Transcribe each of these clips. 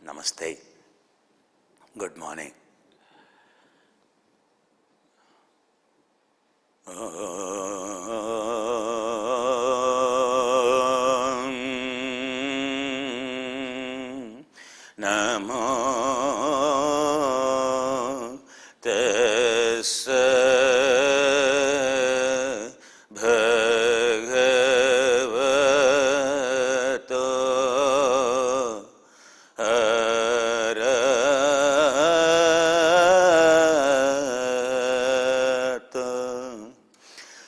Namaste. Good morning. Namo tassa bhagavato arahato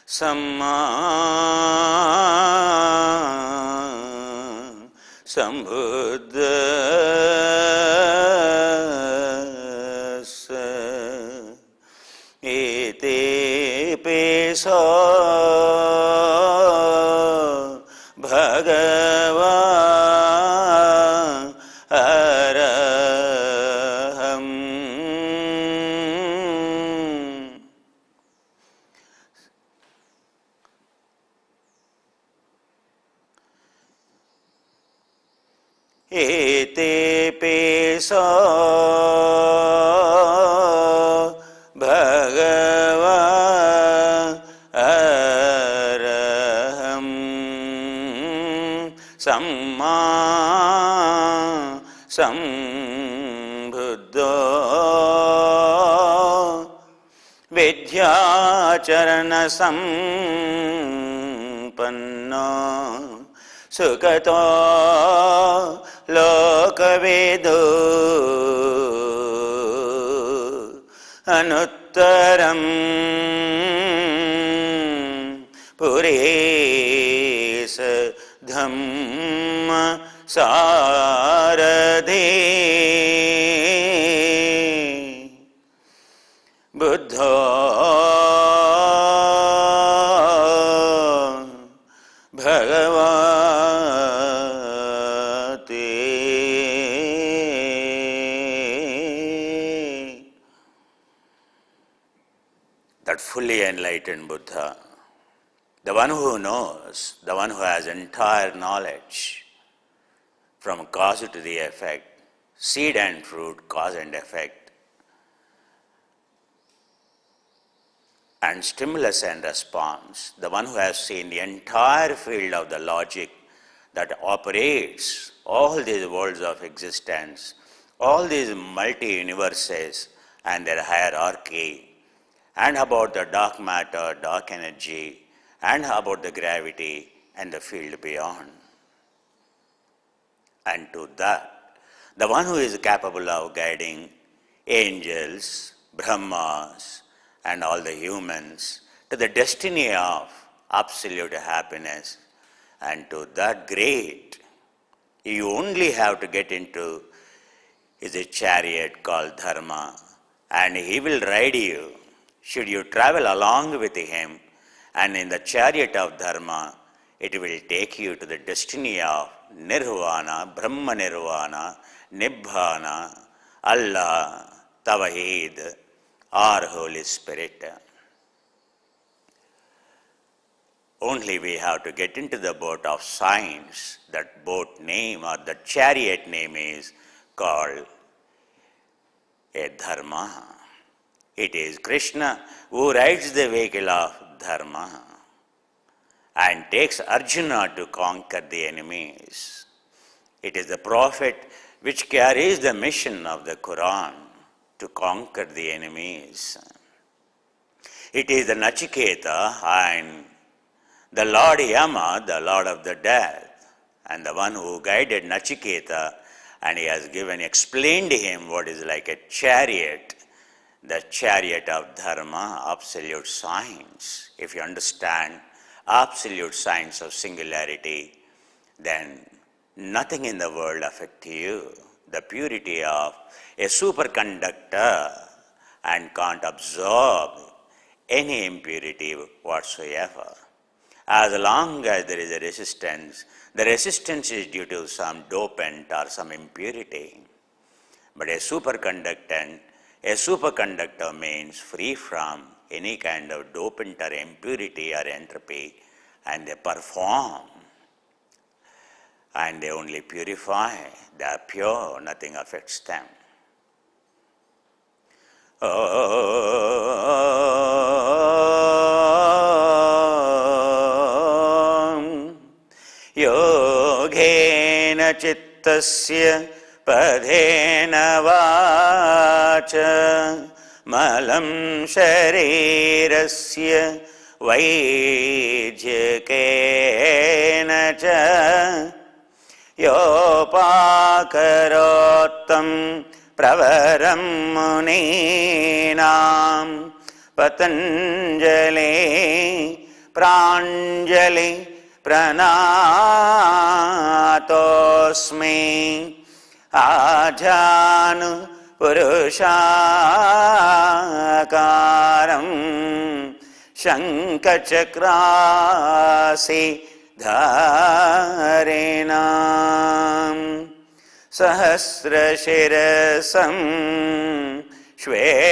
samma sambuddhassa iti pesa bhagava araham iti pesa bhagava araham samma sambuddho vidyacharana sampanno sukato lokavedo anuttaram puresa dhamma saradhe buddha bhagavate that fully enlightened Buddha, the one who knows, the one who has entire knowledge from cause to the effect, seed and fruit, cause and effect, and stimulus and response, the one who has seen the entire field of the logic that operates all these worlds of existence, all these multi-universes and their hierarchy, and about the dark matter, dark energy, and about the gravity and the field beyond. And to that, the one who is capable of guiding angels, Brahmas, and all the humans to the destiny of absolute happiness, and to that great, you only have to get into is a chariot called Dharma, and he will ride you. Should you travel along with him, and in the chariot of Dharma, it will take you to the destiny of Nirvana, Brahma Nirvana, Nibbana, Allah, Tawheed, or Holy Spirit. Only we have to get into the boat of science. That boat name or the chariot name is called a Dharma. It is Krishna who rides the vehicle of Dharma and takes Arjuna to conquer the enemies. It is the prophet which carries the mission of the Quran to conquer the enemies. It is the Nachiketa and the Lord Yama, the Lord of the Death, and the one who guided Nachiketa, and he has explained to him what is like a chariot, the chariot of Dharma, absolute science. If you understand absolute science of singularity, then nothing in the world affects you. The purity of a superconductor and can't absorb any impurity whatsoever. As long as there is a resistance, the resistance is due to some dopant or some impurity. But a superconductor means free from any kind of dopant or impurity or entropy, and they perform and they only purify. They are pure, nothing affects them. Yogena chittasya padhena vacha malam sharirasya vaijyakena cha yopakarottam pravaram muninam patanjali pranjali pranatosmi ajanu purushakaram shankachakrasi dharinam sahasrashirasam shvetam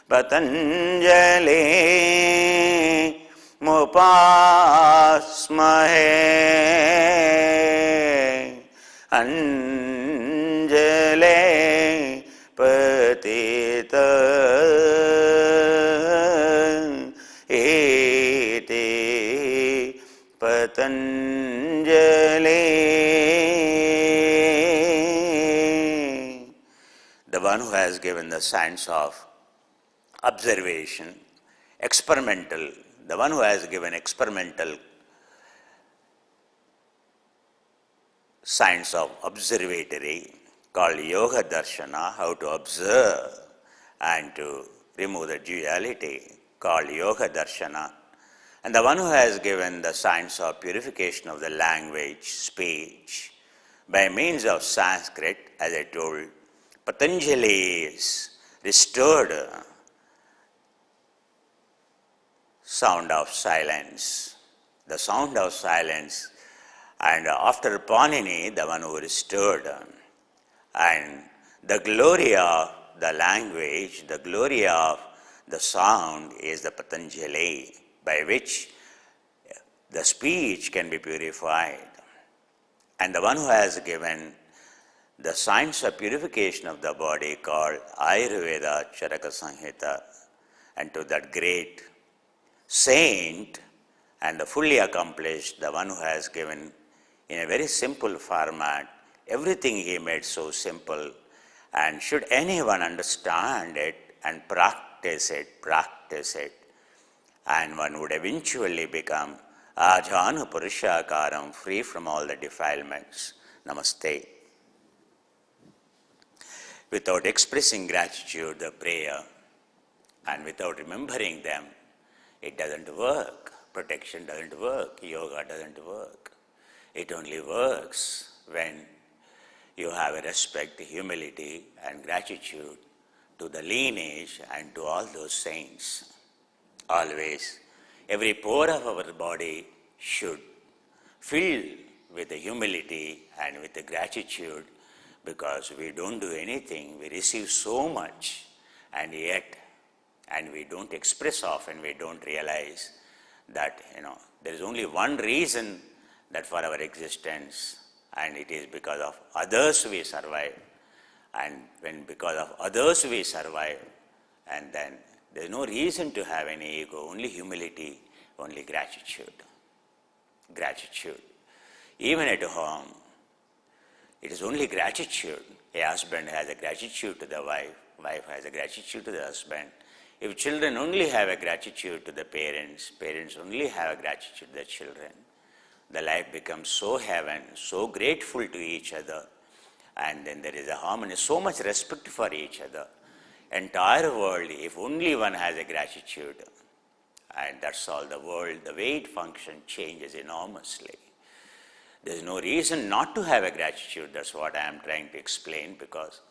patanjali mupasmahe anjale patita iti patanjali. The one who has given the science of observation, experimental, the one who has given experimental science of observatory called Yoga Darshana, how to observe and to remove the duality, called Yoga Darshana. And the one who has given the science of purification of the language, speech, by means of Sanskrit, as I told, Patanjali is restored sound of silence. The sound of silence, and after Panini, the one who restored, and the glory of the language, the glory of the sound is the Patanjali, by which the speech can be purified. And the one who has given the science of purification of the body called Ayurveda Charaka Samhita, and to that great saint and the fully accomplished, the one who has given in a very simple format, everything he made so simple, and should anyone understand it and practice it, and one would eventually become Ajanu Purushakaram, free from all the defilements. Namaste. Without expressing gratitude, the prayer, and without remembering them, it doesn't work. Protection doesn't work. Yoga doesn't work. It only works when you have a respect, humility, and gratitude to the lineage and to all those saints. Always, every pore of our body should fill with the humility and with the gratitude, because we don't do anything, we receive so much, and yet, and we don't express often, we don't realize that, there is only one reason that for our existence, and it is because of others we survive. And when because of others we survive, and then there is no reason to have any ego, only humility, only gratitude. Gratitude. Even at home, it is only gratitude. A husband has a gratitude to the wife, wife has a gratitude to the husband. If children only have a gratitude to the parents, parents only have a gratitude to the children, the life becomes so heaven, so grateful to each other, and then there is a harmony, so much respect for each other. Entire world, if only one has a gratitude, and that's all the world, the way it functions changes enormously. There is no reason not to have a gratitude. That's what I am trying to explain, because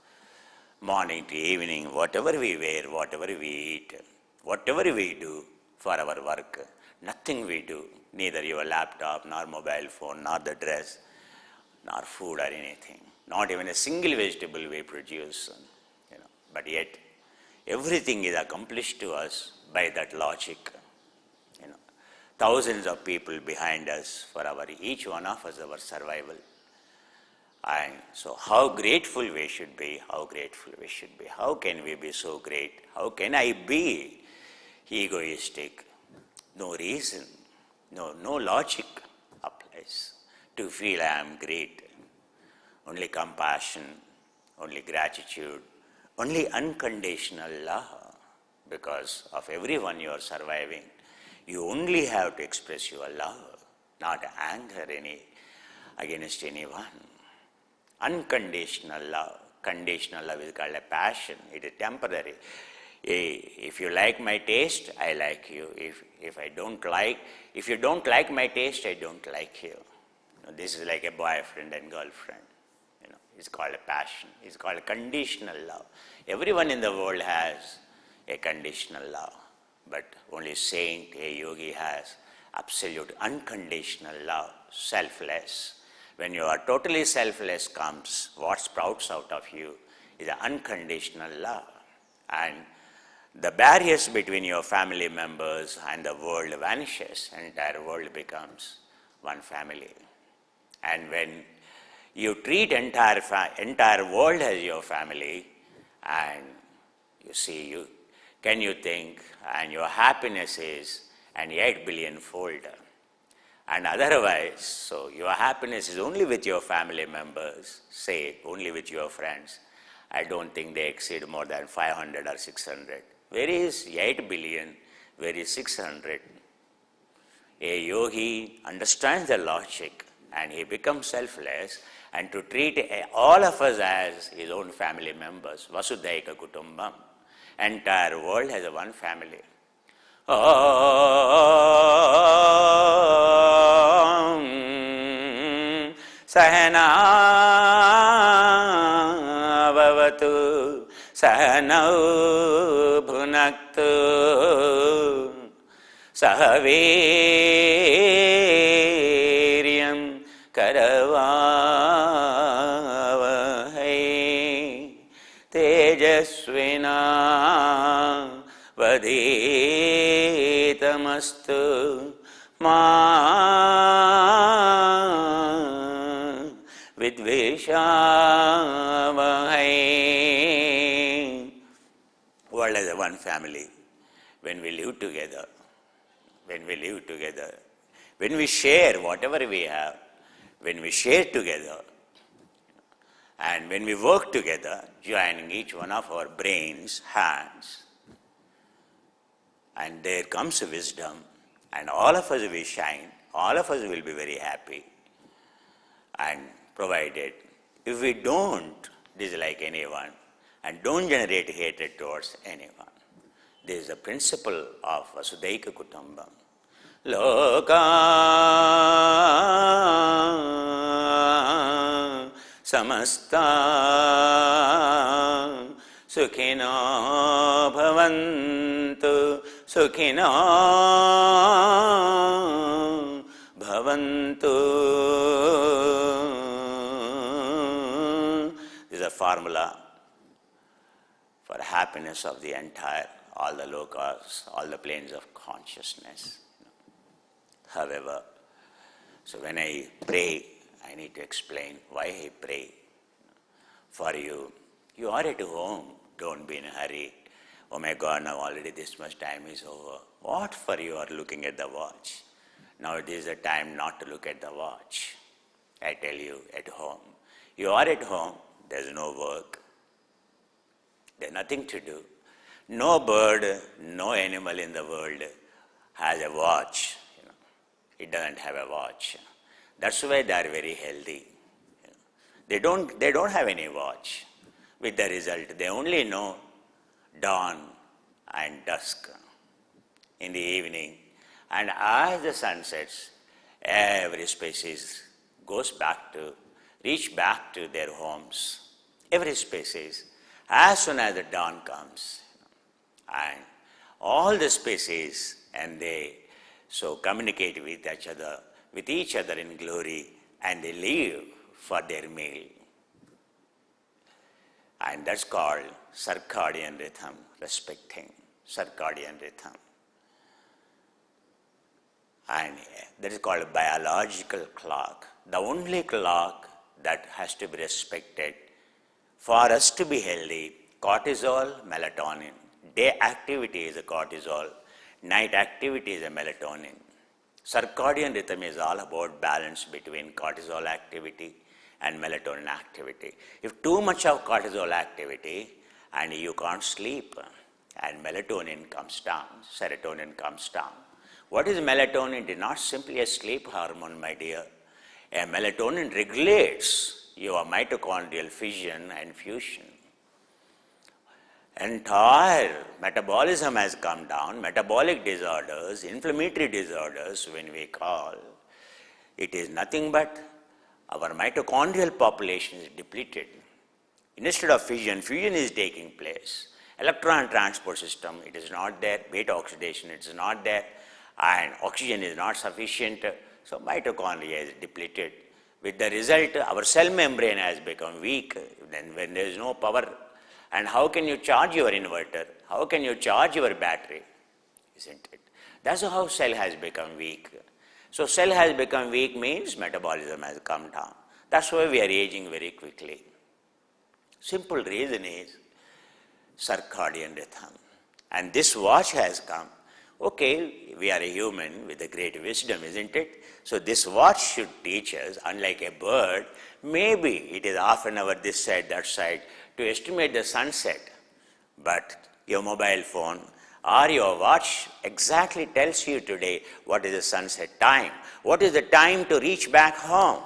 morning to evening, whatever we wear, whatever we eat, whatever we do for our work, nothing we do, neither your laptop, nor mobile phone, nor the dress, nor food or anything, not even a single vegetable we produce, but yet everything is accomplished to us by that logic. thousands of people behind us for each one of us, our survival. And so how grateful we should be, how grateful we should be. How can we be so great? How can I be egoistic? No reason, no logic applies to feel I am great. Only compassion, only gratitude, only unconditional love. Because of everyone you are surviving, you only have to express your love, not anger against anyone. Unconditional love. Conditional love is called a passion. It is temporary. If you like my taste, I like you. If you don't like my taste, I don't like you. This is like a boyfriend and girlfriend. It's called a passion. It's called a conditional love. Everyone in the world has a conditional love, but only saint, a yogi has absolute unconditional love, selfless. When you are totally selfless comes, what sprouts out of you is an unconditional love. And the barriers between your family members and the world vanishes. Entire world becomes one family. And when you treat entire world as your family, and you see, can you think, and your happiness is an 8 billion fold. And otherwise, so your happiness is only with your family members, say only with your friends. I don't think they exceed more than 500 or 600. Where is 8 billion? Where is 600? A yogi understands the logic and he becomes selfless, and to treat all of us as his own family members. Vasudhaika Kutumbam. Entire world has one family. Om Sahana Bhavatu Sahanau Bhunaktu Sahaviryam Karavavahai Tejasvina Vaditamastu Ma Vidveshavahai. World as one family. When we live together, when we share whatever we have, when we share together, and when we work together, joining each one of our brains, hands, and there comes wisdom, and all of us will shine, all of us will be very happy. And provided, if we don't dislike anyone and don't generate hatred towards anyone, this is the principle of Vasudhaika Kutumbam. Loka samasta sukhino bhavantu sukhino bhavantu. This is a formula for happiness of the entire, all the lokas, all the planes of consciousness. However, so when I pray, I need to explain why I pray. For you, you are at home, don't be in a hurry. Oh my God, now already this much time is over. What for you are looking at the watch? Now it is the time not to look at the watch. I tell you, at home. You are at home, there's no work, there's nothing to do. No bird, no animal in the world has a watch. It doesn't have a watch. That's why they are very healthy. They don't have any watch. With the result, they only know dawn and dusk in the evening. And as the sun sets, every species reach back to their homes. Every species, as soon as the dawn comes, and all the species, and they so communicate with each other in glory, and they live for their meal. And that's called circadian rhythm, respecting circadian rhythm. And that is called a biological clock. The only clock that has to be respected for us to be healthy. Cortisol, melatonin. Day activity is a cortisol. Night activity is a melatonin. Circadian rhythm is all about balance between cortisol activity and melatonin activity. If too much of cortisol activity and you can't sleep and melatonin comes down, serotonin comes down. What is melatonin? It is not simply a sleep hormone, my dear. A melatonin regulates your mitochondrial fission and fusion. Entire metabolism has come down, metabolic disorders, inflammatory disorders, when we call, it is nothing but our mitochondrial population is depleted. Instead of fusion, fusion is taking place. Electron transport system, it is not there. Beta oxidation, it is not there. And oxygen is not sufficient. So mitochondria is depleted. With the result, our cell membrane has become weak. Then when there is no power, and how can you charge your inverter? How can you charge your battery? Isn't it? That's how cell has become weak. So cell has become weak means metabolism has come down. That's why we are aging very quickly. Simple reason is circadian rhythm. And this watch has come. Okay, we are a human with a great wisdom, isn't it? So this watch should teach us, unlike a bird, maybe it is half an hour this side, that side, to estimate the sunset. But your mobile phone or your watch exactly tells you today what is the sunset time, what is the time to reach back home,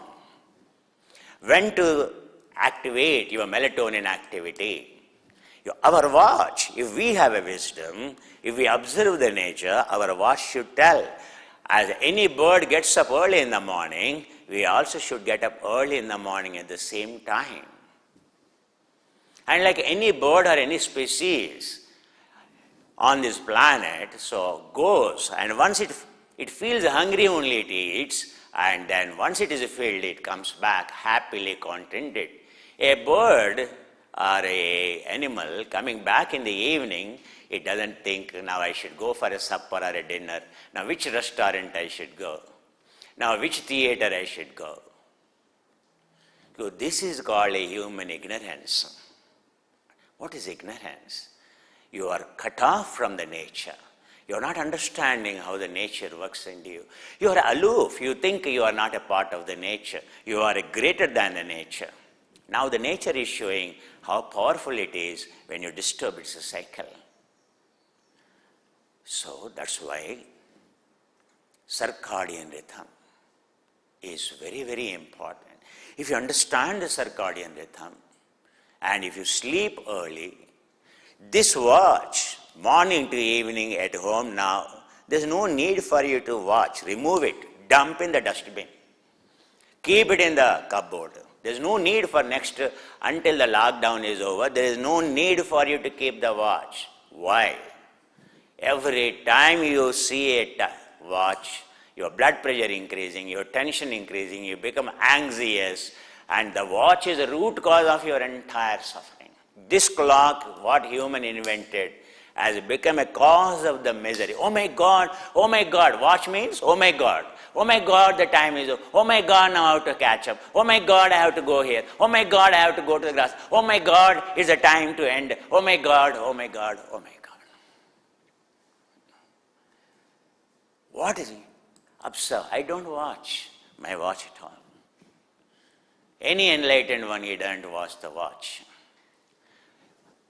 when to activate your melatonin activity. Our watch, if we have a wisdom, if we observe the nature, our watch should tell. As any bird gets up early in the morning, we also should get up early in the morning at the same time. And like any bird or any species on this planet, so goes, and once it feels hungry only it eats, and then once it is filled, it comes back happily contented. A bird or a animal coming back in the evening, it doesn't think, now I should go for a supper or a dinner, now which restaurant I should go, now which theater I should go. So this is called a human ignorance. What is ignorance? You are cut off from the nature. You are not understanding how the nature works in you. You are aloof. You think you are not a part of the nature. You are greater than the nature. Now the nature is showing how powerful it is when you disturb its cycle. So that's why circadian rhythm is very, very important. If you understand the circadian rhythm, and if you sleep early, this watch, morning to evening at home now, there's no need for you to watch. Remove it, dump in the dustbin, keep it in the cupboard. There's no need for next, until the lockdown is over, there is no need for you to keep the watch. Why? Every time you see a watch, your blood pressure increasing, your tension increasing, you become anxious, and the watch is the root cause of your entire suffering. This clock, what human invented, has become a cause of the misery. Oh my God, watch means, oh my God, the time is over. Oh my God, now I have to catch up. Oh my God, I have to go here. Oh my God, I have to go to the grass. Oh my God, it's the time to end. Oh my God, oh my God, oh my God. What is it? Observe, I don't watch my watch at all. Any enlightened one, he doesn't watch the watch.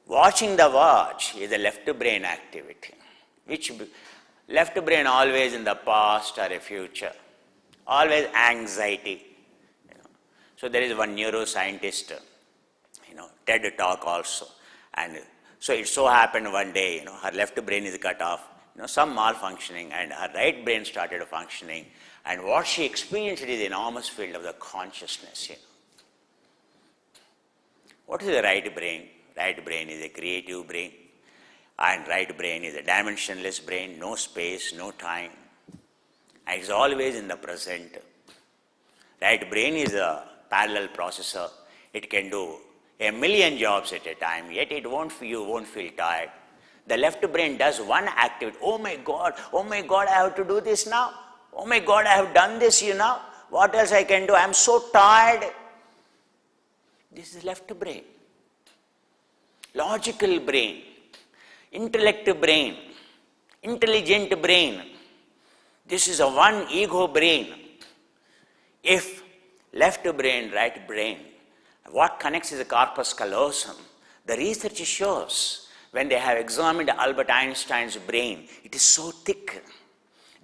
Watching the watch is a left brain activity, which left brain always in the past or a future, always anxiety. So there is one neuroscientist, TED talk also, and so it so happened one day, her left brain is cut off, some malfunctioning, and her right brain started functioning, and what she experienced is the enormous field of the consciousness. What is the right brain? Right brain is a creative brain, and right brain is a dimensionless brain, no space, no time. And it's always in the present. Right brain is a parallel processor. It can do a million jobs at a time, yet you won't feel tired. The left brain does one activity. Oh my God, I have to do this now. Oh my God, I have done this, what else I can do? I am so tired. This is left brain. Logical brain, intellect brain, intelligent brain. This is a one ego brain. If left brain, right brain, what connects is the corpus callosum. The research shows when they have examined Albert Einstein's brain, it is so thick.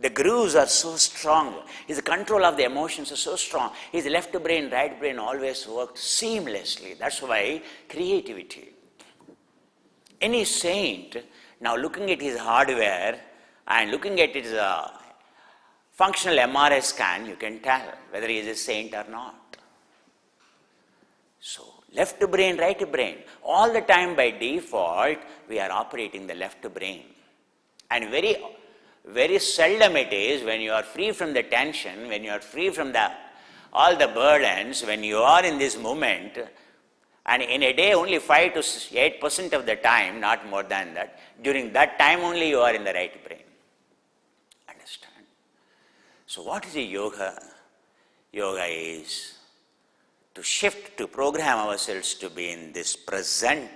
The grooves are so strong. His control of the emotions is so strong. His left brain, right brain always worked seamlessly. That's why creativity. Any saint, now looking at his hardware and looking at his functional MRI scan, you can tell whether he is a saint or not. So, left brain, right brain. All the time by default, we are operating the left brain. And very seldom it is when you are free from the tension, when you are free from all the burdens, when you are in this moment, and in a day only 5 to 8% of the time, not more than that, during that time only you are in the right brain. Understand? So what is a yoga? Yoga is to shift, to program ourselves to be in this present.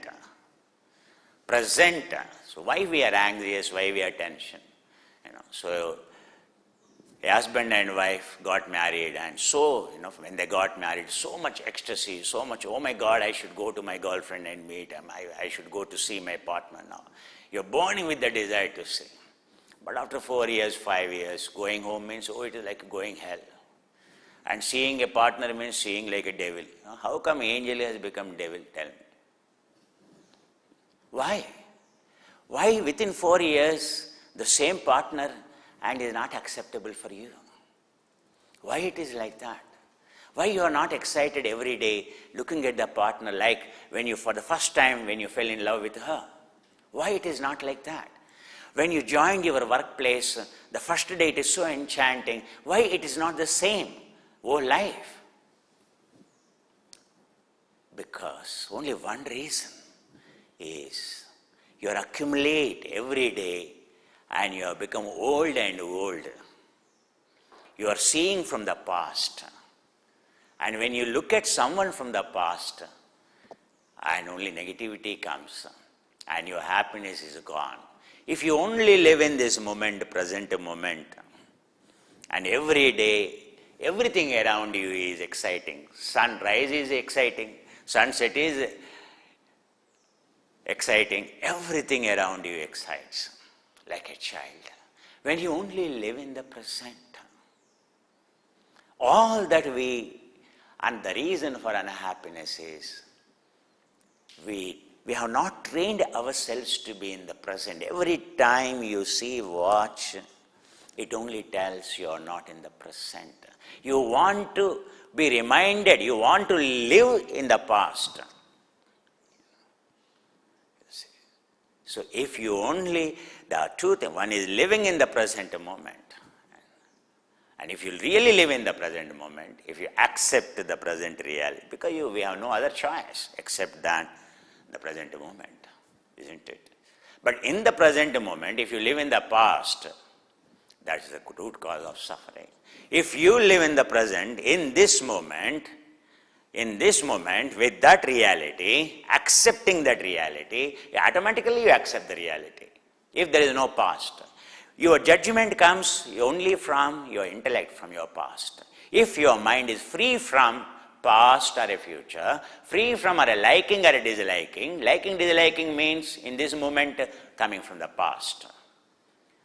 Present. So why we are anxious, why we are tension? So a husband and wife got married, and so, when they got married, so much ecstasy, so much, oh my God, I should go to my girlfriend and meet him, I should go to see my partner now. You're burning with the desire to see. But after 4 years, 5 years, going home means, it is like going hell. And seeing a partner means seeing like a devil. How come angel has become devil? Tell me. Why? Why within 4 years, the same partner and is not acceptable for you? Why it is like that? Why you are not excited every day looking at the partner like when you, for the first time, when you fell in love with her? Why it is not like that? When you joined your workplace, the first day it is so enchanting. Why it is not the same whole life? Because only one reason is you accumulate every day and you have become old and old. You are seeing from the past. And when you look at someone from the past, and only negativity comes, and your happiness is gone. If you only live in this moment, present moment, and every day, everything around you is exciting. Sunrise is exciting. Sunset is exciting. Everything around you excites. Like a child. When you only live in the present, all that and the reason for unhappiness is we have not trained ourselves to be in the present. Every time you see watch, it only tells you are not in the present. You want to be reminded, you want to live in the past. So if you only, there are two things. One is living in the present moment. And if you really live in the present moment, if you accept the present reality, because we have no other choice except that the present moment, isn't it? But in the present moment, if you live in the past, that is the root cause of suffering. If you live in the present, in this moment, with that reality, accepting that reality, automatically you accept the reality. If there is no past, your judgment comes only from your intellect, from your past. If your mind is free from past or a future, free from a liking or a disliking, disliking means in this moment coming from the past.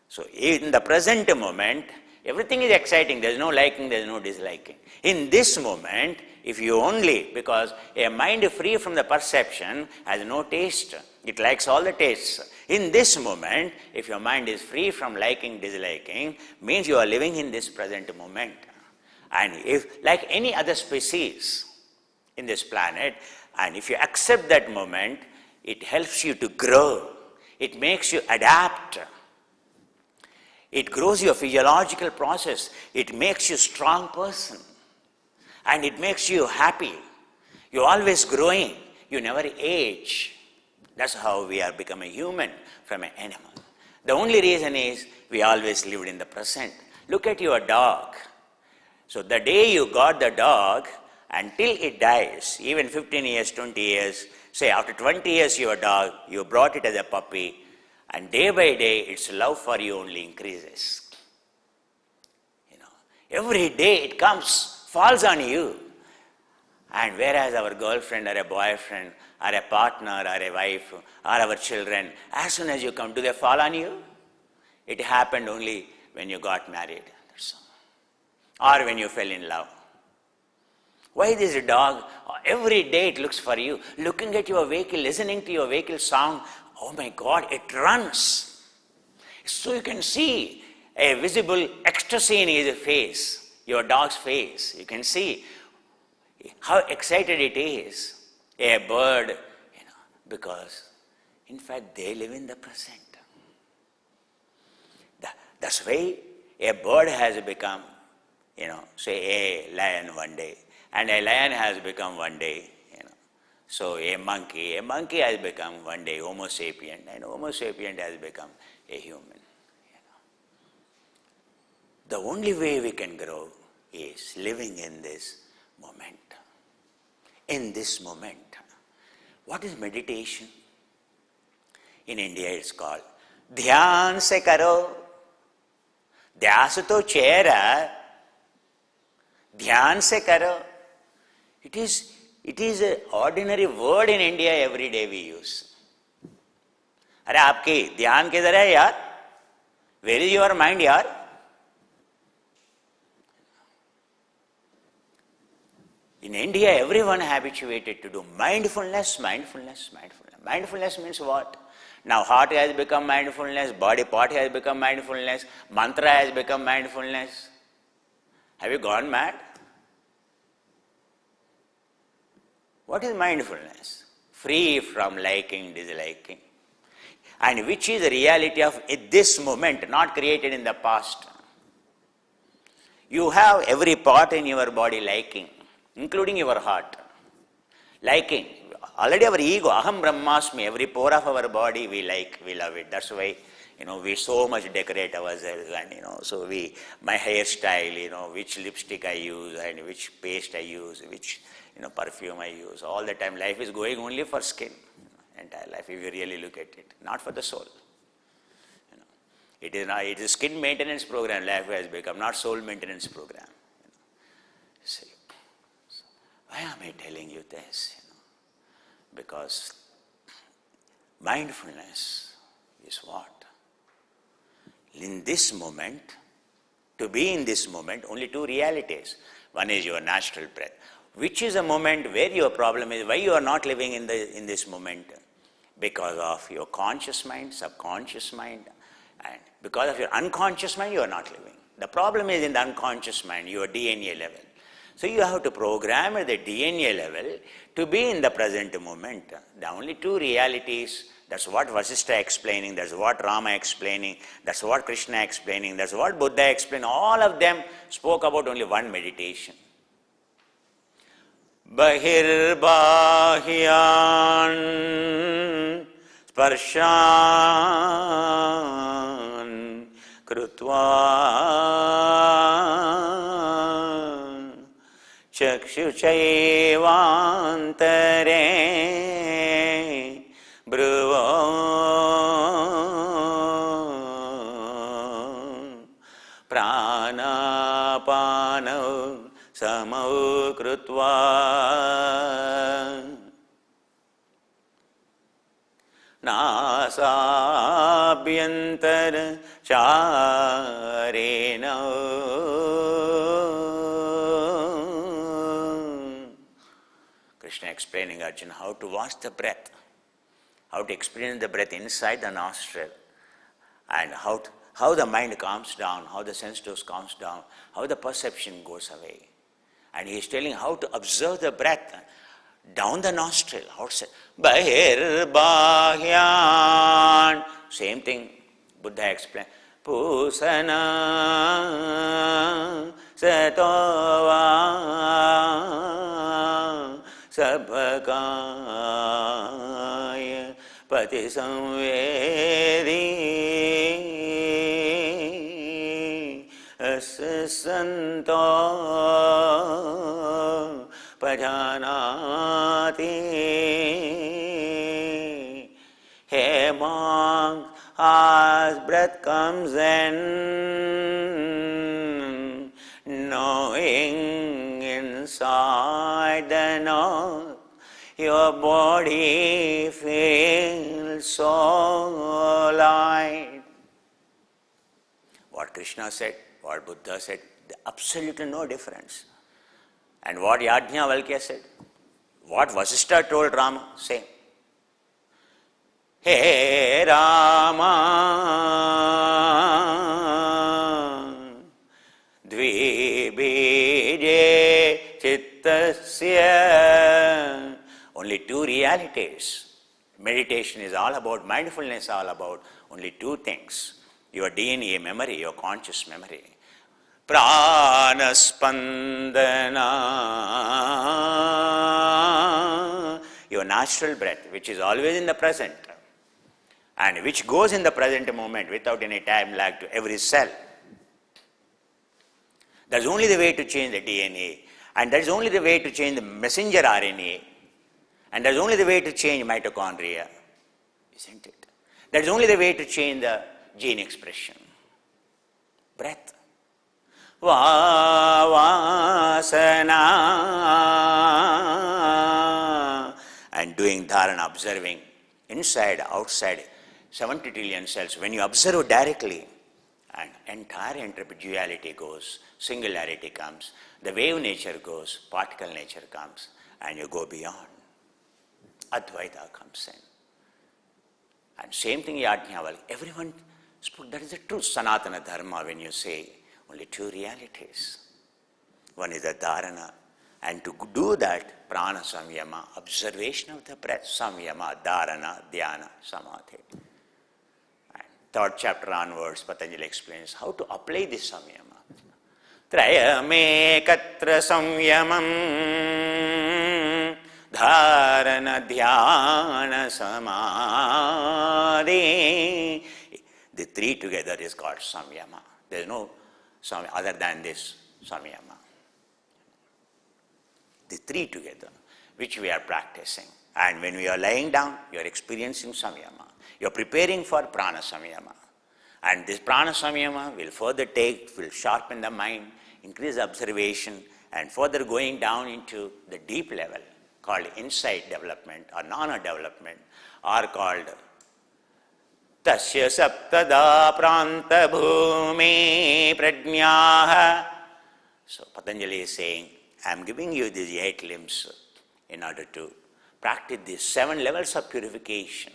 So in the present moment, everything is exciting. There is no liking, there is no disliking. In this moment, if you only, because a mind free from the perception has no taste. It likes all the tastes. In this moment, if your mind is free from liking, disliking, means you are living in this present moment. And if, like any other species in this planet, and if you accept that moment, it helps you to grow. It makes you adapt. It grows your physiological process. It makes you a strong person. And it makes you happy. You're always growing. You never age. That's how we are become a human from an animal. The only reason is we always lived in the present. Look at your dog. So the day you got the dog, until it dies, even 15 years, 20 years, say after 20 years your dog, you brought it as a puppy, and day by day its love for you only increases. Every day it comes, falls on you. And whereas our girlfriend or a boyfriend or a partner or a wife or our children, as soon as you come, do they fall on you? It happened only when you got married, that's all. Or when you fell in love. Why this dog? Every day it looks for you, looking at your vehicle, listening to your vehicle sound. Oh my God, it runs. So you can see a visible ecstasy in his face, your dog's face. You can see how excited it is. A bird, because in fact they live in the present. That's why a bird has become, say a lion one day, and a lion has become one day, so a monkey has become one day Homo sapien, and Homo sapien has become a human. The only way we can grow is living in this moment. In this moment. What is meditation? In India it's called Dhyan se karo. Dhyas to chera. Dhyan se karo. It is an ordinary word in India every day we use. अरे आपकी ध्यान किधर है यार? Where is your mind यार? In India, everyone habituated to do mindfulness. Mindfulness means what? Now heart has become mindfulness, body part has become mindfulness, mantra has become mindfulness. Have you gone mad? What is mindfulness? Free from liking, disliking. And which is the reality of this moment, not created in the past. You have every part in your body liking, including your heart. Liking. Already our ego, aham brahmasmi, every pore of our body we like, we love it. That's why, we so much decorate ourselves, and, so my hairstyle, which lipstick I use, and which paste I use, which, perfume I use. All the time life is going only for skin. Entire life, if you really look at it, not for the soul. It is a skin maintenance program life has become, not soul maintenance program. See. Why am I telling you this? Because mindfulness is what? In this moment, to be in this moment, only two realities. One is your natural breath, which is a moment where your problem is, why you are not living in this moment? Because of your conscious mind, subconscious mind, and because of your unconscious mind, you are not living. The problem is in the unconscious mind, your DNA level. So you have to program at the DNA level to be in the present moment. The only two realities, that's what Vasishtha explaining, that's what Rama explaining, that's what Krishna explaining, that's what Buddha explained. All of them spoke about only one meditation. Bahir bahyan sparshan krutva chakshuchaivantare bhruva pranapana samau krutva nasabhyantara charena. Krishna explaining Arjuna how to watch the breath, how to experience the breath inside the nostril, and how the mind calms down, how the sensitive calms down, how the perception goes away. And he is telling how to observe the breath down the nostril, outside. Bahir bahyan. Same thing Buddha explained. Pusana satova sabhakaya pati samvedi santo pajanati. Hey monk, as breath comes in, knowing inside the north, your body feels so light. What Krishna said, what Buddha said, absolutely no difference. And what Yajnavalkya said, what Vasishtha told Rama, same. He Rama Dvibije Chittasya. Only two realities. Meditation is all about, mindfulness all about only two things. Your DNA memory, your conscious memory. Pranaspandana. Your natural breath, which is always in the present, and which goes in the present moment without any time lag to every cell. That's only the way to change the DNA, and that's only the way to change the messenger RNA, and that's only the way to change mitochondria, isn't it? That's only the way to change the gene expression. Breath. Vasana. And doing dharana, observing inside, outside, 70 trillion cells. When you observe directly, and entire individuality goes, singularity comes, the wave nature goes, particle nature comes, and you go beyond. Advaita comes in. And same thing Yajnavalkya. Everyone spoke, that is the truth. Sanatana Dharma, when you say only two realities. One is the dharana, and to do that, prana samyama, observation of the breath, samyama, dharana, dhyana, samadhi. And third chapter onwards, Patanjali explains how to apply this samyama. Trayamekatra samyamam dharana dhyana samadhi. The three together is called samyama. There is no samyama other than this samyama. The three together, which we are practicing. And when we are lying down, you are experiencing samyama. You are preparing for prana samyama. And this prana samyama will further will sharpen the mind, increase observation, and further going down into the deep level called insight development or jnana development, or called tasya saptada pranta bhumi prajnaha. So Patanjali is saying, I am giving you these 8 limbs in order to practice these 7 levels of purification.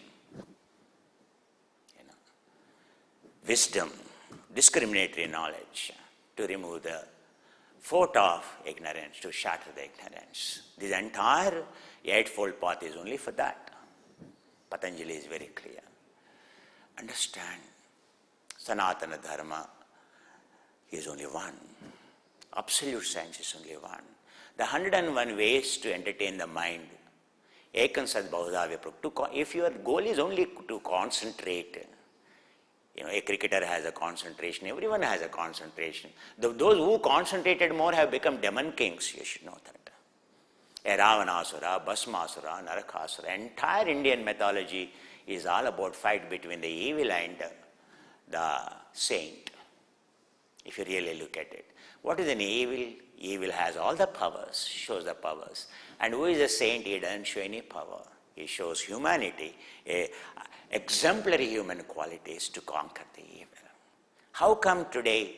Wisdom, discriminatory knowledge, to remove the fort of ignorance, to shatter the ignorance. This entire 8-fold path is only for that. Patanjali is very clear. Understand, Sanatana Dharma is only one. Absolute science is only one. The 101 ways to entertain the mind, Ekam Sat Bahudha Viprakta. If your goal is only to concentrate, a cricketer has a concentration, everyone has a concentration. Those who concentrated more have become demon kings, you should know that. A Ravanasura, Bhasmasura, Narakasura, entire Indian mythology is all about fight between the evil and the saint, if you really look at it. What is an evil? Evil has all the powers, shows the powers. And who is a saint? He doesn't show any power. He shows humanity, exemplary human qualities to conquer the evil. How come today,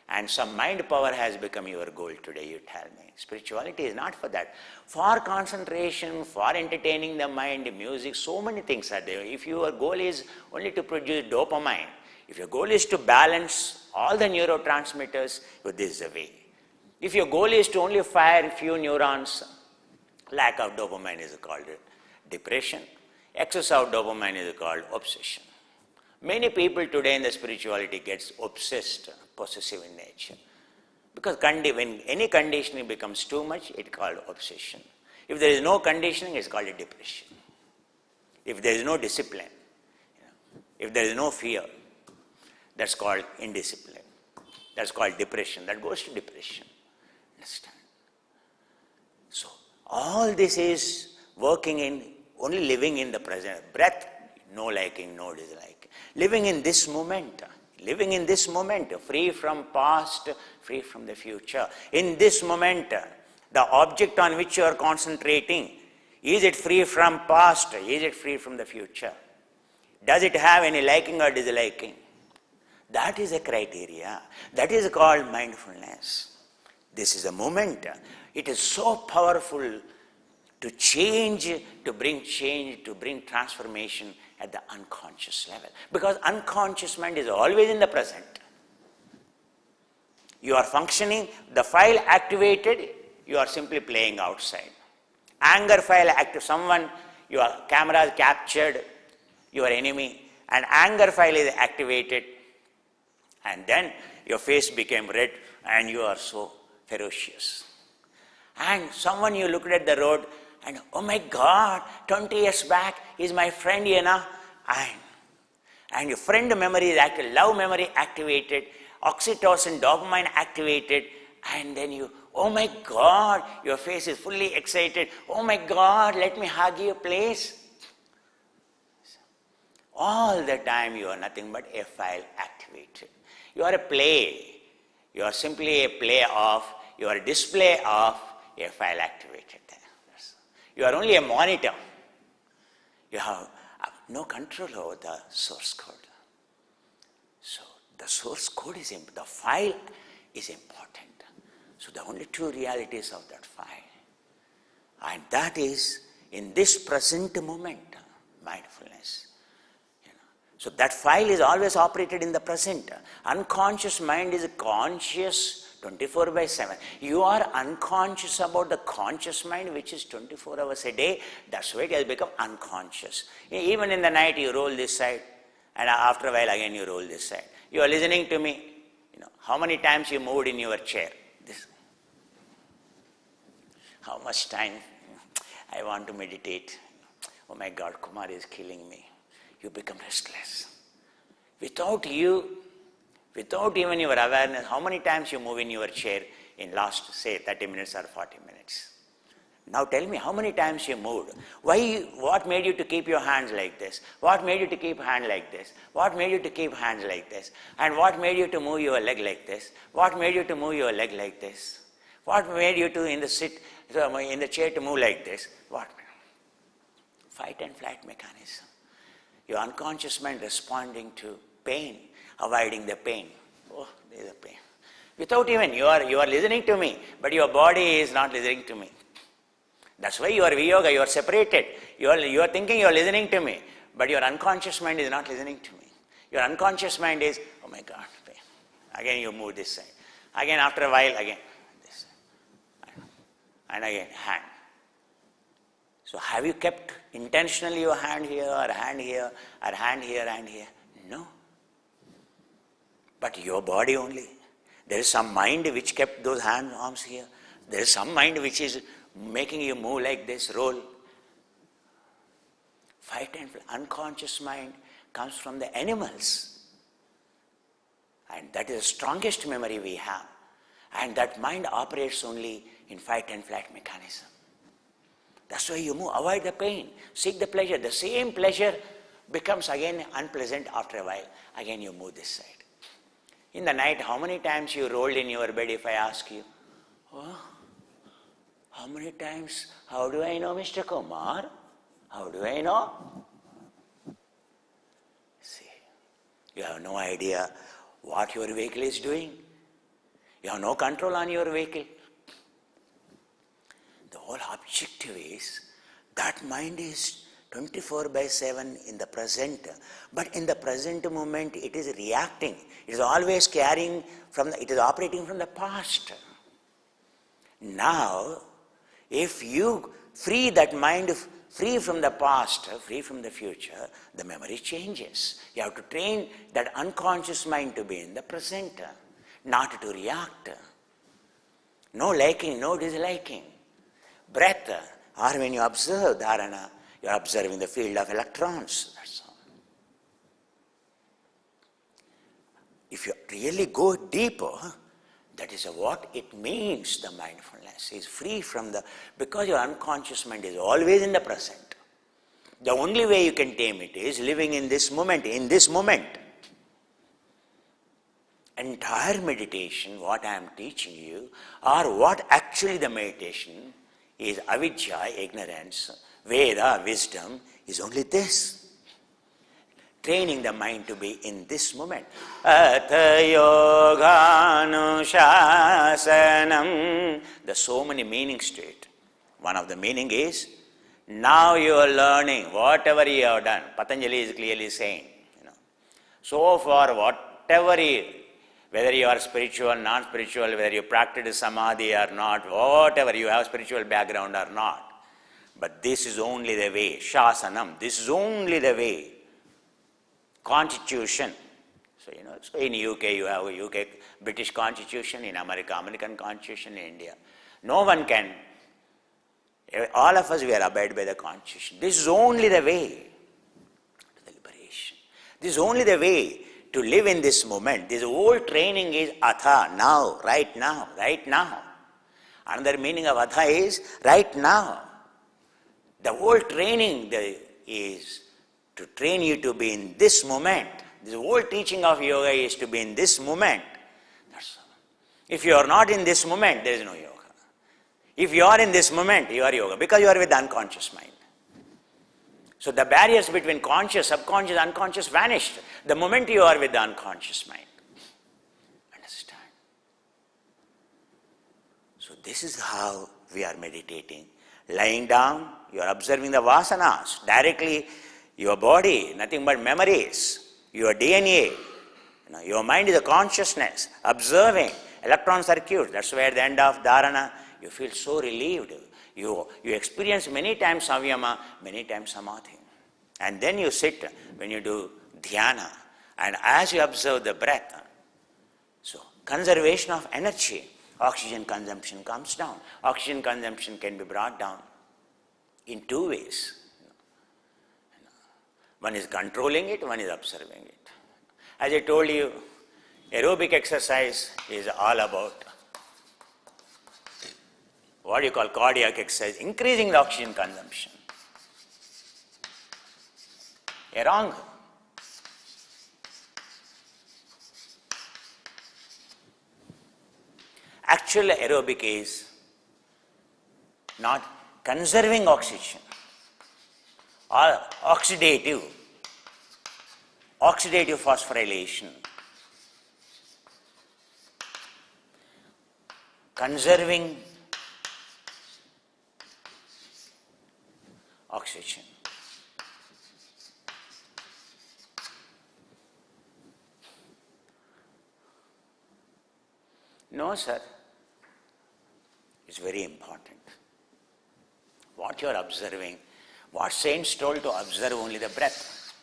and some mind power has become your goal today, you tell me? Spirituality is not for that. For concentration, for entertaining the mind, music, so many things are there. If your goal is only to produce dopamine, if your goal is to balance all the neurotransmitters, this is the way. If your goal is to only fire a few neurons, lack of dopamine is called depression. Excess of dopamine is called obsession. Many people today in the spirituality gets obsessed, possessive in nature. Because when any conditioning becomes too much, it's called obsession. If there is no conditioning, it's called a depression. If there is no discipline, if there is no fear, that's called indiscipline. That's called depression. That goes to depression. Understand? So, all this is working in, only living in the present. Breath, no liking, no disliking. Living in this moment. Living in this moment, free from past, free from the future. In this moment, the object on which you are concentrating, is it free from past? Is it free from the future? Does it have any liking or disliking? That is a criteria. That is called mindfulness. This is a moment. It is so powerful to change, to bring transformation at the unconscious level. Because unconscious mind is always in the present. You are functioning, the file activated, you are simply playing outside. Anger file active, someone, your camera has captured your enemy, and anger file is activated, and then your face became red and you are so ferocious. And someone you looked at the road and, oh my God, 20 years back is my friend, and your friend memory is active, love memory activated, oxytocin, dopamine activated, and then you, oh my God, your face is fully excited, oh my God, let me hug you, please. All the time you are nothing but a file activated. You are a play. You are simply a play of, you are a display of a file activated there. You are only a monitor. You have no control over the source code. So the source code is important. The file is important. So the only two realities of that file. And that is in this present moment, mindfulness. So that file is always operated in the present. Unconscious mind is conscious 24/7. You are unconscious about the conscious mind, which is 24 hours a day. That's why it has become unconscious. Even in the night you roll this side, and after a while again you roll this side. You are listening to me. How many times you moved in your chair? How much time I want to meditate. Oh my God, Kumar is killing me. You become restless. Without even your awareness, how many times you move in your chair in last, say, 30 minutes or 40 minutes? Now tell me, how many times you moved? What made you to keep your hands like this? What made you to keep hand like this? What made you to keep hands like this? And what made you to move your leg like this? What made you to move your leg like this? What made you to in the chair to move like this? What? Fight and flight mechanism. Your unconscious mind responding to pain, avoiding the pain. Oh, there is a pain. Without even, you are listening to me, but your body is not listening to me. That's why you are viyoga, you are separated. You are thinking you are listening to me, but your unconscious mind is not listening to me. Your unconscious mind is, oh my God, pain. Again you move this side. Again after a while, again this side. And again, hand. So have you kept intentionally your hand here or hand here or hand here and here? No. But your body only. There is some mind which kept those arms here. There is some mind which is making you move like this, roll. Fight and flight. Unconscious mind comes from the animals. And that is the strongest memory we have. And that mind operates only in fight and flight mechanism. That's why you move, avoid the pain, seek the pleasure. The same pleasure becomes again unpleasant after a while. Again you move this side. In the night, how many times you rolled in your bed if I ask you? Oh, how many times? How do I know, Mr. Kumar? How do I know? See, you have no idea what your vehicle is doing. You have no control on your vehicle. The whole objective is that mind is 24/7 in the present, but in the present moment it is reacting. It is always carrying it is operating from the past. Now, if you free that mind, free from the past, free from the future, the memory changes. You have to train that unconscious mind to be in the present, not to react. No liking, no disliking. Breath, or when you observe dharana, you are observing the field of electrons. That's all. if you really go deeper, that is what it means, the mindfulness is free from because your unconscious mind is always in the present. The only way you can tame it is living in this moment, Entire meditation, what I am teaching you, or what actually the meditation is, avidya, ignorance, Veda, wisdom, is only this. Training the mind to be in this moment. Atha yoganushāsanam. There's so many meanings to it. One of the meaning is, now you are learning whatever you have done. Patanjali is clearly saying, so far whatever whether you are spiritual, non-spiritual, whether you practice samadhi or not, whatever you have spiritual background or not. But this is only the way. Shasanam, this is only the way. Constitution. So, so in UK you have a UK British Constitution, in America, American Constitution, in India. No one can, all of us, we are abide by the Constitution. This is only the way to the liberation. This is only the way to live in this moment. This whole training is atha, now, right now, right now. Another meaning of atha is right now. The whole training is to train you to be in this moment. The whole teaching of yoga is to be in this moment. That's all. If you are not in this moment, there is no yoga. If you are in this moment, you are yoga, because you are with the unconscious mind. So the barriers between conscious, subconscious, unconscious vanished the moment you are with the unconscious mind. Understand? So this is how we are meditating. Lying down, you are observing the vasanas. Directly, your body, nothing but memories. Your DNA. Your mind is a consciousness. Observing electron circuits. That's where at the end of dharana, you feel so relieved. You experience many times samyama, many times samadhi. And then you sit when you do dhyana. And as you observe the breath, so conservation of energy, oxygen consumption comes down. Oxygen consumption can be brought down in two ways. One is controlling it, one is observing it. As I told you, aerobic exercise is all about what you call cardiac exercise, increasing the oxygen consumption. Wrong. Actual aerobic is not conserving oxygen, or oxidative phosphorylation. Conserving oxygen. No, sir. It's very important. What you are observing, what saints told to observe only the breath.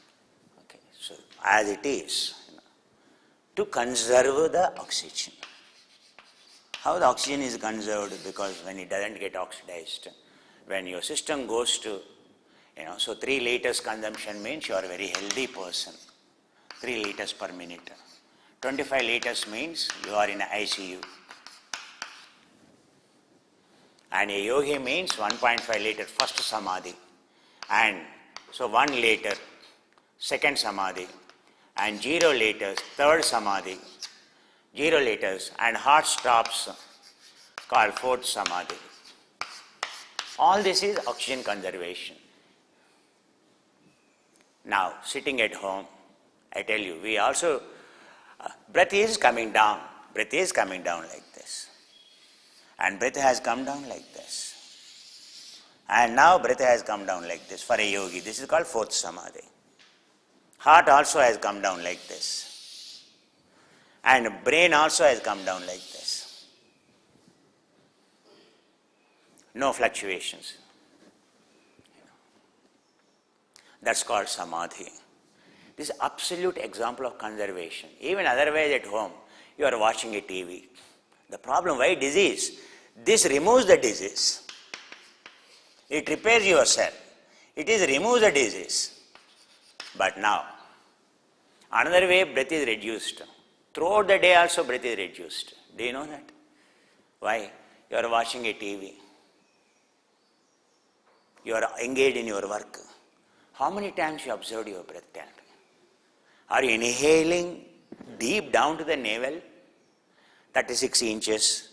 Okay, so as it is, to conserve the oxygen. How the oxygen is conserved? Because when it doesn't get oxidized, when your system goes to, so 3 liters consumption means you are a very healthy person. 3 liters per minute. 25 liters means you are in ICU. And a yogi means 1.5 liter first samadhi. And so 1 liter, second samadhi. And 0 liters, third samadhi. 0 liters, and heart stops called fourth samadhi. All this is oxygen conservation. Now, sitting at home, I tell you, we also, breath is coming down. Breath is coming down like this. And breath has come down like this. And now breath has come down like this for a yogi. This is called fourth samadhi. Heart also has come down like this. And brain also has come down like this. No fluctuations. That's called samadhi. This is absolute example of conservation. Even otherwise at home, you are watching a TV. The problem, why disease? This removes the disease. It repairs your cell. It is removes the disease. But now, another way breath is reduced. Throughout the day also breath is reduced. Do you know that? Why? You are watching a TV. You are engaged in your work. How many times you observed your breath? Tell me. Are you inhaling deep down to the navel? 36 inches,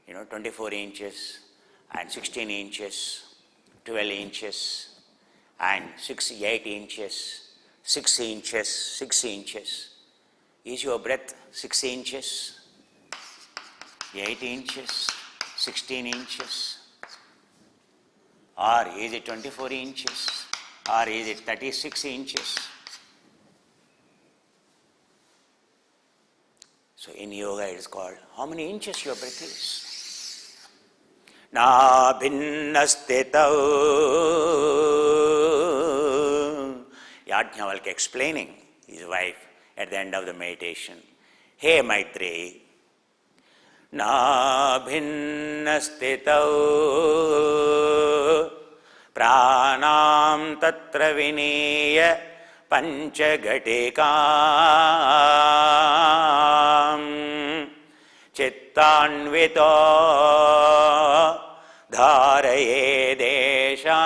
24 inches, and 16 inches, 12 inches, and 8 inches, 6 inches, 6 inches. Is your breath 6 inches, 8 inches, 16 inches? Or is it 24 inches? Or is it 36 inches? So in yoga it is called, how many inches your breath is? Na bhinnastitau. Yajnavalkya explaining his wife at the end of the meditation. Hey Maitreyi, na bhinnastitau pranam tatra vineya panchagatikam chittanvito dharaye desha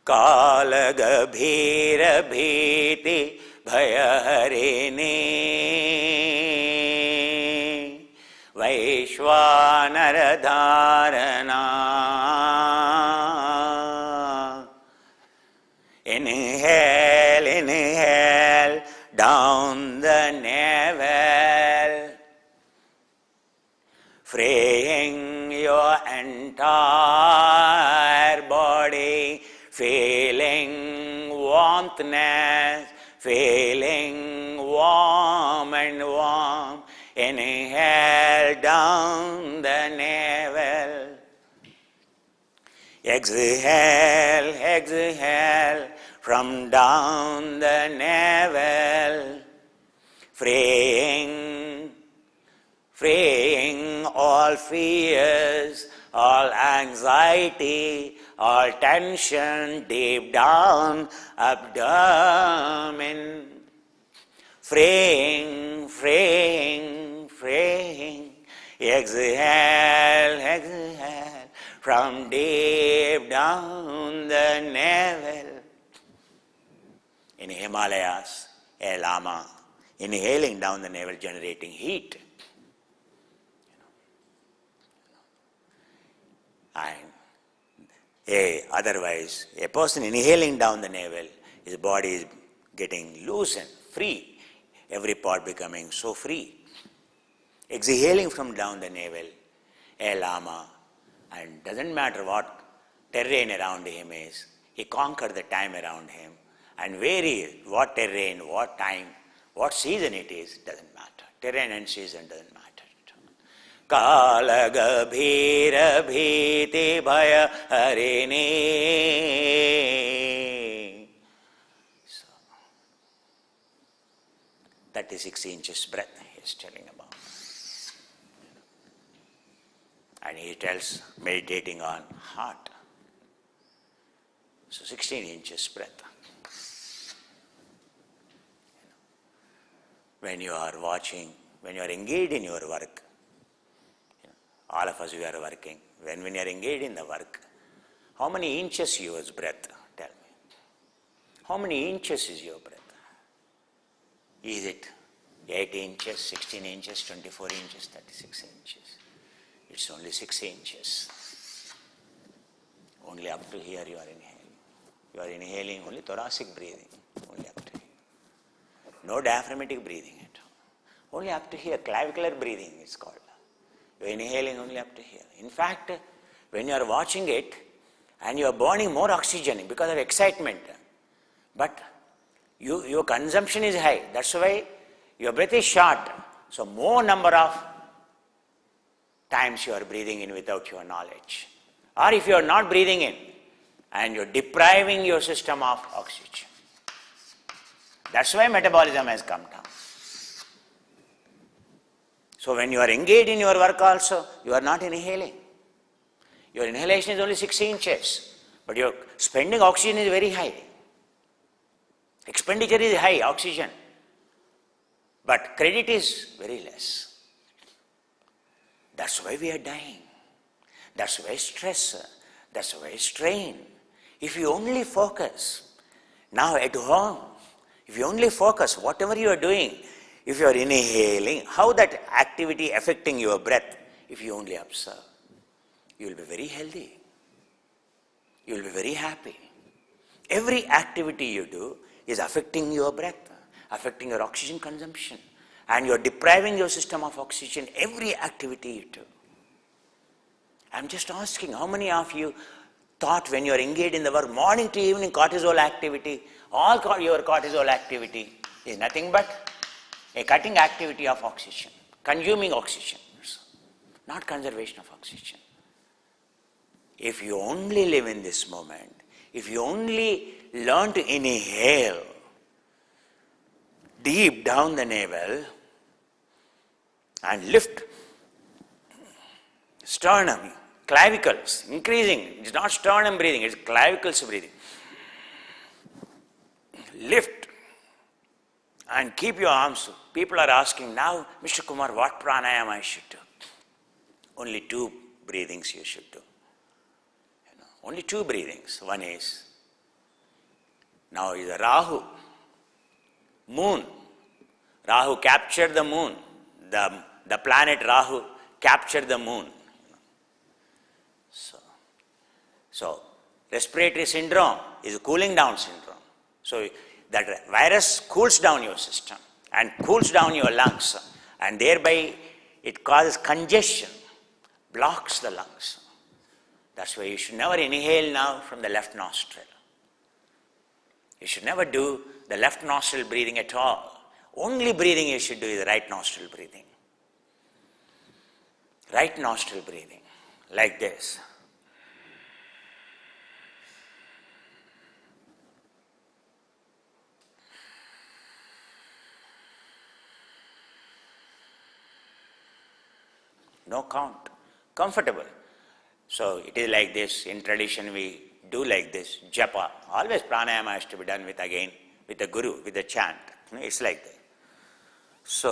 kalagabhira bhiti bhayaharini vaishvanara dharana. Inhale, inhale, down the navel, freeing your entire body, feeling warmthness, feeling warm and warm. Inhale down the navel. Exhale, exhale from down the navel, freeing all fears, all anxiety, all tension deep down abdomen, freeing. Exhale, exhale from deep down the navel. In Himalayas, a lama inhaling down the navel, generating heat. And otherwise, a person inhaling down the navel, his body is getting loose and free, every part becoming so free. Exhaling from down the navel, a lama, and doesn't matter what terrain around him is, he conquered the time around him, and vary what terrain, what time, what season it is, doesn't matter. Terrain and season doesn't matter. Kalagabhira bhiti bhaya harini. So, 36 inches breath he is telling about. And he tells, meditating on heart. So 16 inches breath. When you are watching, when you are engaged in your work, all of us, we are working. When you are engaged in the work, how many inches you use breath? Tell me. How many inches is your breath? Is it 8 inches, 16 inches, 24 inches, 36 inches? It's only 6 inches. Only up to here you are inhaling. You are inhaling only thoracic breathing, only up to here. No diaphragmatic breathing at all. Only up to here, clavicular breathing is called. You are inhaling only up to here. In fact, when you are watching it and you are burning more oxygen because of excitement, but your consumption is high. That's why your breath is short. So more number of times you are breathing in without your knowledge. Or if you are not breathing in and you are depriving your system of oxygen. That's why metabolism has come down. So when you are engaged in your work also, you are not inhaling. Your inhalation is only 6 inches, but your spending oxygen is very high. Expenditure is high, oxygen, but credit is very less. That's why we are dying. That's why stress. That's why strain. If you only focus, now at home, if you only focus, whatever you are doing, if you are inhaling, how that activity affecting your breath, if you only observe, you will be very healthy. You will be very happy. Every activity you do is affecting your breath, affecting your oxygen consumption, and you are depriving your system of oxygen every activity you do. I'm just asking, how many of you thought when you are engaged in the work, morning to evening cortisol activity, all your cortisol activity is nothing but a cutting activity of oxygen, consuming oxygen, not conservation of oxygen. If you only live in this moment, if you only learn to inhale deep down the navel and lift sternum, clavicles, increasing. It's not sternum breathing, it's clavicles breathing. Lift and keep your arms. People are asking now, Mr. Kumar, what pranayama I should do? Only 2 breathings you should do. Only 2 breathings. One is, now is a Rahu, moon. Rahu captured the moon. The planet Rahu captured the moon. So respiratory syndrome is a cooling down syndrome. So that virus cools down your system and cools down your lungs, and thereby it causes congestion, blocks the lungs. That's why you should never inhale now from the left nostril. You should never do the left nostril breathing at all. Only breathing you should do is right nostril breathing. Right nostril breathing, like this. No count. Comfortable. So it is like this. In tradition we do like this. Japa. Always pranayama has to be done with the guru, with the chant. It's like that. So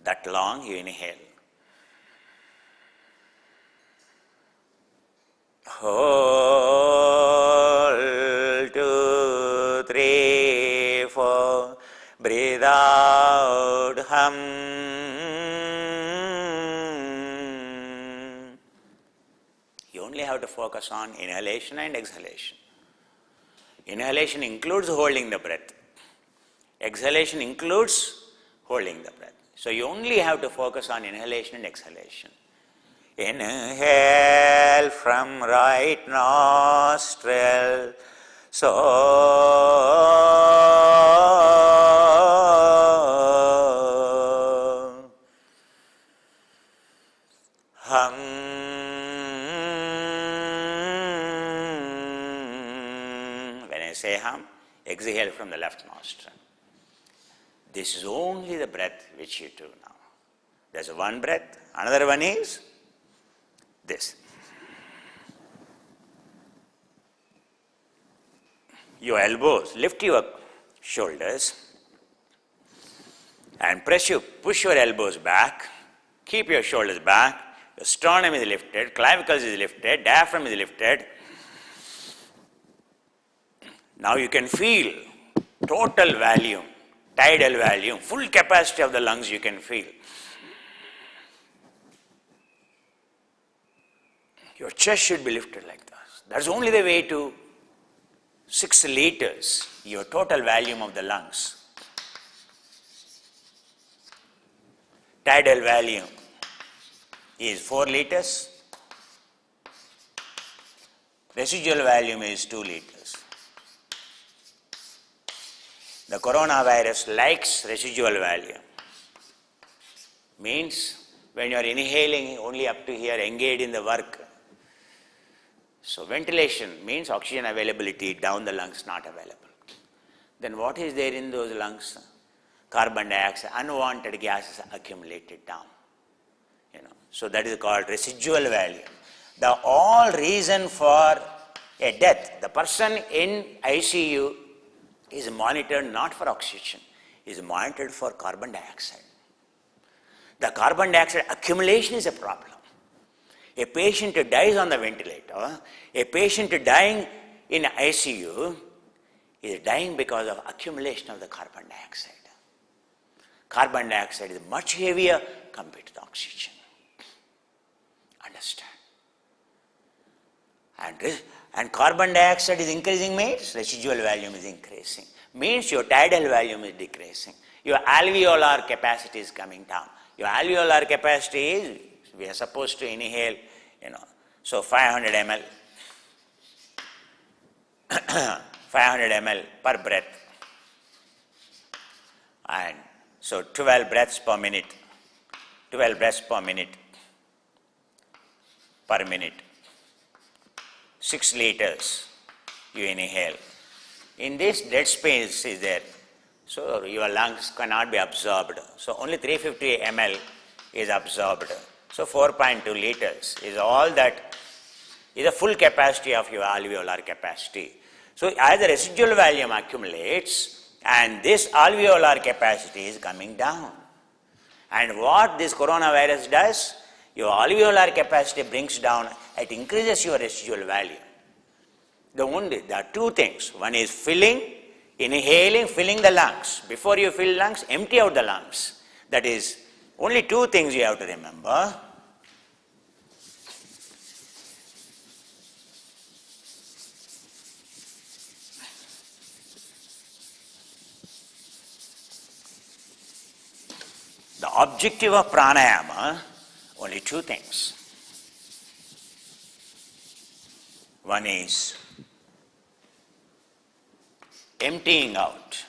that long you inhale. Hold, 2, 3, 4. Breathe out, hum. You only have to focus on inhalation and exhalation. Inhalation includes holding the breath. Exhalation includes holding the breath. So you only have to focus on inhalation and exhalation. Inhale from right nostril. So hum. When I say hum, exhale from the left nostril. This is only the breath which you do now. There's one breath. Another one is this. Your elbows, lift your shoulders and push your elbows back. Keep your shoulders back. Your sternum is lifted, clavicles is lifted, diaphragm is lifted. Now you can feel total volume, tidal volume, full capacity of the lungs you can feel. Your chest should be lifted like this. That's only the way to 6 liters, your total volume of the lungs. Tidal volume is 4 liters. Residual volume is 2 liters. The coronavirus likes residual volume. Means when you are inhaling only up to here, engaged in the work. So ventilation means oxygen availability down the lungs not available. Then what is there in those lungs? Carbon dioxide, unwanted gases accumulated down. So that is called residual volume. The all reason for a death. The person in ICU is monitored not for oxygen, is monitored for carbon dioxide. The carbon dioxide accumulation is a problem. A patient dies on the ventilator, a patient dying in ICU is dying because of accumulation of the carbon dioxide. Carbon dioxide is much heavier compared to the oxygen. Understand? And carbon dioxide is increasing means residual volume is increasing. Means your tidal volume is decreasing. Your alveolar capacity is coming down. Your alveolar capacity is, we are supposed to inhale, so 500 ml, 500 ml per breath. And so 12 breaths per minute, 12 breaths per minute, 6 liters you inhale. In this dead space is there, so your lungs cannot be absorbed. So only 350 ml is absorbed. So 4.2 liters is all that is the full capacity of your alveolar capacity. So as the residual volume accumulates and this alveolar capacity is coming down. And what this coronavirus does, your alveolar capacity brings down, it increases your residual volume. There are two things. One is inhaling, filling the lungs. Before you fill lungs, empty out the lungs. That is only two things you have to remember. The objective of pranayama, only two things. One is emptying out,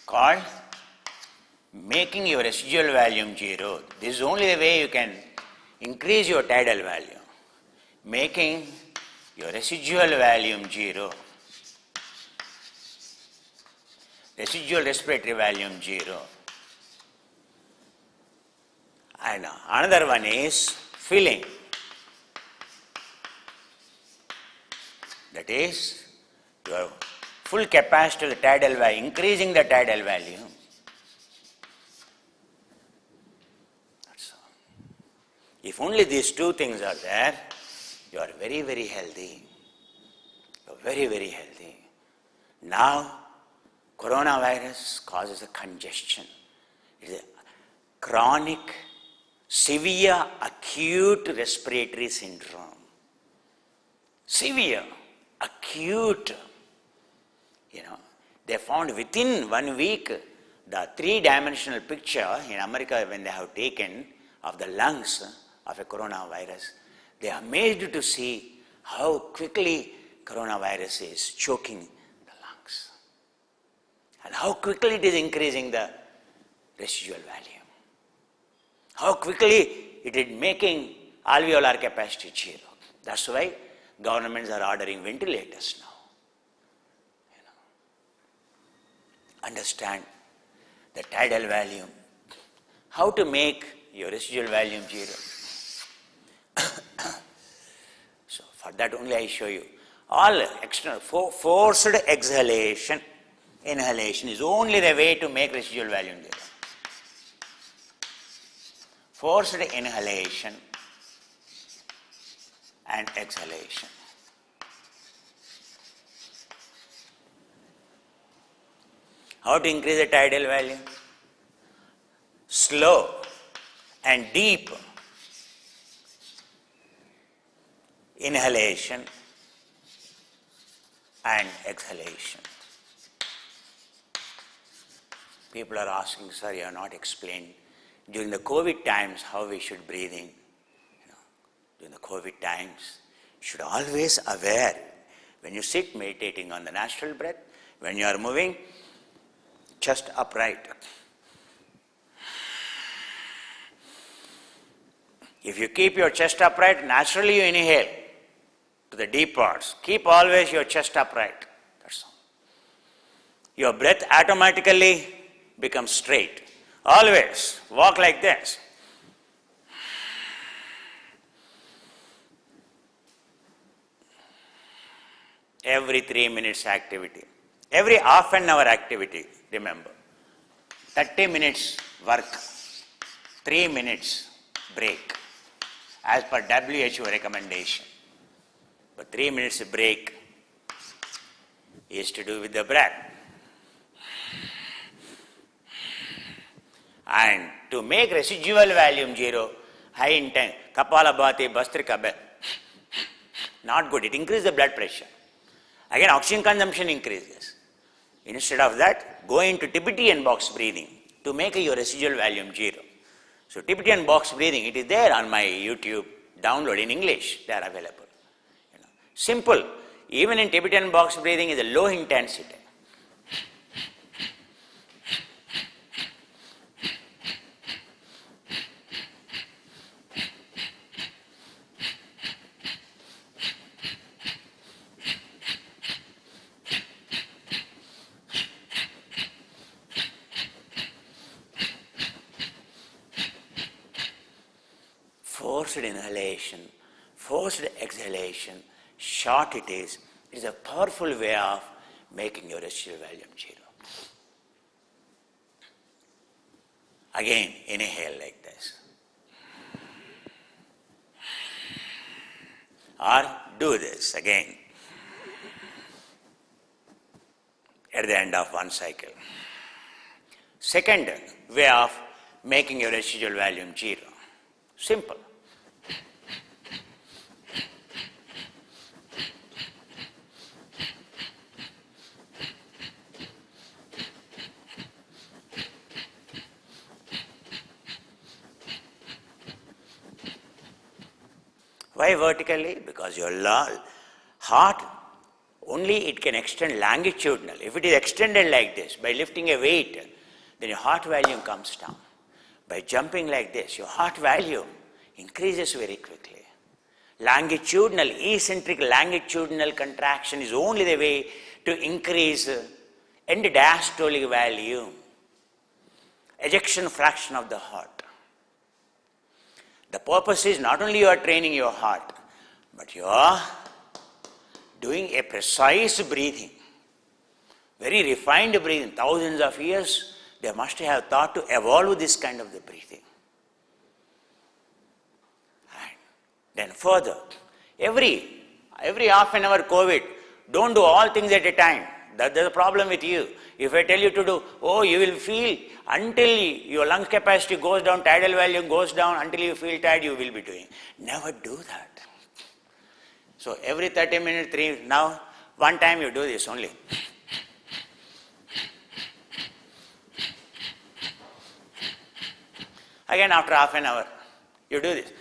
called making your residual volume zero. This is only the way you can increase your tidal volume. Making your residual volume zero. Residual respiratory volume zero. And another one is filling. That is your full capacity of the tidal volume, increasing the tidal volume. That's all. If only these two things are there, you are very, very healthy. You are very, very healthy. Now, coronavirus causes a congestion. It is a chronic, severe, acute respiratory syndrome. Severe, acute. They found within 1 week the 3-dimensional picture in America when they have taken of the lungs of a coronavirus. They are amazed to see how quickly coronavirus is choking the lungs and how quickly it is increasing the residual volume. How quickly it is making alveolar capacity zero. That's why governments are ordering ventilators now. Understand the tidal volume. How to make your residual volume zero. So for that only I show you. All external forced exhalation, inhalation is only the way to make residual volume zero. Forced inhalation and exhalation. How to increase the tidal volume? Slow and deep inhalation and exhalation. People are asking, sir, you have not explained during the COVID times how we should breathe in. During the COVID times, you should always aware when you sit meditating on the natural breath, when you are moving, chest upright. If you keep your chest upright, naturally you inhale to the deep parts. Keep always your chest upright. That's all. Your breath automatically becomes straight. Always walk like this. every 3 minutes activity, every half an hour activity, remember. 30 minutes work, 3 minutes break, as per WHO recommendation. But 3 minutes break is to do with the breath. And to make residual volume 0, high intent, Kapalabhati, Bhastrika, not good. It increases the blood pressure. Again, oxygen consumption increases. Instead of that, go into Tibetan box breathing to make your residual volume 0. So Tibetan box breathing, it is there on my YouTube, download in English, they are available. Simple. Even in Tibetan box breathing is a low intensity. Forced inhalation, forced exhalation, short it is a powerful way of making your residual volume 0. Again, inhale like this. Or do this again at the end of one cycle. Second way of making your residual volume 0. Simple. Why vertically? Because your heart, only it can extend longitudinal. If it is extended like this, by lifting a weight, then your heart volume comes down. By jumping like this, your heart volume increases very quickly. Longitudinal, eccentric longitudinal contraction is only the way to increase end diastolic volume, ejection fraction of the heart. The purpose is not only you are training your heart, but you are doing a precise breathing, very refined breathing. Thousands of years, they must have thought to evolve this kind of the breathing. And then further, every half an hour COVID, don't do all things at a time. That's the problem with you. If I tell you to do, you will feel until your lung capacity goes down, tidal volume goes down, until you feel tired, you will be doing. Never do that. So every 30 minutes, now one time you do this only. Again after half an hour, you do this.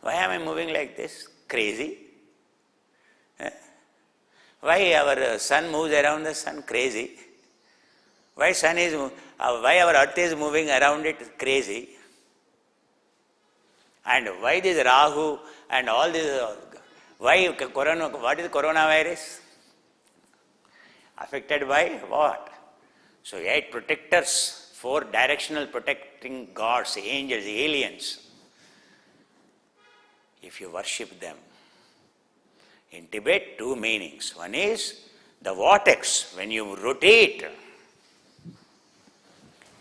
Why am I moving like this? Crazy. Why our sun moves around the sun? Crazy. Why why our earth is moving around it? Crazy. And why this Rahu and all this, why corona, what is coronavirus? Affected by what? So 8 protectors, 4 directional protecting gods, angels, aliens. If you worship them. In Tibet, 2 meanings. One is the vortex. When you rotate,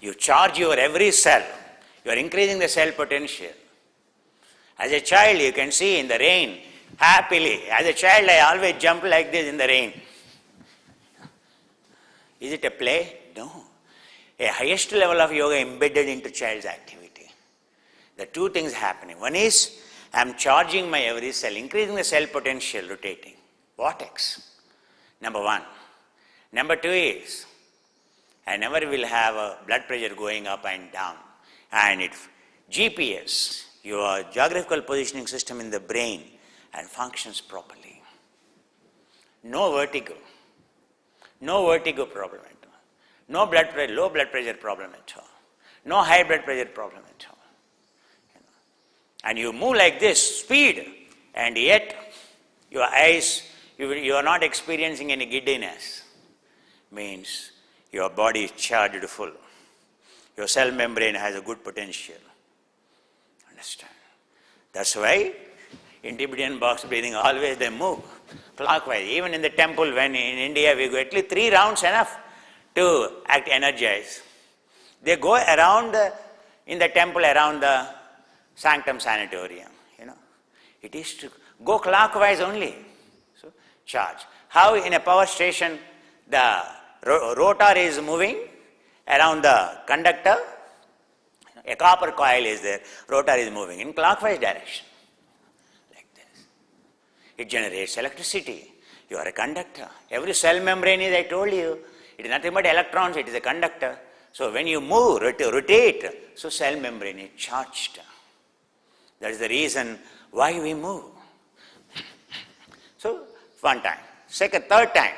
you charge your every cell. You are increasing the cell potential. As a child, you can see in the rain, happily. As a child, I always jump like this in the rain. Is it a play? No. A highest level of yoga embedded into child's activity. The 2 things happening. One is, I am charging my every cell, increasing the cell potential, rotating. Vortex. Number 1. Number 2 is, I never will have a blood pressure going up and down. And it GPS, your geographical positioning system in the brain, and functions properly. No vertigo. No vertigo problem at all. No blood pressure, low blood pressure problem at all. No high blood pressure problem at all. And you move like this, speed, and yet your eyes, you are not experiencing any giddiness. Means Your body is charged full. Your cell membrane has a good potential. Understand? That's why in Tibetan box breathing always they move clockwise. Even in the temple, when in India we go at least 3 rounds enough to act energized. They go around in the temple around the sanctum sanatorium. It is to go clockwise only. So charge. How in a power station the rotor is moving around the conductor, a copper coil is there, rotor is moving in clockwise direction. Like this. It generates electricity. You are a conductor. Every cell membrane is, I told you, it is nothing but electrons, it is a conductor. So when you move, rotate, so cell membrane is charged. That is the reason why we move. So, one time. Second, third time.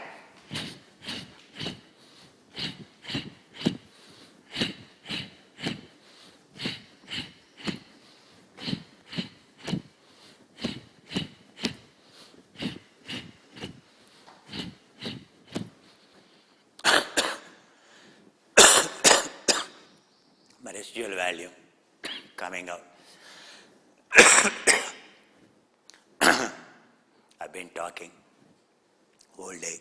My residual value coming out. I've been talking all day.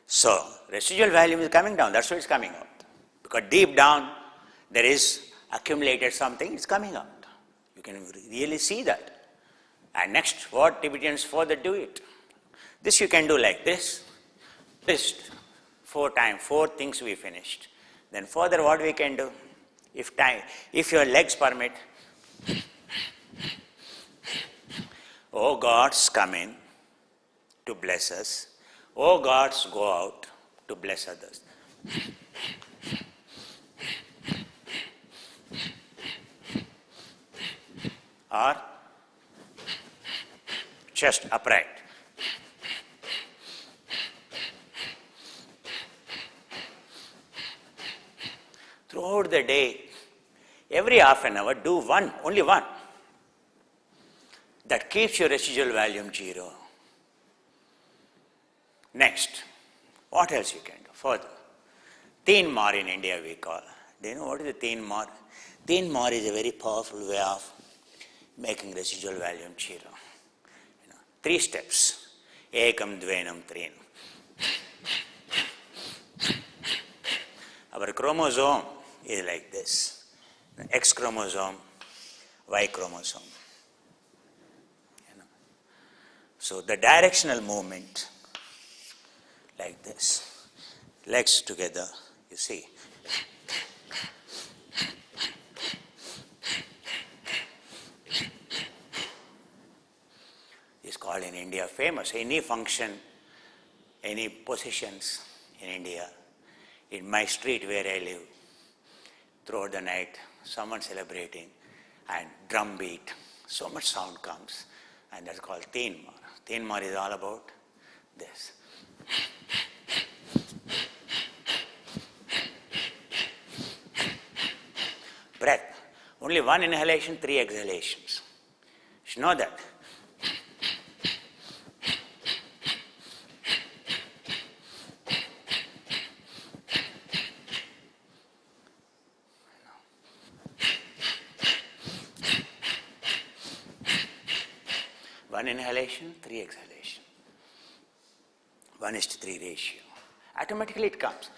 So, residual value is coming down, that's why it's coming out. Because deep down there is accumulated something, it's coming out. You can really see that. And next, what Tibetans further do it. This you can do like this. This 4 times, 4 things we finished. Then further what we can do, if your legs permit, oh gods come in to bless us, oh gods go out to bless others. Or chest upright. Throughout the day, every half an hour, do one, only one. That keeps your residual volume 0. Next, what else you can do further? Teen Mar in India we call. Do you know what is the Teen Mar? Teen Mar is a very powerful way of making residual volume 0. 3 steps. Ekam, Dvenam, Trinam. Our chromosome is like this. X chromosome, Y chromosome. So the directional movement like this. Legs together, you see. It's called in India famous. Any function, any positions in India, in my street where I live, throughout the night, someone celebrating and drum beat, so much sound comes, and that's called Teen Mar. Teen Mar is all about this. Breath. Only 1 inhalation, 3 exhalations. You should know that. One inhalation, 3 exhalation. 1:3 ratio. Automatically it comes.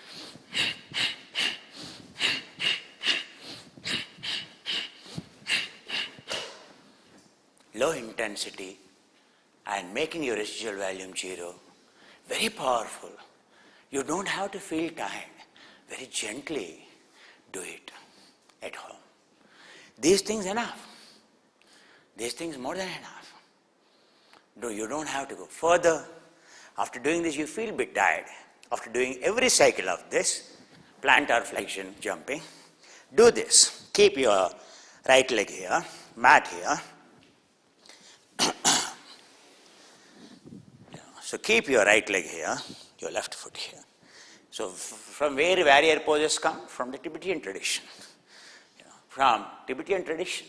Low intensity and making your residual volume 0, very powerful. You don't have to feel tired. Very gently do it at home. These things enough. These things more than enough. You don't have to go further. After doing this, you feel a bit tired. After doing every cycle of this, plantar flexion, jumping, do this. Keep your right leg here, mat here. So keep your right leg here, your left foot here. So from where warrior poses come? From the Tibetan tradition. From Tibetan tradition.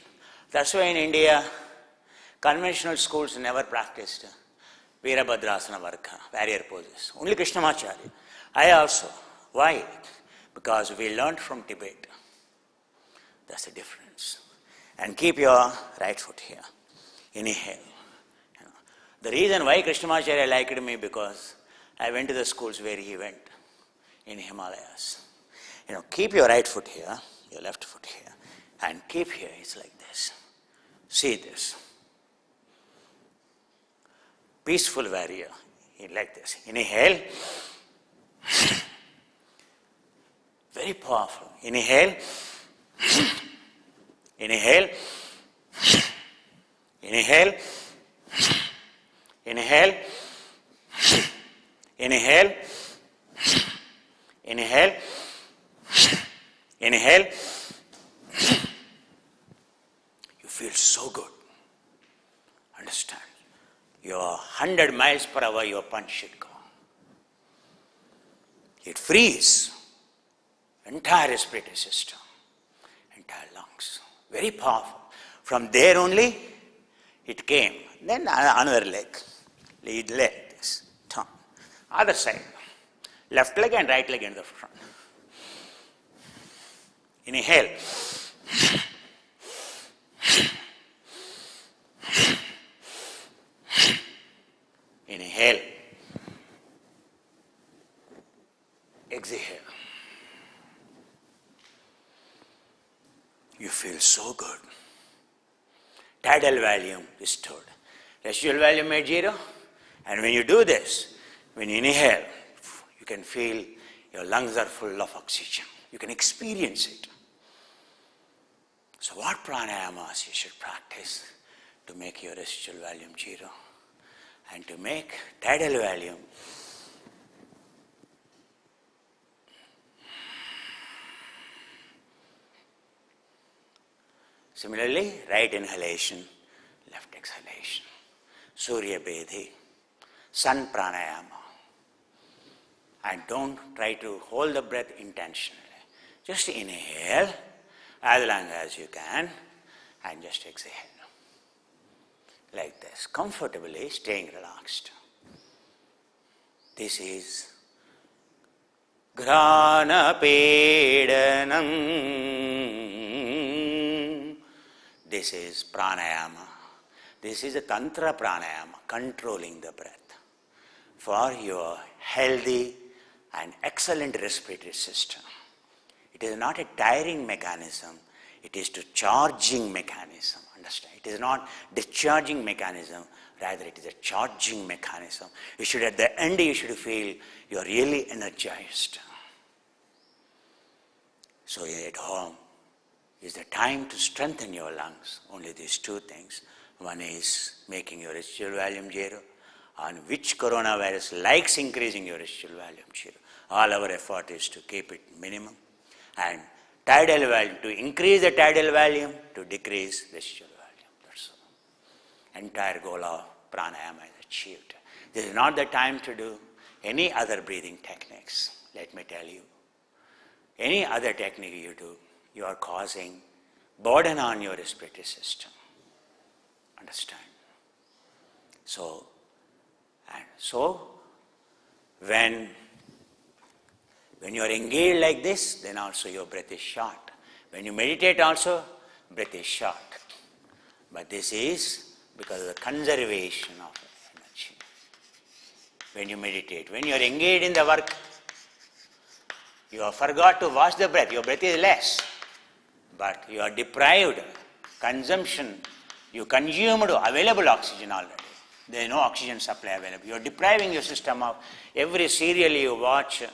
That's why in India, conventional schools never practiced Virabhadrasana Varga, warrior poses. Only Krishnamacharya. I also. Why? Because we learned from Tibet. That's the difference. And keep your right foot here. Inhale. The reason why Krishnamacharya liked me, because I went to the schools where he went in Himalayas. Keep your right foot here, your left foot here, and keep here. It's like this. See this. Peaceful warrior. Like this. Inhale. Very powerful. Inhale. Inhale. Inhale. Inhale. Inhale. Inhale. Inhale. You feel so good. Understand? Your 100 miles per hour, your punch should go. It frees entire respiratory system, entire lungs. Very powerful. From there only, it came. Then another leg. Lead leg, this. Turn. Other side. Left leg and right leg in the front. Inhale. Inhale. Exhale. You feel so good. Tidal volume restored. Residual volume at 0. And when you do this, when you inhale, you can feel your lungs are full of oxygen. You can experience it. So what pranayamas you should practice to make your residual volume 0 and to make tidal volume similarly, right inhalation, left exhalation. Surya Bedhi, Sun Pranayama. And don't try to hold the breath intentionally. Just inhale as long as you can and just exhale. Like this, comfortably staying relaxed. This is Grana Pedanam. This is Pranayama. This is a Tantra Pranayama, controlling the breath for your healthy and excellent respiratory system. It is not a tiring mechanism, it is a charging mechanism. Understand? It is not discharging mechanism, rather it is a charging mechanism. You should, at the end, you should feel you are really energized. So at home is the time to strengthen your lungs. Only these two things. One is making your residual volume 0, on which coronavirus likes increasing your residual volume 0. All our effort is to keep it minimum. And tidal volume, to increase the tidal volume, to decrease residual volume. That's all. Entire goal of pranayama is achieved. This is not the time to do any other breathing techniques. Let me tell you. Any other technique you do, you are causing burden on your respiratory system. Understand? So when you are engaged like this, then also your breath is short. When you meditate also, breath is short. But this is because of the conservation of energy. When you meditate, when you are engaged in the work, you have forgot to watch the breath. Your breath is less. But you are deprived consumption. You consumed available oxygen already. There is no oxygen supply available. You are depriving your system of every serial you watch,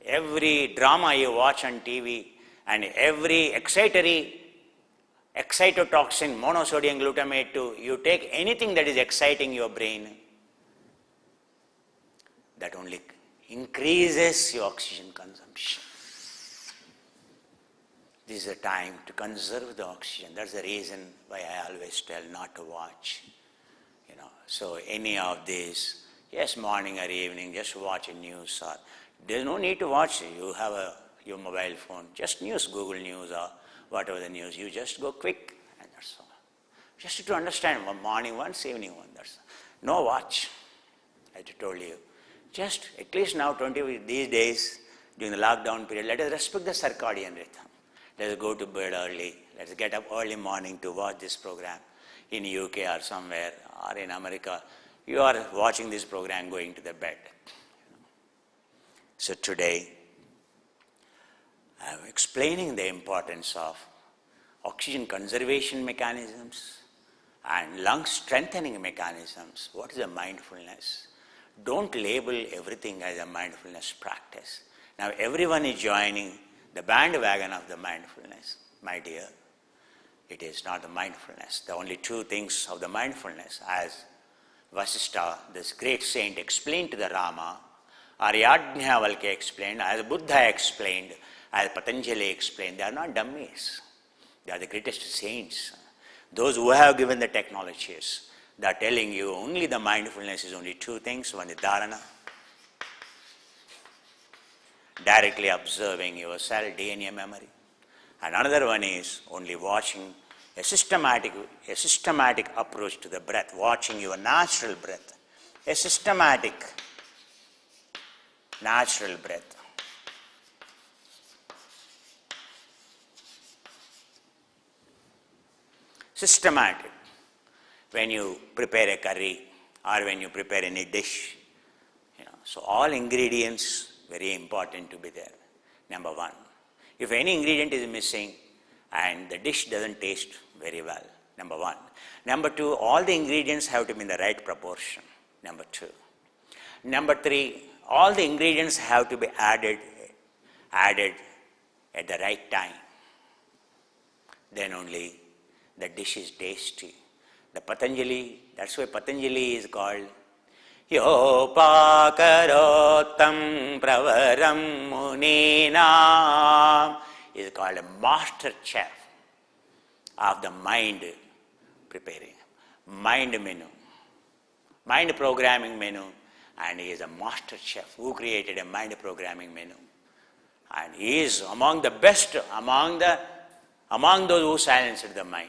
every drama you watch on TV, and every excitotoxin, monosodium glutamate you take anything that is exciting your brain, that only increases your oxygen consumption. This is a time to conserve the oxygen. That's the reason why I always tell not to watch. So any of these, yes, morning or evening, just watch a news. Or there's no need to watch. You have your mobile phone, just news, Google News or whatever the news. You just go quick, and that's all. Just to understand, one morning once, evening one. No watch, as I told you. Just at least now, these days, during the lockdown period, let us respect the circadian rhythm. Let us go to bed early. Let us get up early morning to watch this program. In UK or somewhere, or in America, you are watching this program going to the bed. So today, I am explaining the importance of oxygen conservation mechanisms and lung strengthening mechanisms. What is a mindfulness? Don't label everything as a mindfulness practice. Now everyone is joining the bandwagon of the mindfulness. My dear, it is not the mindfulness. The only two things of the mindfulness, as Vasishtha, this great saint, explained to the Rama, or Yajnavalkya explained, as Buddha explained, as Patanjali explained, they are not dummies. They are the greatest saints. Those who have given the technologies, they are telling you only the mindfulness is only two things. One is dharana, directly observing yourself, DNA memory. And another one is only watching a systematic approach to the breath, watching your natural breath, a systematic natural breath. Systematic. When you prepare a curry or when you prepare any dish, so all ingredients very important to be there. Number one, if any ingredient is missing and the dish doesn't taste very well, number one. Number two, all the ingredients have to be in the right proportion. Number two. Number three, all the ingredients have to be added at the right time. Then only the dish is tasty. The Patanjali, that's why Patanjali is called Yopakarotam Pravaram Munina, is called a master chef of the mind preparing, mind menu, mind programming menu, and he is a master chef who created a mind programming menu. And he is among the best, among those who silenced the mind.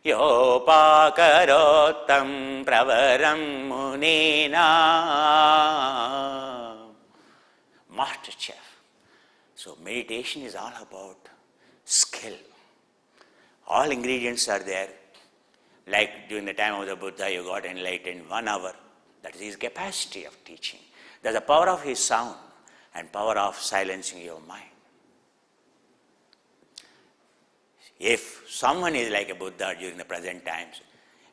Yopakarotam pravaram munina. Master chef. So meditation is all about skill. All ingredients are there. Like during the time of the Buddha, you got enlightened 1 hour. That is his capacity of teaching. There's the power of his sound and power of silencing your mind. If someone is like a Buddha during the present times,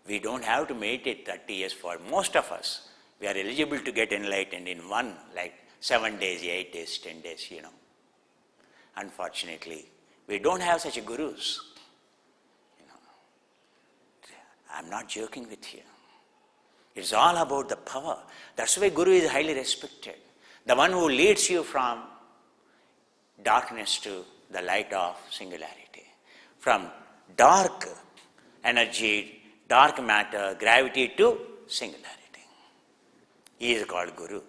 we don't have to meditate 30 years for most of us. We are eligible to get enlightened in 7 days, 8 days, 10 days, Unfortunately, we don't have such gurus. I'm not joking with you. It's all about the power. That's why Guru is highly respected. The one who leads you from darkness to the light of singularity. From dark energy, dark matter, gravity to singularity. He is called Guru.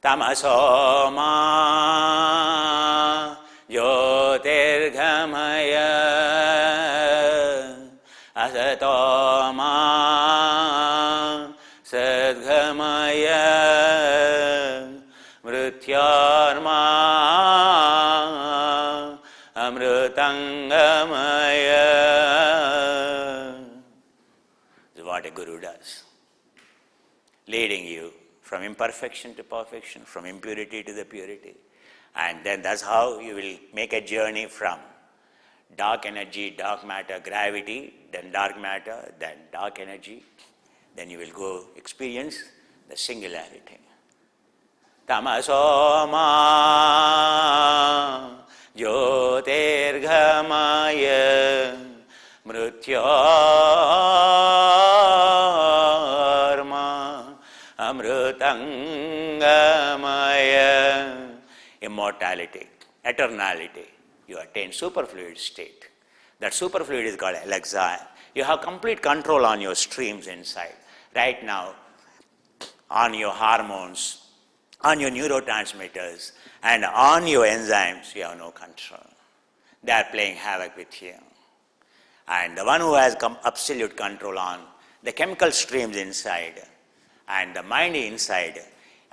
Tamaso ma jyotirghamaya asato ma sadghamaya mrityorma amrutangamaya. This is what a Guru does. Leading you from imperfection to perfection, from impurity to the purity. And then that's how you will make a journey from dark energy, dark matter, gravity, then dark matter, then dark energy. Then you will go experience the singularity. Tamaso ma jyotirghamaya mrityorma amrutangamaya. Immortality, eternality. You attain superfluid state. That superfluid is called elixir. You have complete control on your streams inside. Right now, on your hormones, on your neurotransmitters, and on your enzymes, you have no control. They are playing havoc with you. And the one who has absolute control on the chemical streams inside and the mind inside,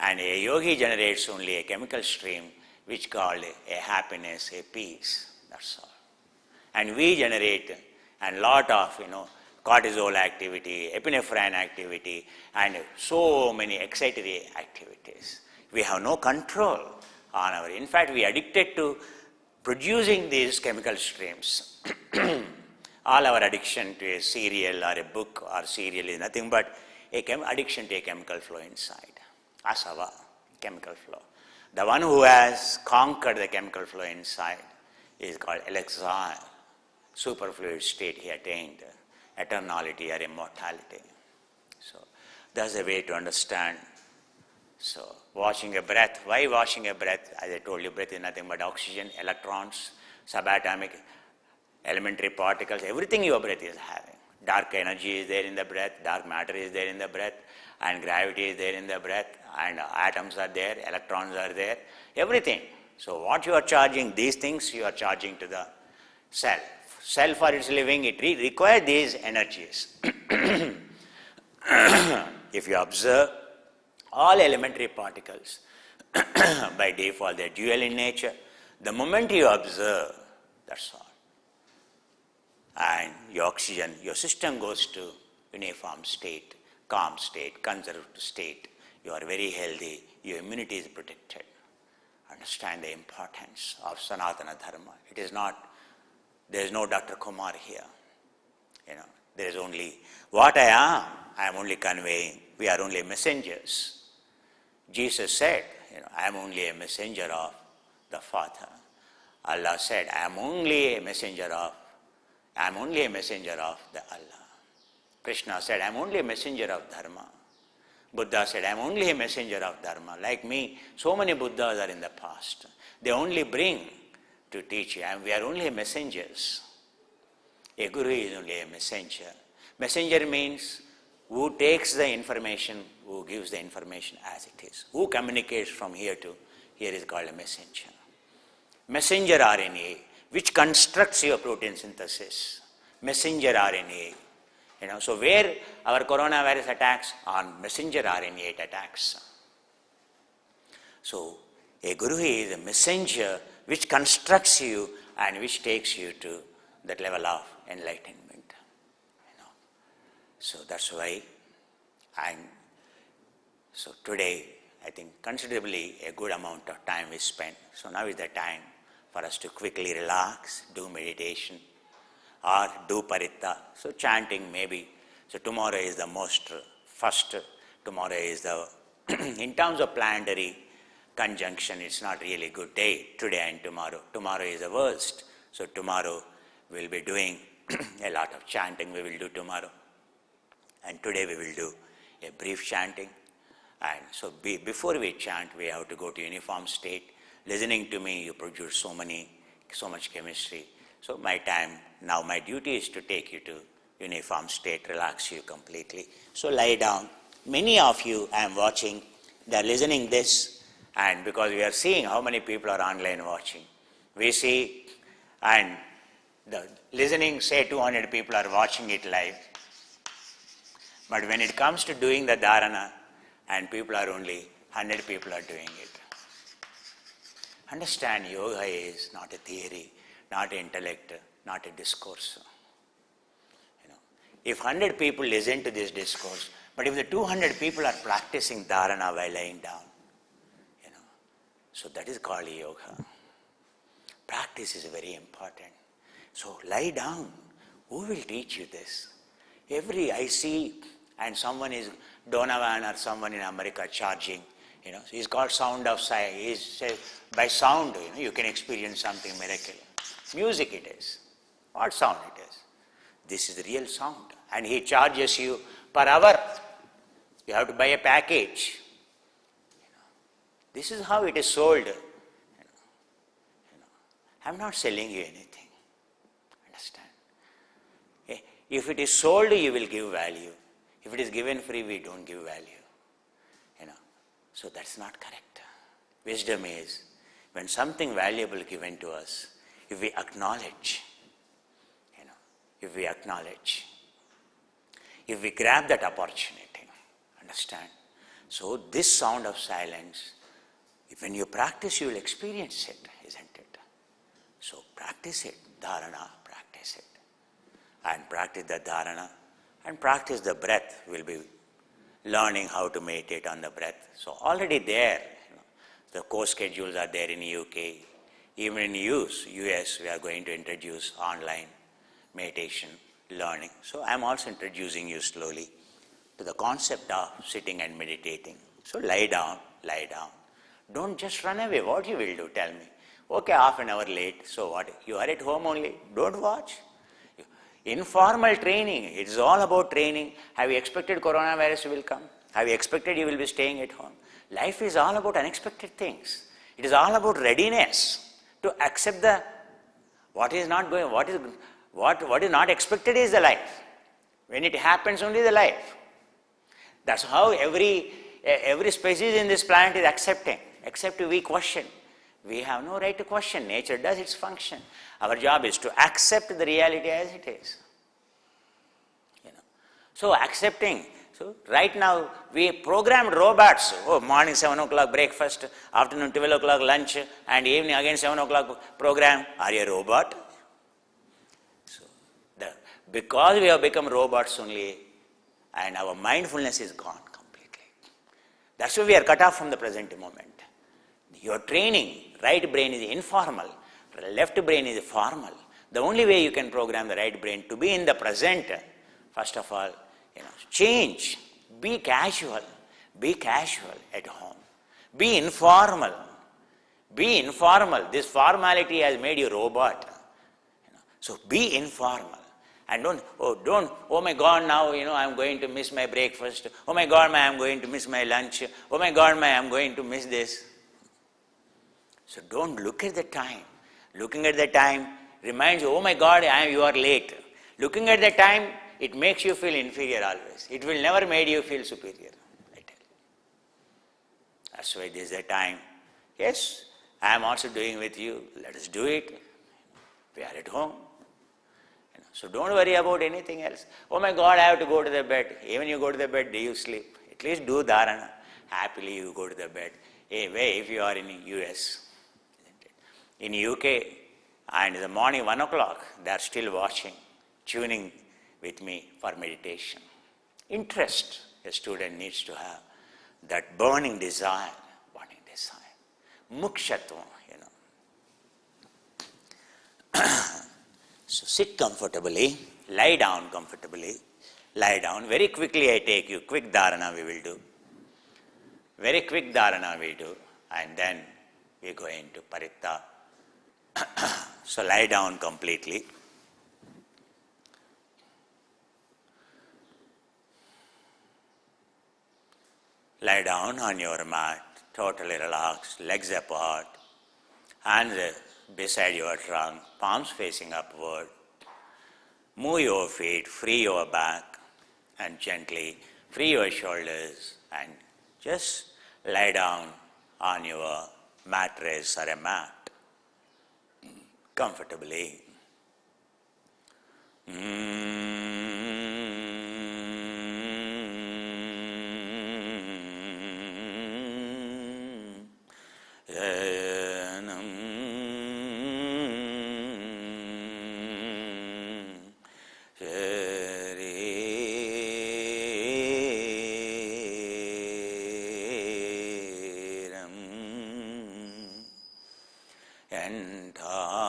and a yogi generates only a chemical stream which called a happiness, a peace. That's all. And we generate a lot of cortisol activity, epinephrine activity, and so many excitatory activities. We have no control on our. In fact, we are addicted to producing these chemical streams. All our addiction to a cereal or a book or cereal is nothing but addiction to a chemical flow inside. Asava, chemical flow. The one who has conquered the chemical flow inside is called elixir, superfluid state he attained, eternality or immortality. So that's a way to understand. So washing a breath, why washing a breath? As I told you, breath is nothing but oxygen, electrons, subatomic, elementary particles, everything your breath is having. Dark energy is there in the breath, dark matter is there in the breath, and gravity is there in the breath, and atoms are there, electrons are there, everything. So what you are charging, these things you are charging to the self. Self for its living, it requires these energies. If you observe all elementary particles, by default they are dual in nature. The moment you observe, that's all. And your oxygen, your system goes to uniform state, calm state, conserved state. You are very healthy, your immunity is protected. Understand the importance of Sanatana Dharma. It is not, there is no Dr. Kumar here. There is only what I am only conveying. We are only messengers. Jesus said, I am only a messenger of the Father. Allah said, I am only a messenger of the Allah. Krishna said, I am only a messenger of Dharma. Buddha said, I am only a messenger of Dharma. Like me, so many Buddhas are in the past. They only bring to teach you, and we are only messengers. A guru is only a messenger. Messenger means who takes the information, who gives the information as it is. Who communicates from here to here is called a messenger. Messenger RNA, which constructs your protein synthesis. Messenger RNA. So where our coronavirus attacks? On messenger RNA it attacks. So a guru is a messenger which constructs you and which takes you to that level of enlightenment. So that's why so today I think considerably a good amount of time is spent. So now is the time for us to quickly relax, do meditation or do paritta. So chanting maybe. So tomorrow is the first, tomorrow is the, in terms of planetary conjunction, it's not really good day, today and tomorrow. Tomorrow is the worst. So tomorrow we'll be doing a lot of chanting we will do tomorrow. And today we will do a brief chanting. And so before we chant, we have to go to uniform state. Listening to me, you produce so much chemistry. So my duty is to take you to uniform state, relax you completely. So lie down. Many of you I am watching, they are listening this, and because we are seeing how many people are online watching. We see, and the listening, say 200 people are watching it live. But when it comes to doing the dharana, and people are only 100 people are doing it. Understand, yoga is not a theory, not an intellect, not a discourse. If 100 people listen to this discourse, but if the 200 people are practicing dharana while lying down, so that is called yoga. Practice is very important. So lie down. Who will teach you this? I see, and someone is Donovan or someone in America charging, he's called sound of sight. He says, by sound, you can experience something miracle. Music it is. What sound it is? This is the real sound. And he charges you per hour. You have to buy a package. This is how it is sold. I'm not selling you anything. Understand? If it is sold, you will give value. If it is given free, we don't give value. So that's not correct. Wisdom is when something valuable given to us, if we acknowledge, if we grab that opportunity, understand? So this sound of silence, when you practice, you will experience it, isn't it? So practice it, dharana, practice it. And practice the dharana and practice the breath. We'll be learning how to meditate on the breath. So already there, the course schedules are there in UK. Even in US, we are going to introduce online meditation learning. So I'm also introducing you slowly to the concept of sitting and meditating. So lie down, lie down. Don't just run away. What you will do, tell me. Okay, half an hour late, so what? You are at home only, don't watch. Informal training, it is all about training. Have you expected coronavirus will come? Have you expected you will be staying at home? Life is all about unexpected things. It is all about readiness to accept the what is not going, what is not expected is the life. When it happens, only the life. That's how every species in this planet is accepting, except we question. We have no right to question. Nature does its function. Our job is to accept the reality as it is. So accepting. So right now we programmed robots. Oh, morning 7 o'clock breakfast, afternoon 12 o'clock lunch, and evening again 7 o'clock program. Are you a robot? So because we have become robots only, and our mindfulness is gone completely. That's why we are cut off from the present moment. Your training, right brain is informal, left brain is formal. The only way you can program the right brain to be in the present, first of all, change, be casual at home, be informal. This formality has made you robot. So be informal. And oh my God, now, I'm going to miss my breakfast. Oh my God, I'm going to miss my lunch. Oh my God, I'm going to miss this. So don't look at the time. Looking at the time reminds you, oh my God, you are late. Looking at the time, it makes you feel inferior always. It will never make you feel superior. I tell you. That's why this is the time. Yes, I am also doing with you. Let us do it. We are at home. So don't worry about anything else. Oh my God, I have to go to the bed. Even you go to the bed, do you sleep? At least do dharana. Happily you go to the bed. Hey, if you are in the US, in UK, and in the morning 1 o'clock, they are still watching, tuning with me for meditation. Interest a student needs to have, that burning desire. Mukshatva, So sit comfortably, lie down comfortably, lie down. Very quickly I take you, quick dharana we will do. Very quick dharana we do, and then we go into paritta. So lie down completely. Lie down on your mat, totally relaxed, legs apart, hands beside your trunk, palms facing upward. Move your feet, free your back, and gently free your shoulders, and just lie down on your mattress or a mat comfortably. Entire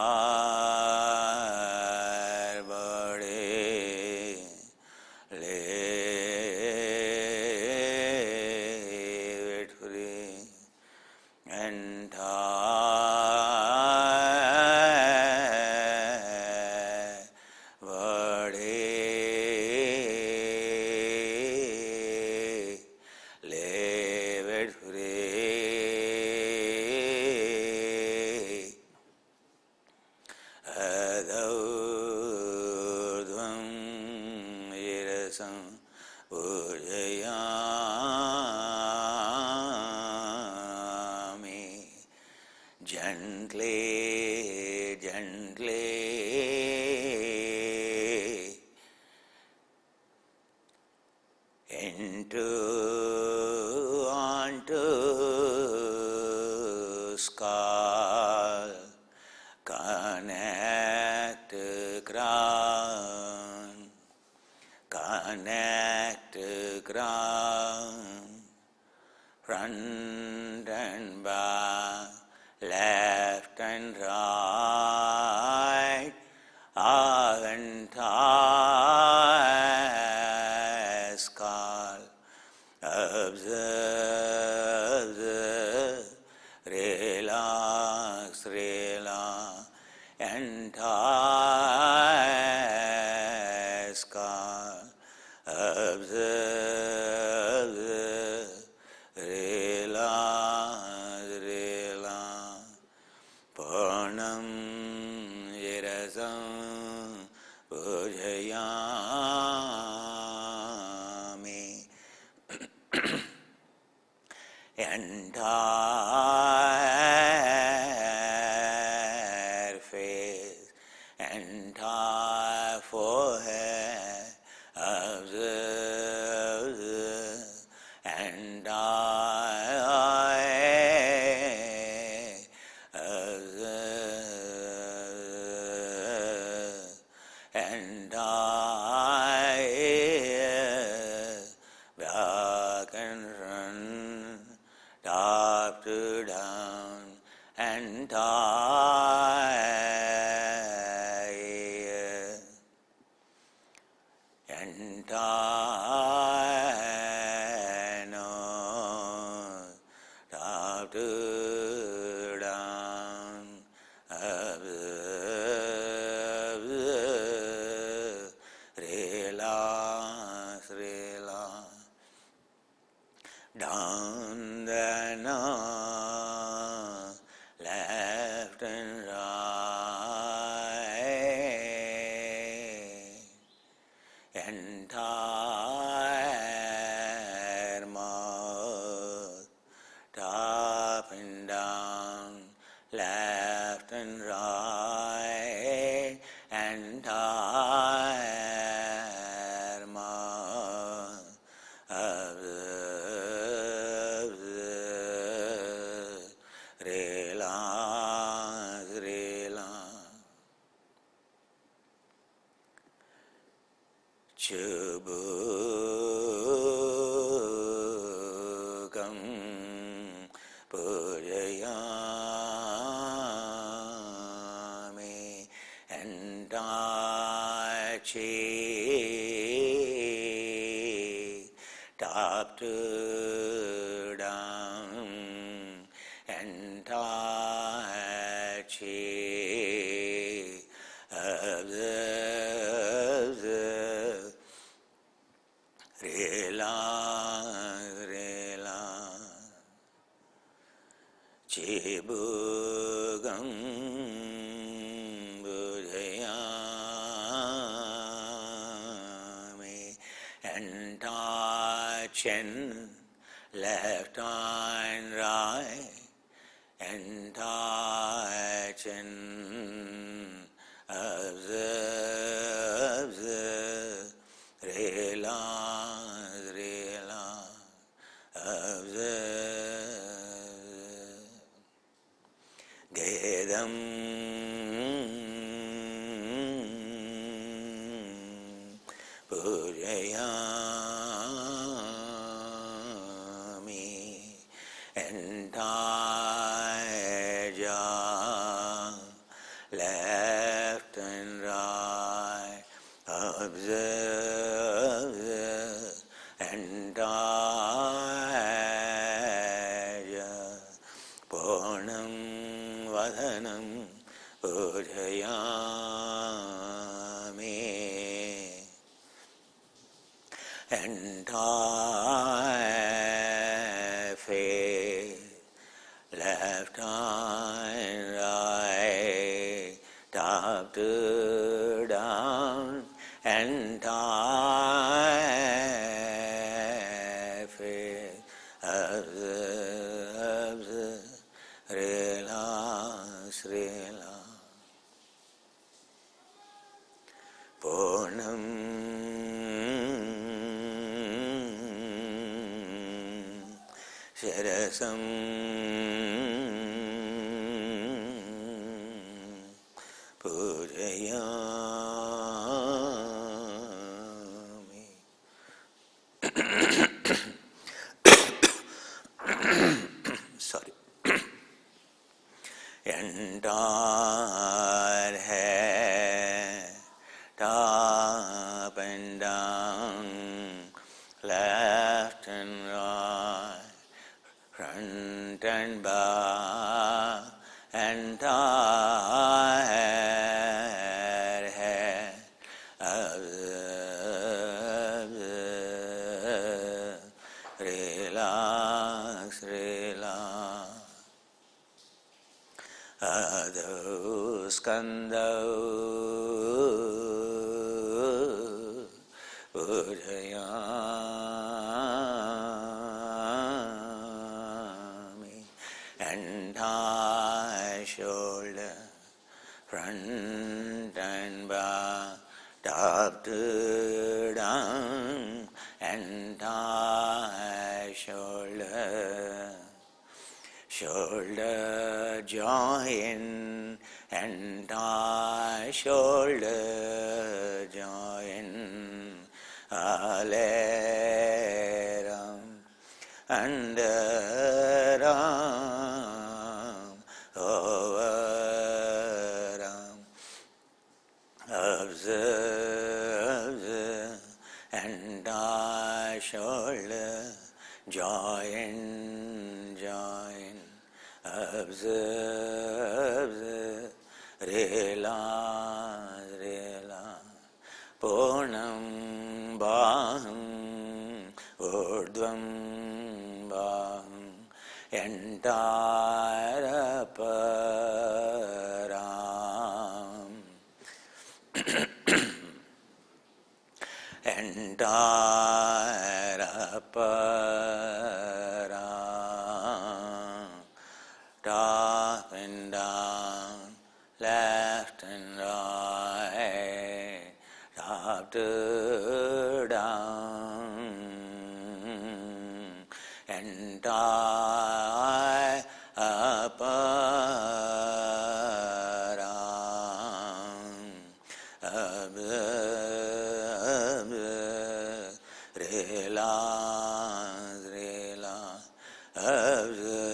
into onto skull, connect ground, connect ground, front and back, left and right, entire skull. Observe, relax, relax, entire skull. Observe, relax, relax. Purnam yirasam pujayami. Entire face, entire forehead, observe, entire eye, observe, entire ear, back and front, top to down, entire ear, entire nose, top to down, observe, relax, relax. Down the nose, left and right, entire mouth, top and down, left and right, entire mouth, observe, relax, relax. Chubukam pujayami, entire cheek, top to down, entire cheek, observe, relax, relax. Chibugam budhayami, entire chin, left and right, entire chin, observe, relax, relax, observe. Gedam pujayami, entire jaw, left and right, observe, entire jaw. Purnam vadhanam pujayami, entire face, left and right, top to down, entire face, observe, relax, relax. Purnam Sharasam Pujayami. Sorry. Entire head, top and down, left and right, front and back, entire head, observe, relax, relax. Adho skandho pujayami. Entire shoulder, front and back, top to down, entire shoulder. Shoulder joint, entire shoulder joint, aleram, underarm, overarm, observe, entire shoulder joint, joint. Observe, relax, relax. Purnam baham, urdhvam baham, entire param. Entire param. Top and down, left and right, top to down, entire apparam, observe, relax, relax, observe.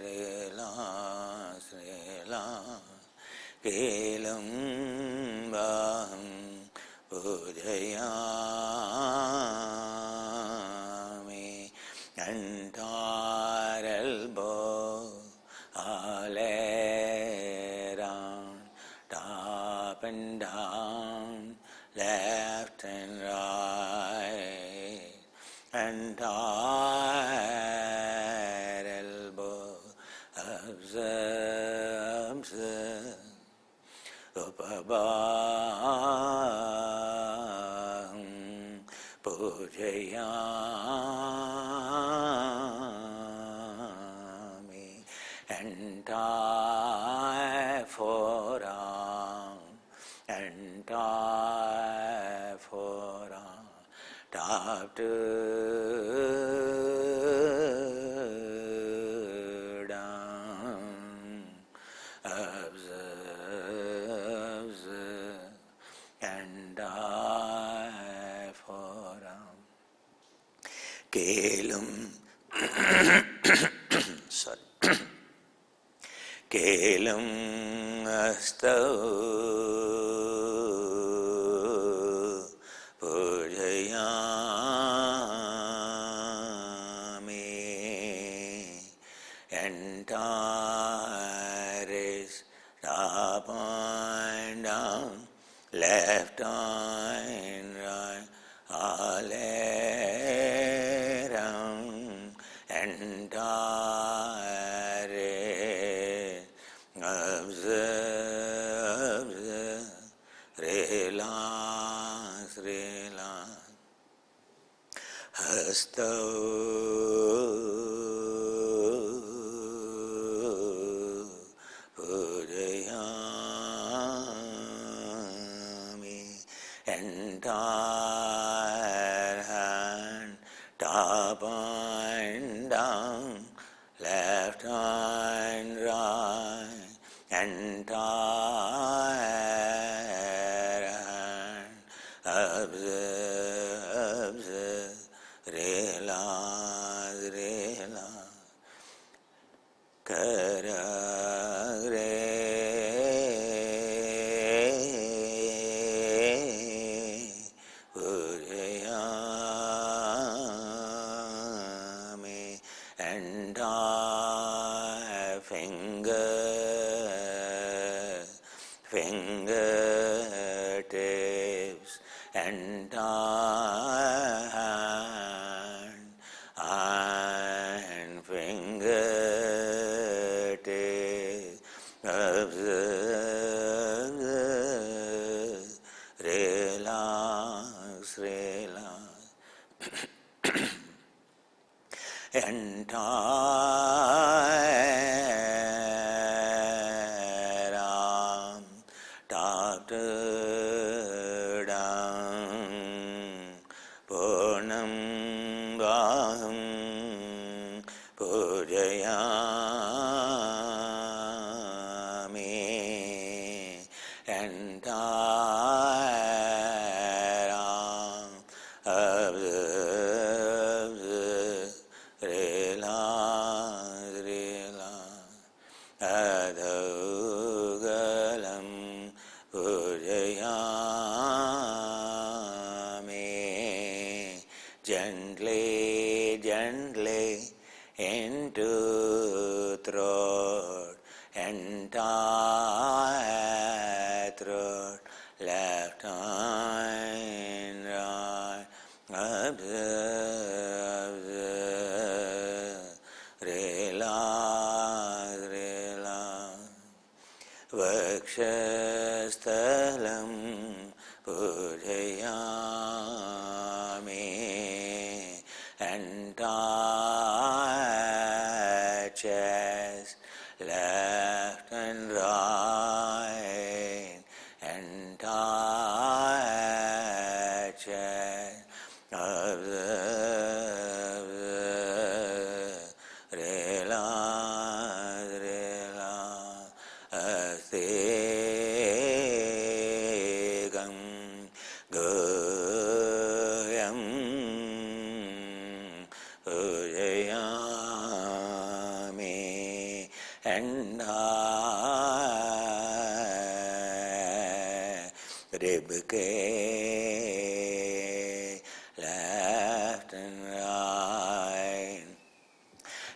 Relax, relax. Kelam baham pujayami. Entire elbow all around, top and down, left and right, entire elbow, observe, upabaham pujayami. Entire forearm, entire forearm, top to down, observe, entire forearm. Kelum, sorry. Kelum astau pujayami. Entire is up and down, left and right, all around, entire is observe, relax, relax. Hastau pujayami. Entire hand, top fingertips and hand and fingertips. Observe, relax, relax. Entire arm, top to down, Purnam Baham Pujayami. Entire arm, observe, relax, relax. Adhogalam Pujayami. Gently, gently into throat, entire throat, left hand, right. Observe, relax, relax. Vakshasthalam Pujayami. Entire chest, left and right, entire chest. Observe, relax, relax. Asthikam Goyam Pujayami. And ribcage, left and right,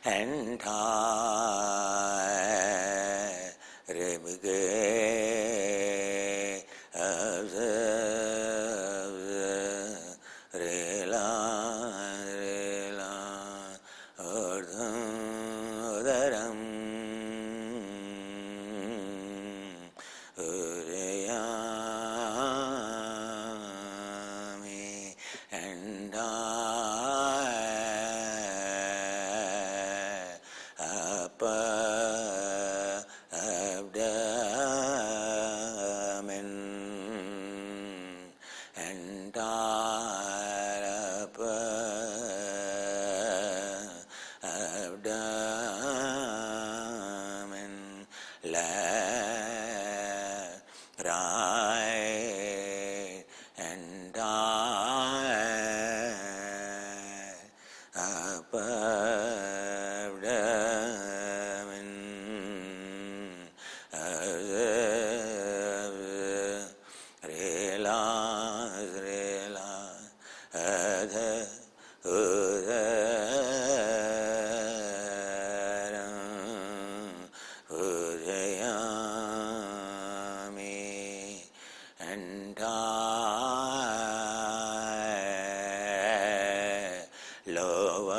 entire ribcage. Observe, relax, relax. Udaram Pujayami. And upper abdomen, entire upper abdomen, left, right, entire upper abdomen. Observe, relax, relax. Udaram Pujayami. Entire lower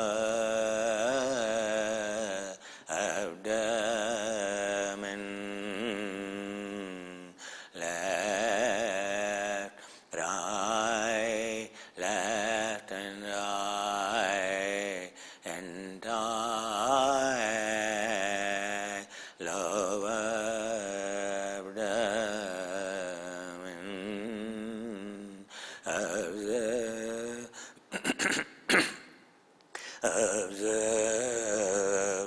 abdomen, left, right, left and right, entire lower abdomen. Observe,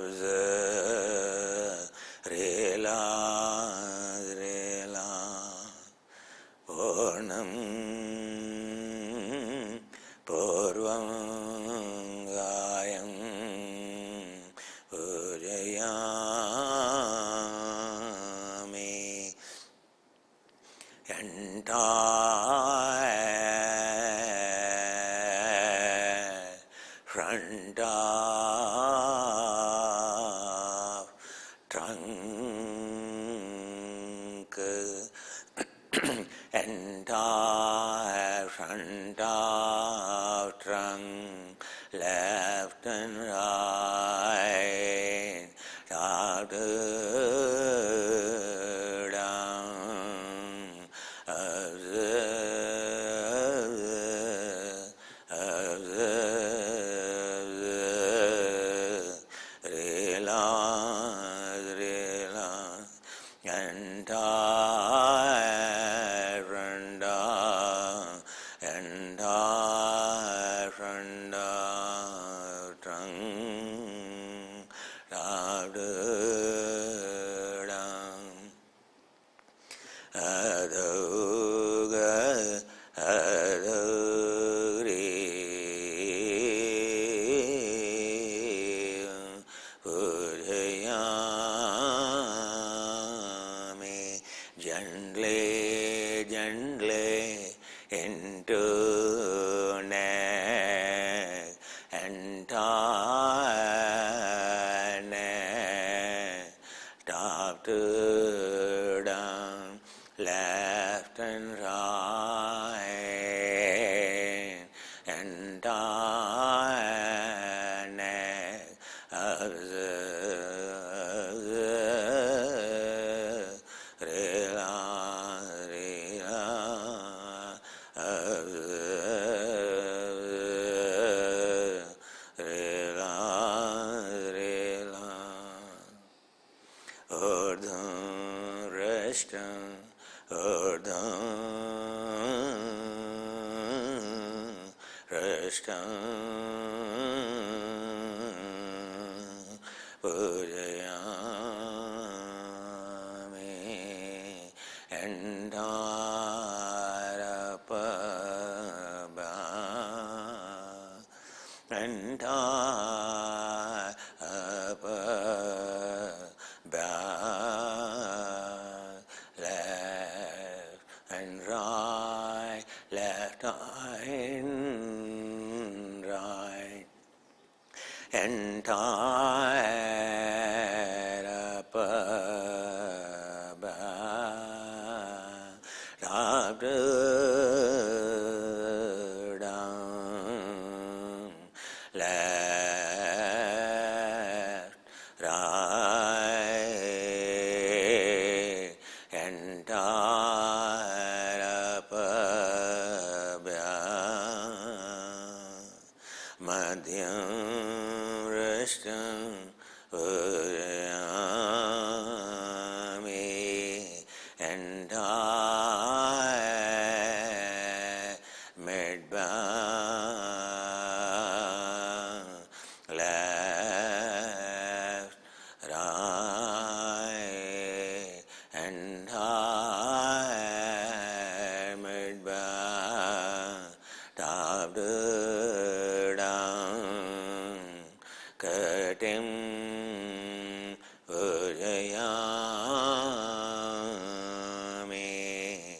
observe, relax, relax. Purnam Purvam Gayam Pujayami. Entire front of trunk, entire front of trunk, left and right, top to down, observe, observe, relax, relax, entire front of, entire front of trunk, top to down, adoga, adore, pujayami, gently, gently into neck, entire neck, top to down, left and right, entire neck, observe, relax, relax, observe, relax, relax. Urdhva rashtra, urdhva rashtra, pujayami, entire upper, entire upper back, left and right, left and right, entire upper back, top to down, left, right, entire upper back, madhyam rashtra, pujayami, entire mid-back, left, right, entire mid-back, top to down, katim, pujayami,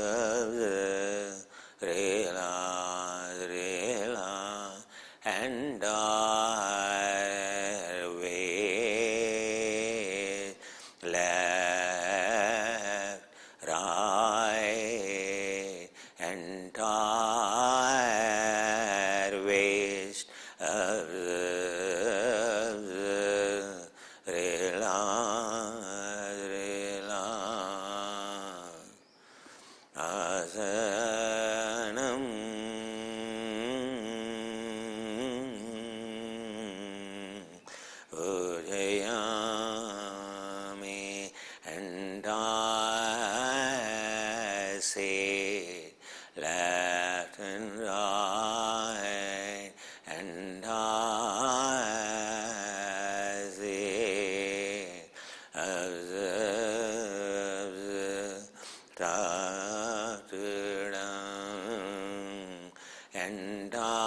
observe, relax, relax, entire way, left, right, entire waist, observe, relax, relax, asanam, pujayami, entire sit, left and right, entire sit, observe, top to down, entire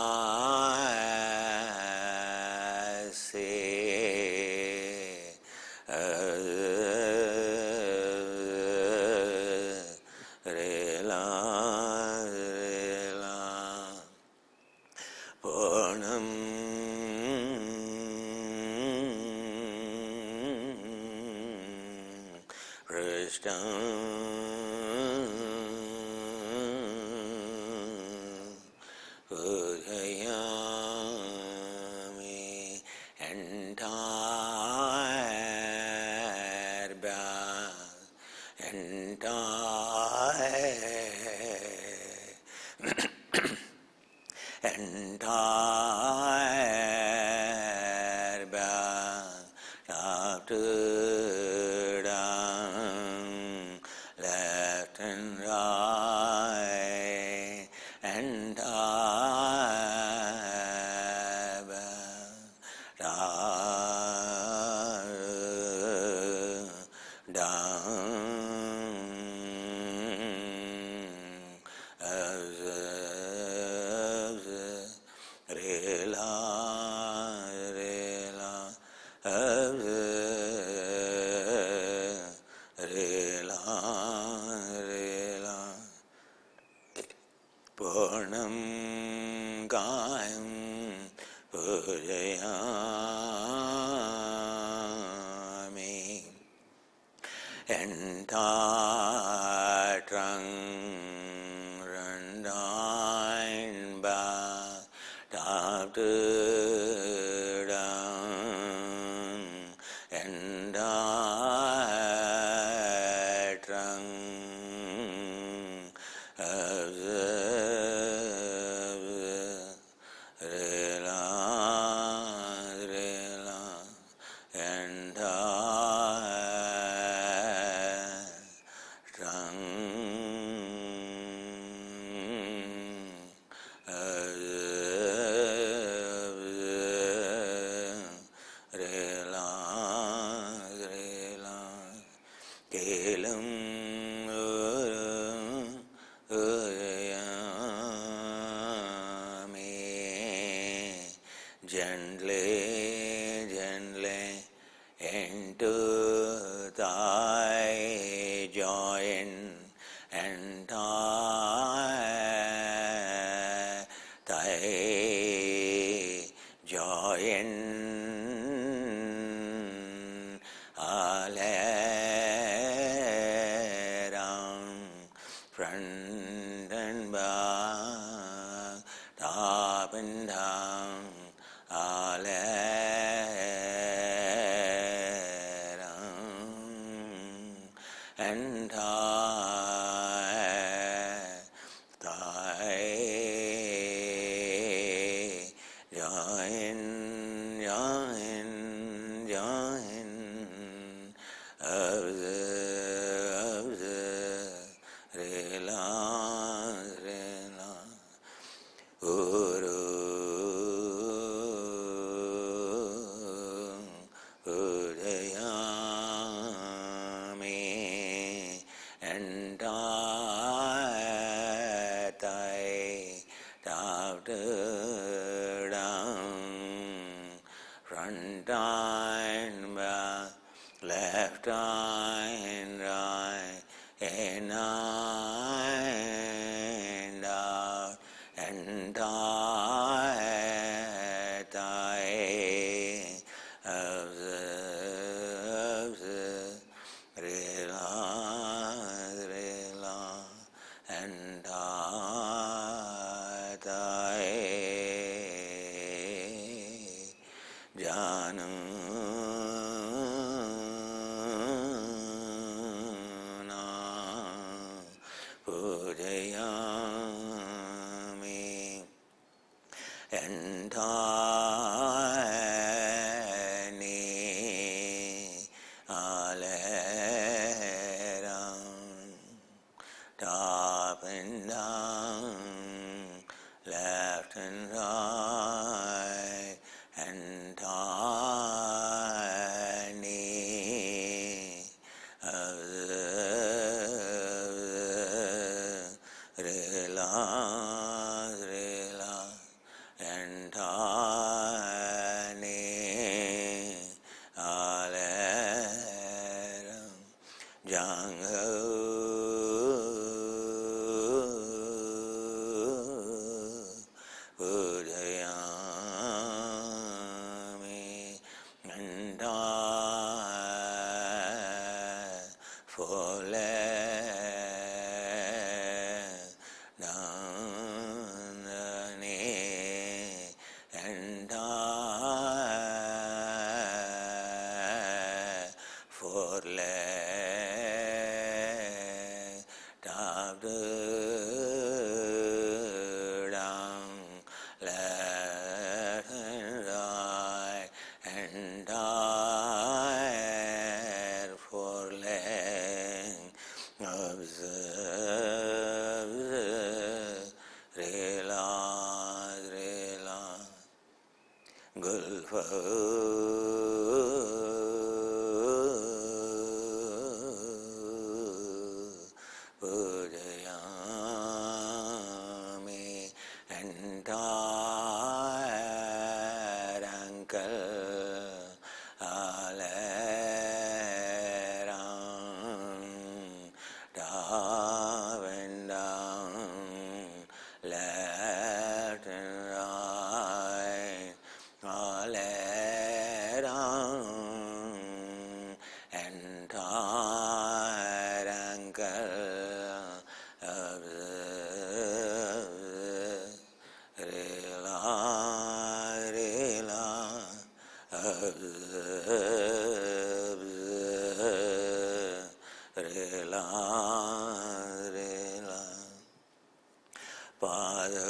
sit, observe, relax, relax, purnam, prishtam, entire back up to down, left and right, entire back Purnam Gayam Pujayami entire trunk run down back top to down entire trunk gently, gently into thy join and thy join front and back, top and down, all around, and thigh, join, join, join, front and back, left and right, in and out, and Pujayami entani alaram top and down, left and right, entani relax, relax, entani alaram jango Pujayami entire full down the knee entire full observe, relax, relax, gulfa, pujayami, entire ankle, all around, up and down, left and right, all around, entire ankle, observe, relax, relax, observe, relax, relax, pada,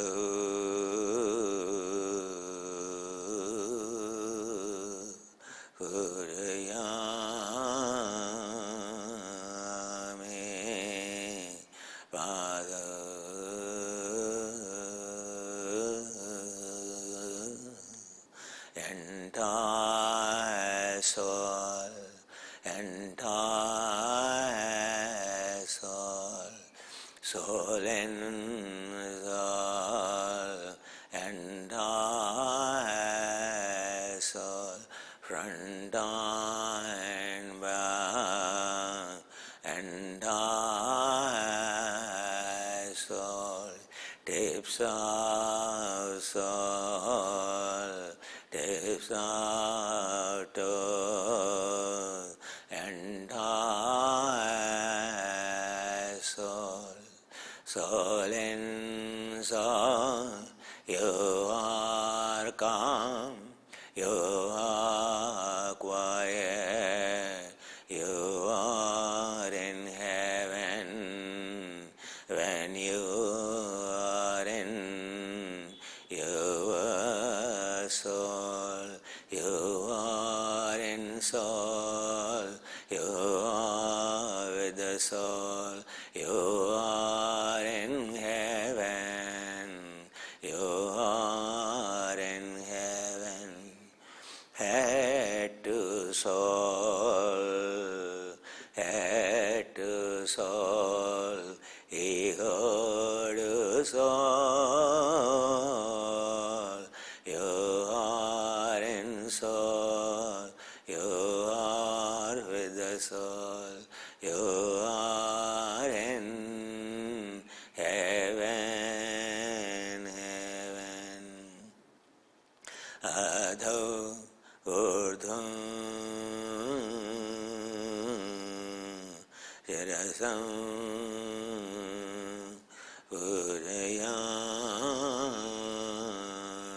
pujayami, pada, entire soul, entire soul, soul and soul, entire soul, front and back, entire soul, tips of soul, tips of toes, entire soul, soul in soul, you are calm, you are quiet, you are in heaven when you are in your soul, you are in soul, you are with the soul, you are in heaven, you are in heaven, head to soul, head to soul, ego to soul, you are in soul, you are with the soul, you are in heaven, heaven. Adho urdhvam shirasam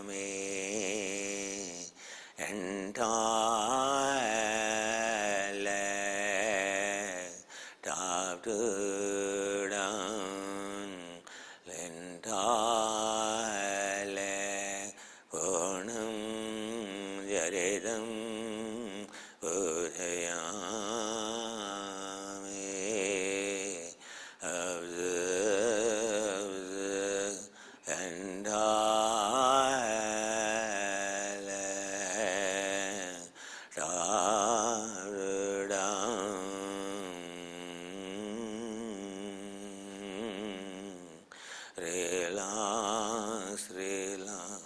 pujayami, entire leg, top to down, entire leg, purnam jaridam pujayami, observe, entire leg, top down, relax, relax,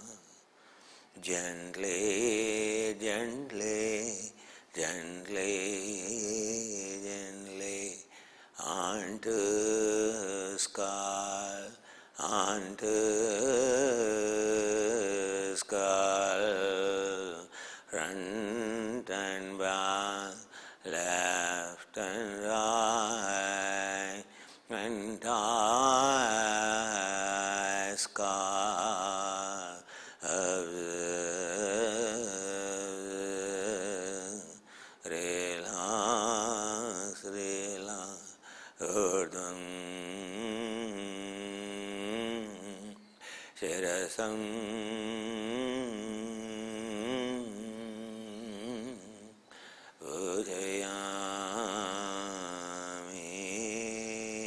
gently, gently, gently, gently, onto skull, onto skull, front and back, left and right, entire skull, observe, relax, relax, urdhvam shirasam pujayami,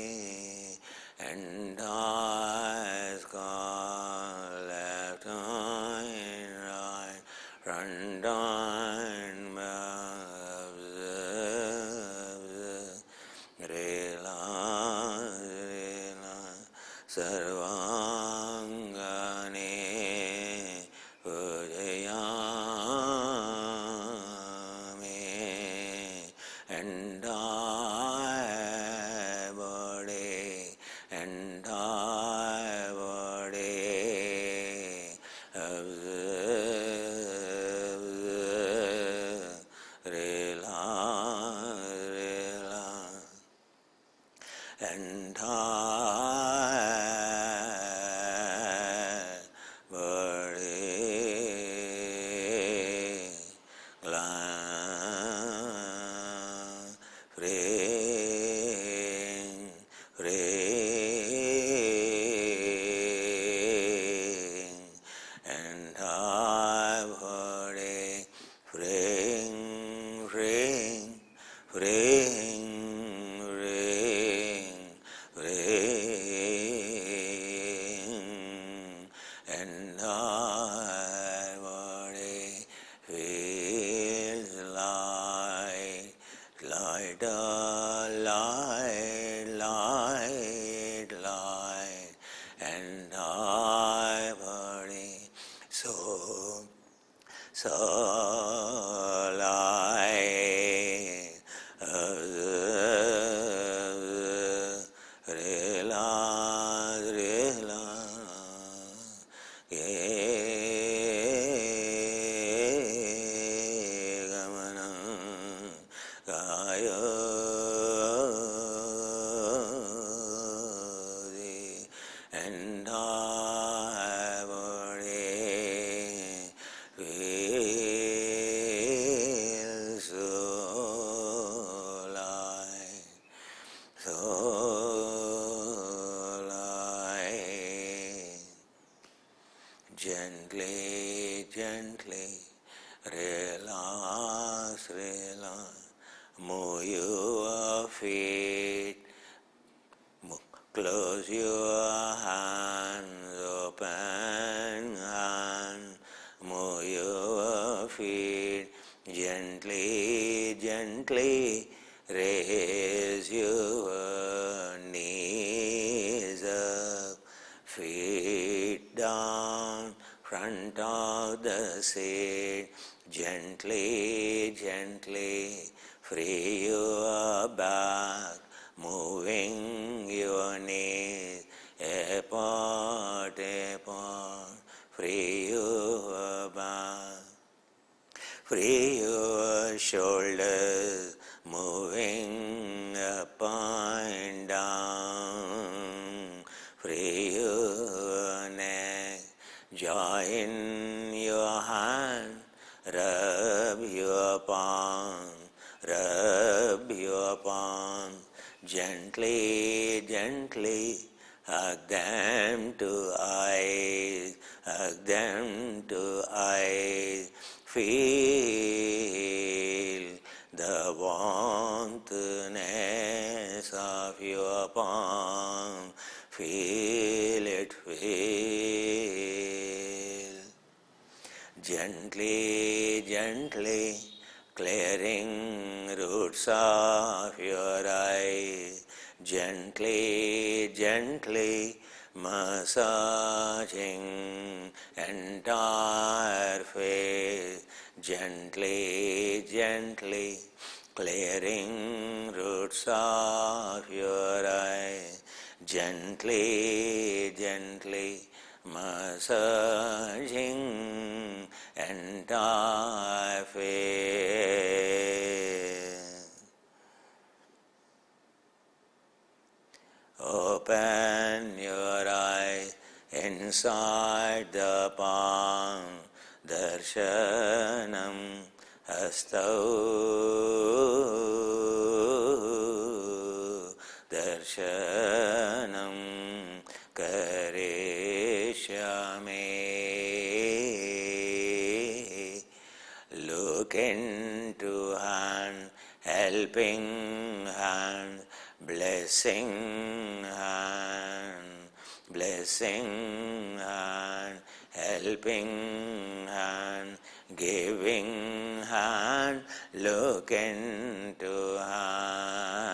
sarvangane pujayami, and I body, and I body observe, realize, and I body glad, freeing, freeing, and I body freeing, freeing, freeing, freeing, freeing, and our body feels light, light, light, light, light, and our body so light, observe, realize, realize, gamana kaya and I body feel so light, so light. Gently, gently, relax, relax, move your feet, close your hands, open hands, move your feet, gently, gently, raise your knees up, feet down, front of the seat, gently, gently, free your back, moving your knees apart, apart, free your back, free your shoulders, moving up and down, free your neck, join your hand, rub your palm, rub your palm, gently, gently, hug them to eyes, hug them to eyes, feel the warmthness of your palm, feel it, feel. Gently, gently, clearing roots of your eyes, gently, gently, massaging entire face, gently, gently, clearing roots of your eyes, gently, gently, massaging entire face. Open your eyes inside the palm, darshanam hastau, darshanam karishyame. Look into hand, helping hand, blessing hand, blessing hand, helping hand, giving hand, look into hand.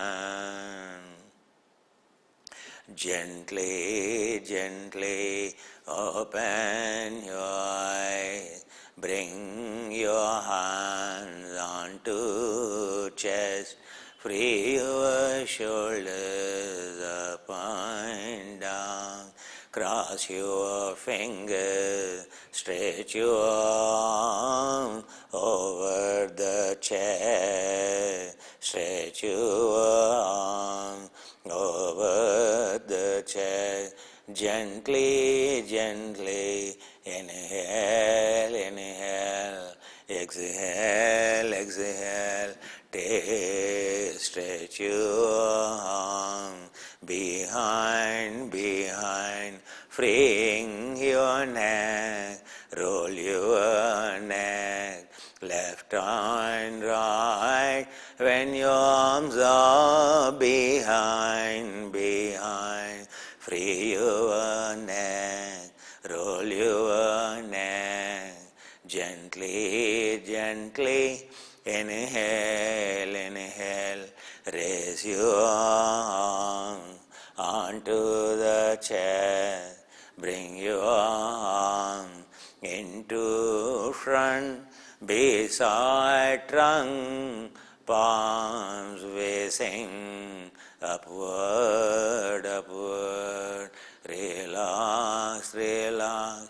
Gently, gently open your eyes. Bring your hands onto chest. Free your shoulders up and down. Cross your fingers. Stretch your arm over the chest. Stretch your arm over the chest. Gently, gently inhale, inhale. Exhale, exhale. Stretch your arm behind, behind. Freeing your neck. Roll your neck. Left and right. When your arms are behind, behind. Free your neck. Roll your neck. Gently, gently. Inhale, inhale. Raise your arm onto the chest. Bring your arm into front, beside trunk, palms facing upward, upward. Relax, relax.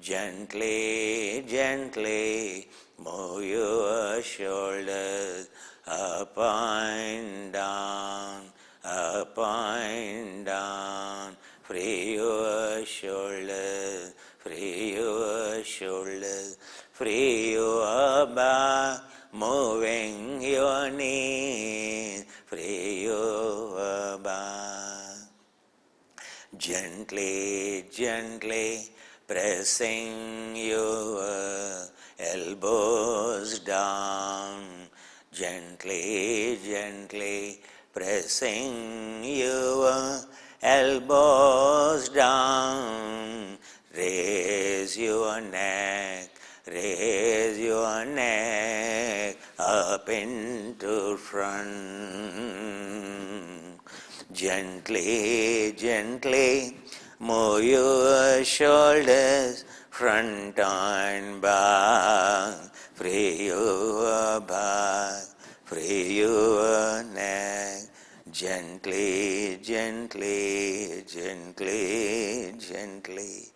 Gently, gently move your shoulders up and down, up and down. Free your shoulders, free your shoulders, free your back, moving your knees, free your back. Gently, gently pressing your elbows down. Gently, gently pressing your elbows down. Raise your neck, raise your neck up into front. Gently, gently move your shoulders front and back. Free your back, free your neck. Gently, gently, gently, gently.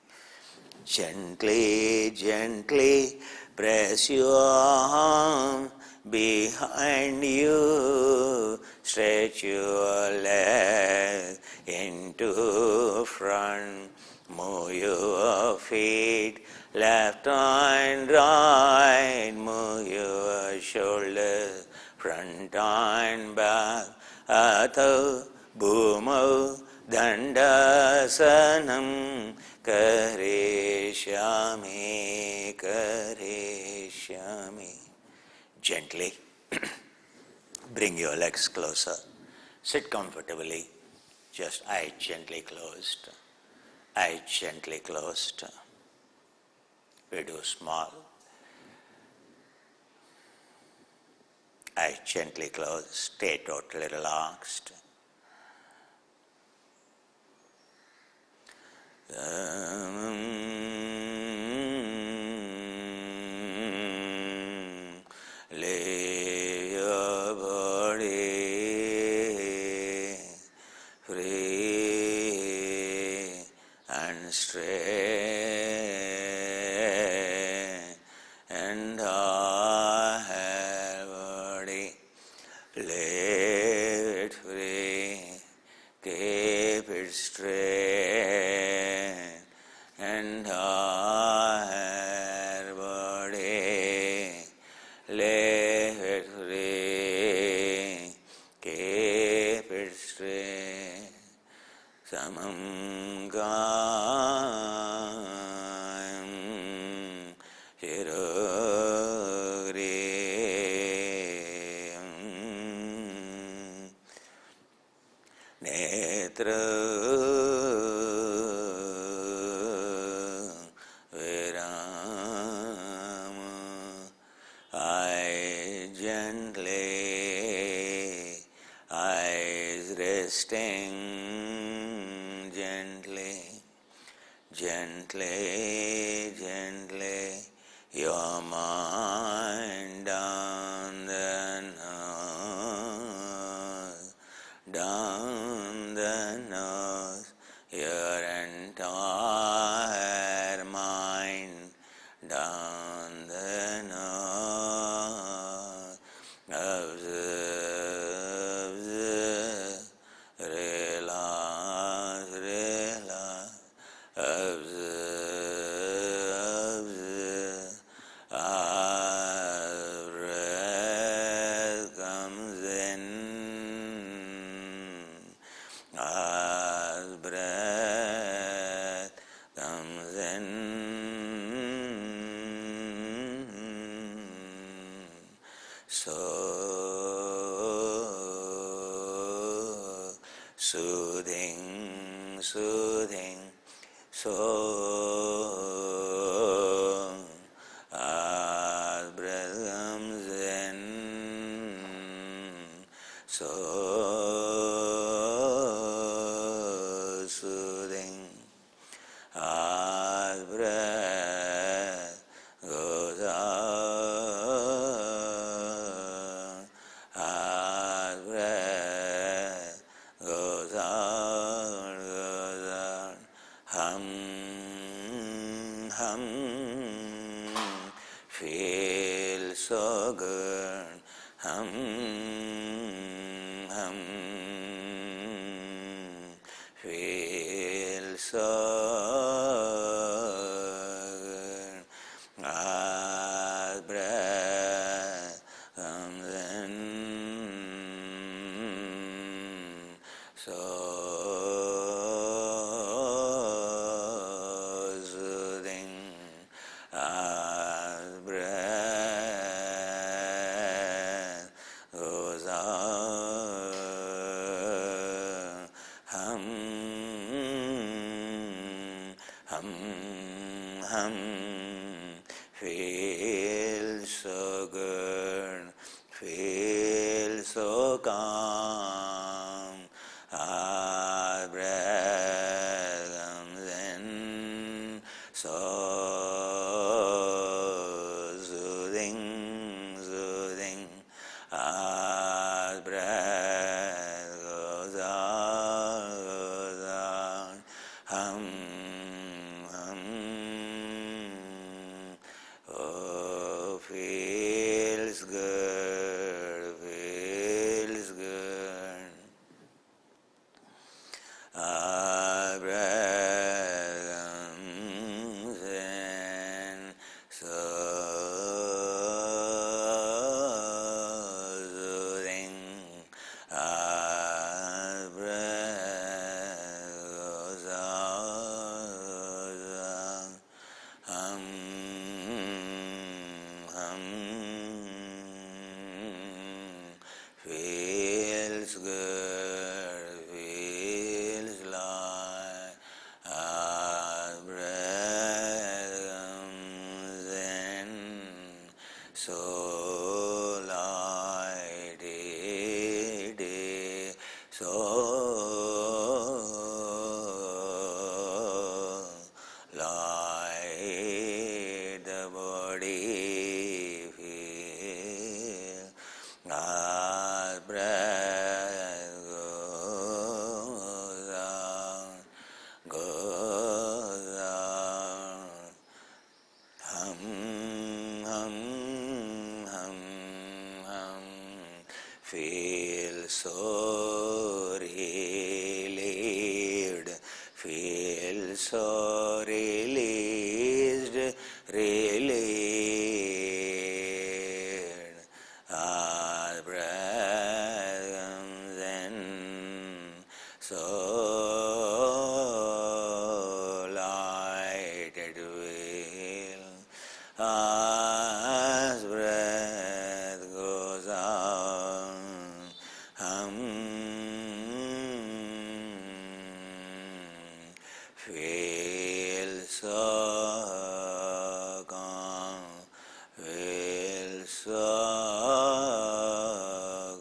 Gently, gently press your arm behind you. Stretch your leg into front. Move your feet left and right. Move your shoulders front and back. Atho bhumau dandasanam karishyami, karishyami. Gently bring your legs closer. Sit comfortably. Just eyes gently closed. Eyes gently closed. We do small. Eyes gently closed. Stay totally relaxed. Leave your body free and straight, and our body leave it free, keep it straight, and our body leave it free, keep it straight. Samam gayam shirogrim netra virama. Eyes gently, eyes resting. Gently, gently, your mind down the nose, down the nose, your entire mind down the nose. Observe, observe, relax, relax. Observe, observe, as breath comes in, as breath comes in, so soothing, soothing. So, as breath comes in, so soothing, as breath goes out, as breath goes out, hum, hum, feel so good, hum, hum, feel so good, as breath comes in, so soothing, as breath goes out, hum, hum, hum, feel so good, feel so calm, as breath comes in, so soothing, soothing, as breath goes out, hum, hum, oh, feels good, feels good, as breath comes in, so soothing, as breath goes out, hum, hum, feels good, feels like, as breath comes in, so light it is, so light the body feel, as breath goes out, goes out, hum, hum, hum, hum, feel so relieved, feel so released, relieved, as breath comes in, so light it will, as breath goes out, hum, feel so calm, feel so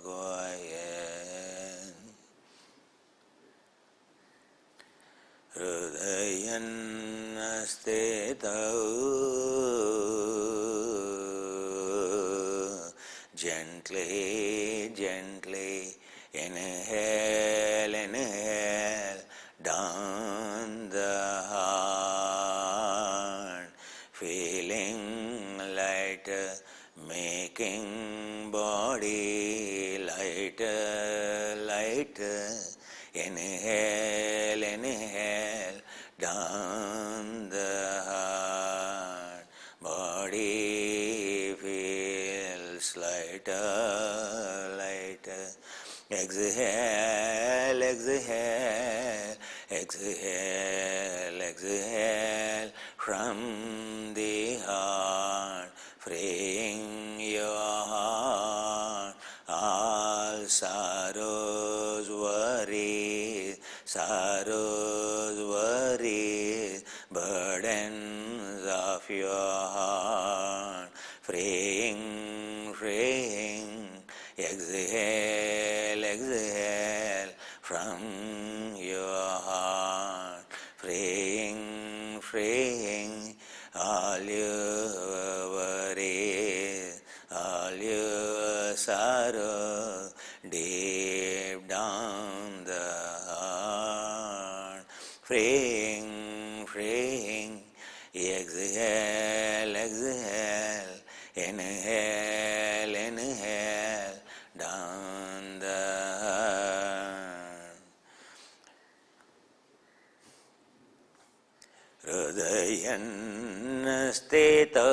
quiet. Hridayan Gently, gently, inhale, inhale, down the heart, feeling lighter, making body lighter, lighter. Inhale, inhale, down the heart, body feels lighter, lighter. Exhale, exhale, exhale, exhale from the heart, freeing your heart, all sorrows, worries, sorrows, worries, burdens of your heart, freeing, freeing. Exhale, exhale from your heart, freeing, freeing all your worries, all your sorrow, deep down the heart, freeing, freeing. Exhale, exhale, inhale, inhale, down the heart. Hridayannastito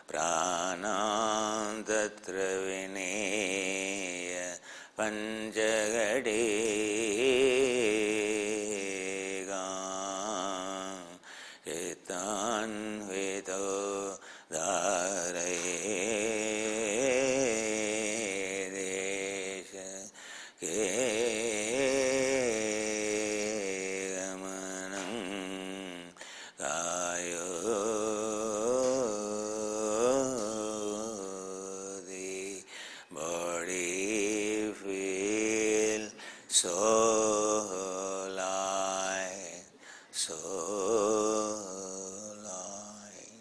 pranam tatra vineya panchagadiga chitanvito dharaye desha gamanam kayo the body feel so light, so light.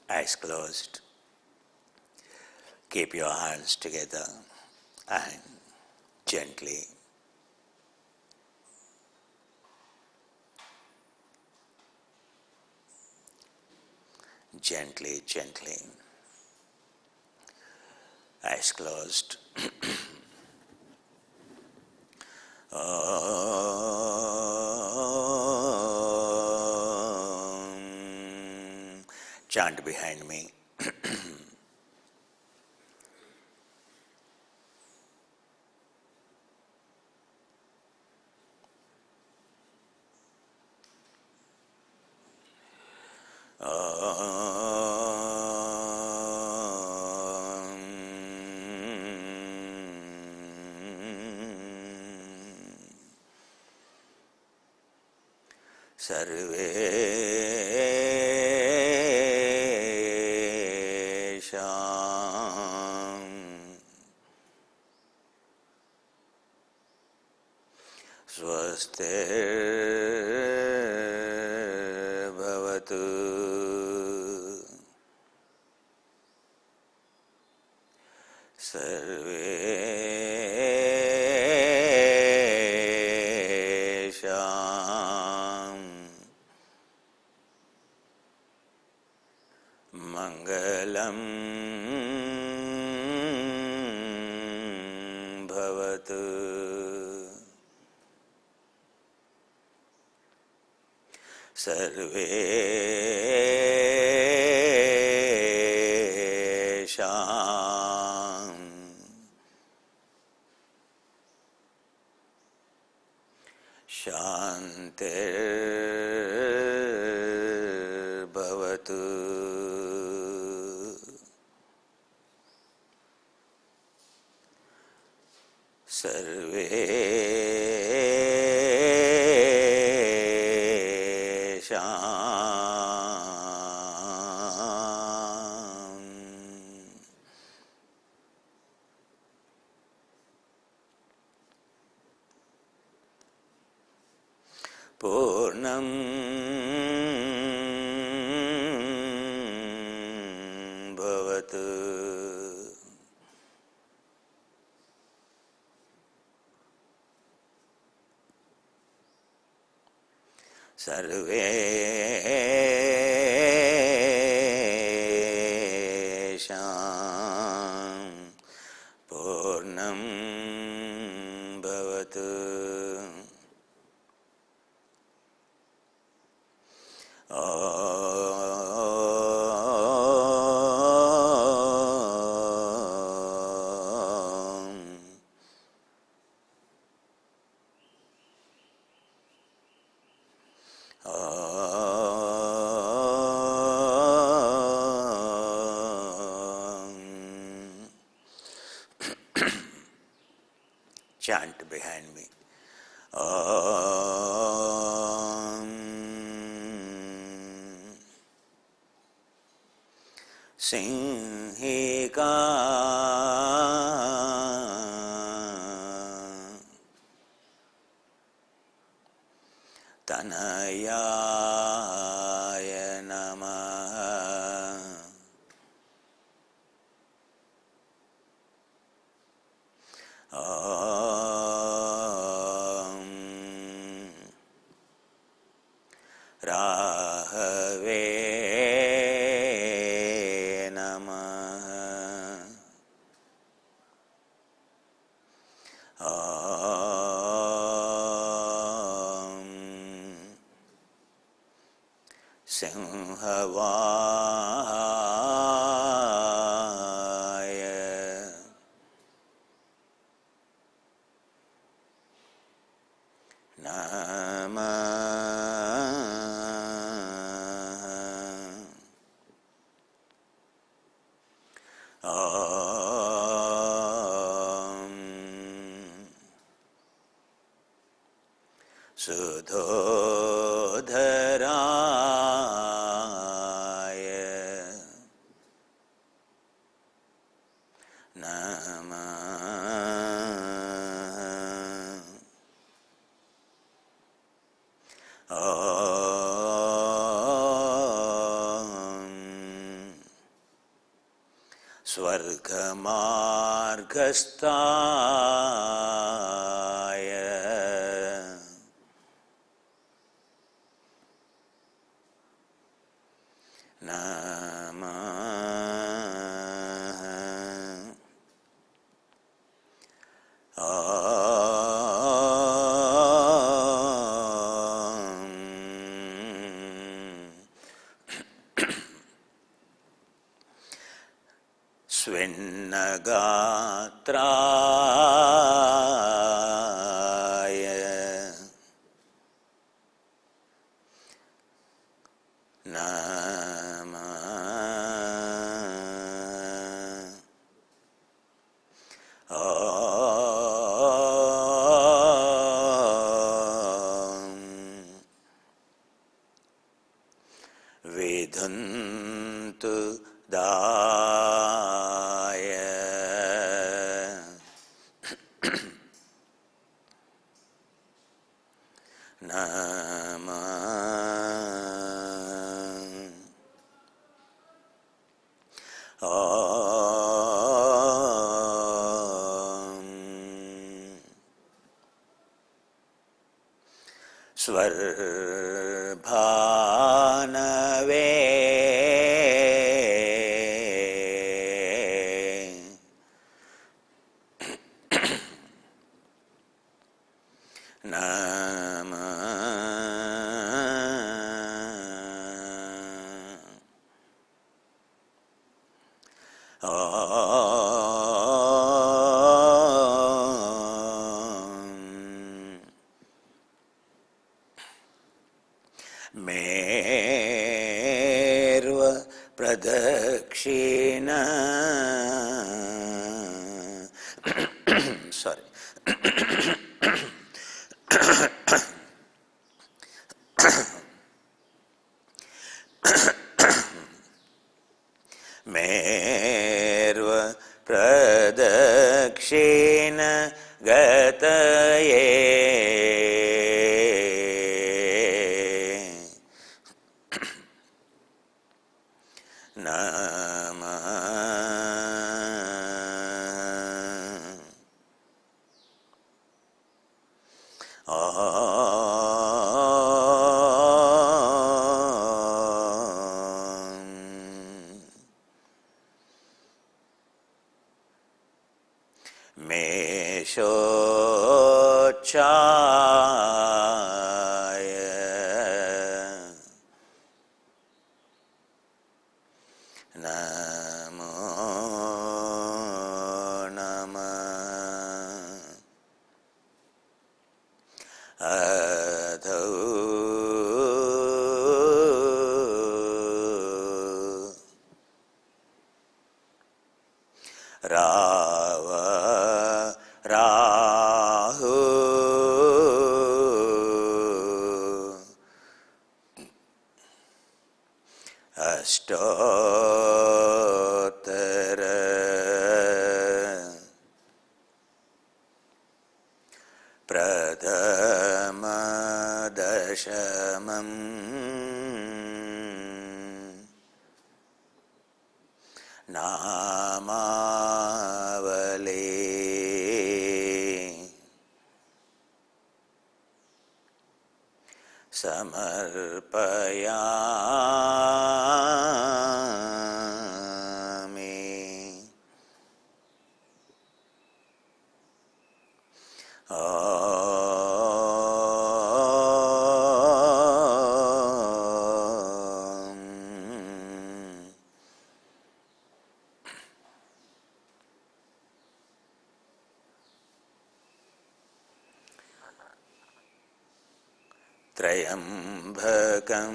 Eyes closed. Keep your hands together and gently, gently, gently. Eyes closed. Chant behind me. Sarvesham Swastir Bhavatu Sarvesham Mangalam Bhavatu Sarvesham Shantir Bhavatu Sarvesham पूर्णं भवतु। सर्वेषां पूर्णं भवतु। Chant behind me. Sinhika Tanayaya Namaha. Rahave Namaha. Sinhavaya Sudhodharaya Namaha. Swargamargastaya Namaha. Svinnagatraya Namaha. Vidhantu Daya Namaha. Svarbhanave Merva Pradakshina. Sorry. Merva Pradakshina Gataye me shochaya namo namah adho rava rahu ashtotara prathama dashamam namavale samarpayami. Trayambakam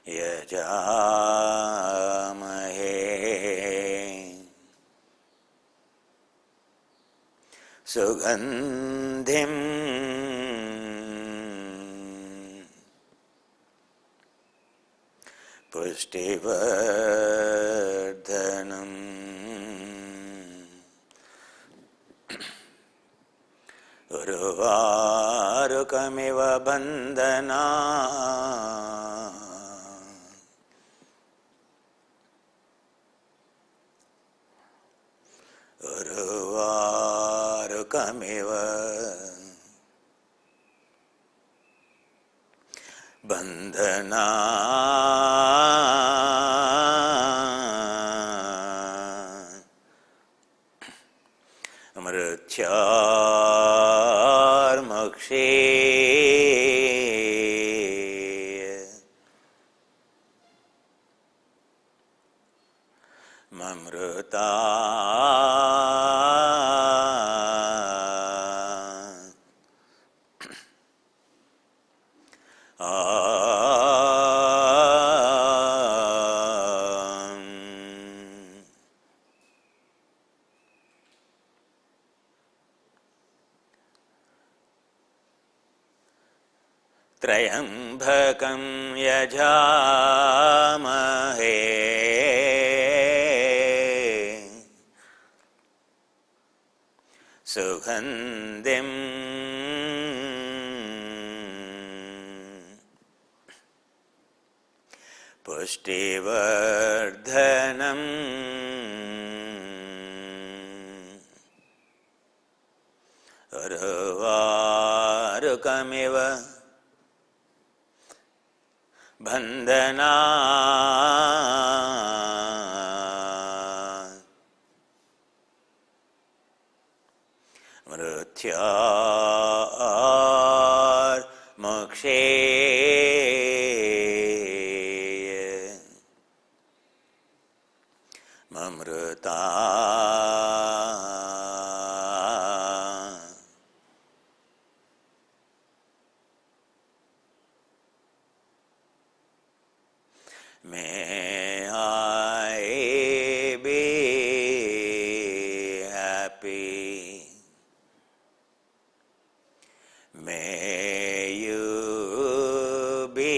yajamahe sugandhim pushtivardhanam urvarukamiv bandhana urvarukamiv bandhana mrityarmokshe mamruta Trayambakam yajamahe sugandhim pushtivardhanam urvarukamiv bandhana mrityarmokshe mamruta may I be happy, may you be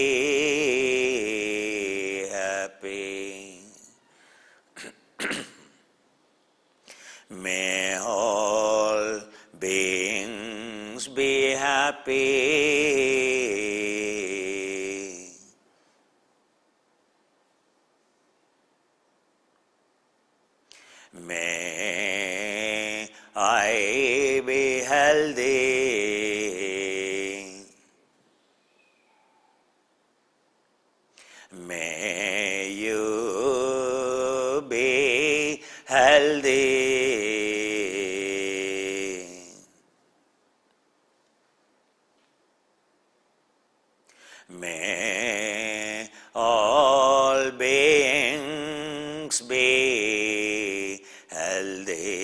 happy, may all beings be happy. May I be healthy. May you be healthy. May all beings be healthy.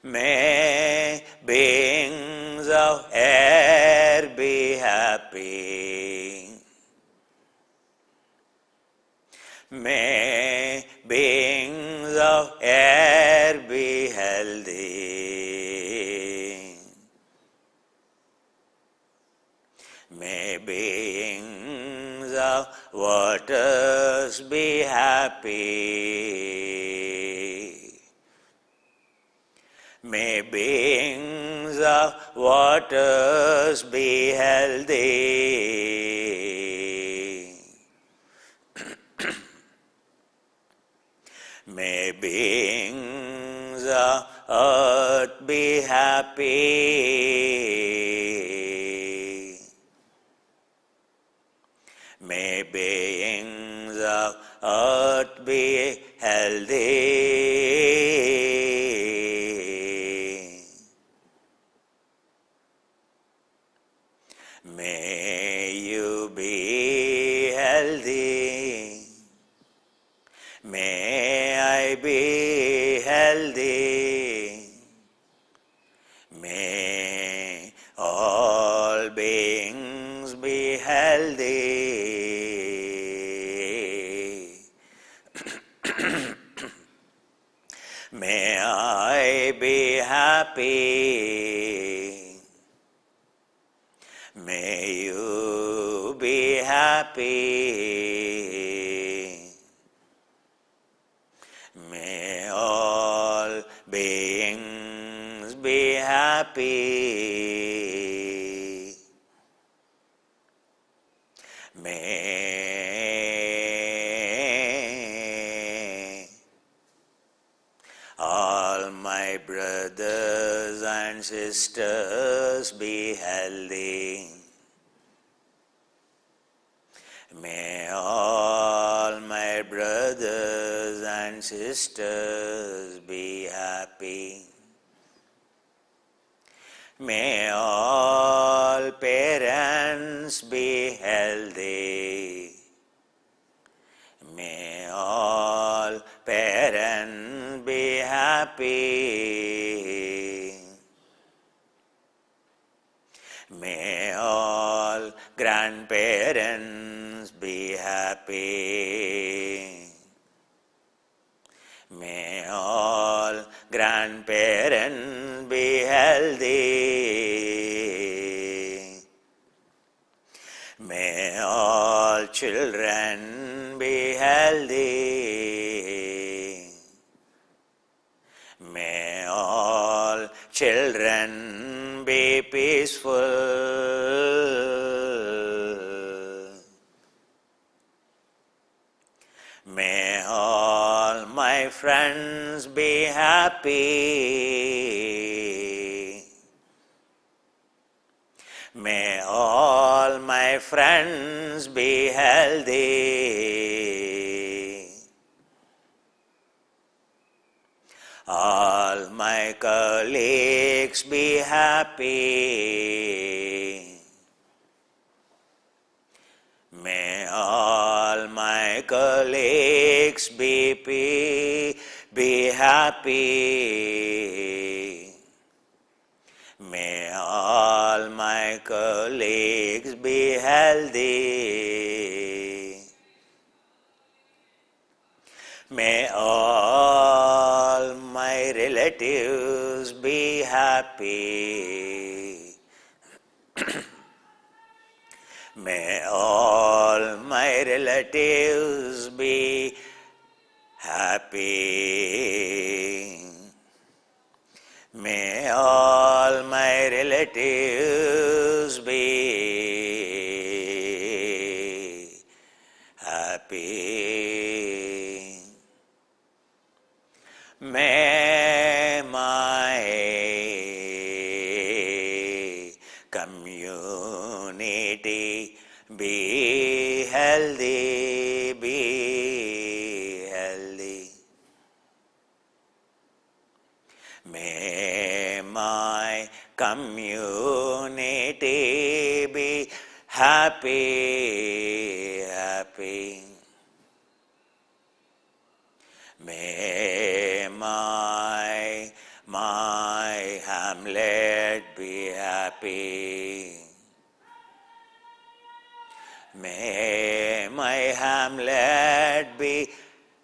May beings of air be happy. May beings of air be healthy. May beings of waters be happy. May beings of waters be healthy. May beings of earth be happy. May beings of earth be healthy. May you be healthy. May I be healthy. May all beings be healthy. May I be happy. May you be happy. May all beings be happy. May all my brothers and sisters be healthy. May all my brothers and sisters be happy. May all parents be healthy. May all parents be happy. May all grandparents be happy. May all grandparents be healthy. May all children be healthy. May all children be peaceful. May all my friends be happy. May all my friends be healthy. All my colleagues be happy. May all my colleagues be happy. May all my colleagues be healthy. May all my relatives be happy. May all my relatives be happy. May all my relatives relatives be happy. May my community be healthy, be healthy. May my community be happy, happy. May my hamlet be happy. May my hamlet be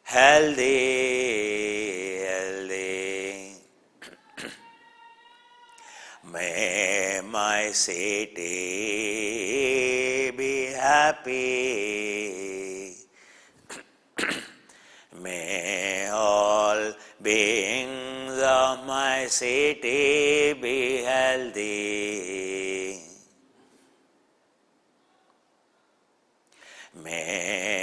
healthy, healthy. May my city be happy. May all beings of my city be healthy. May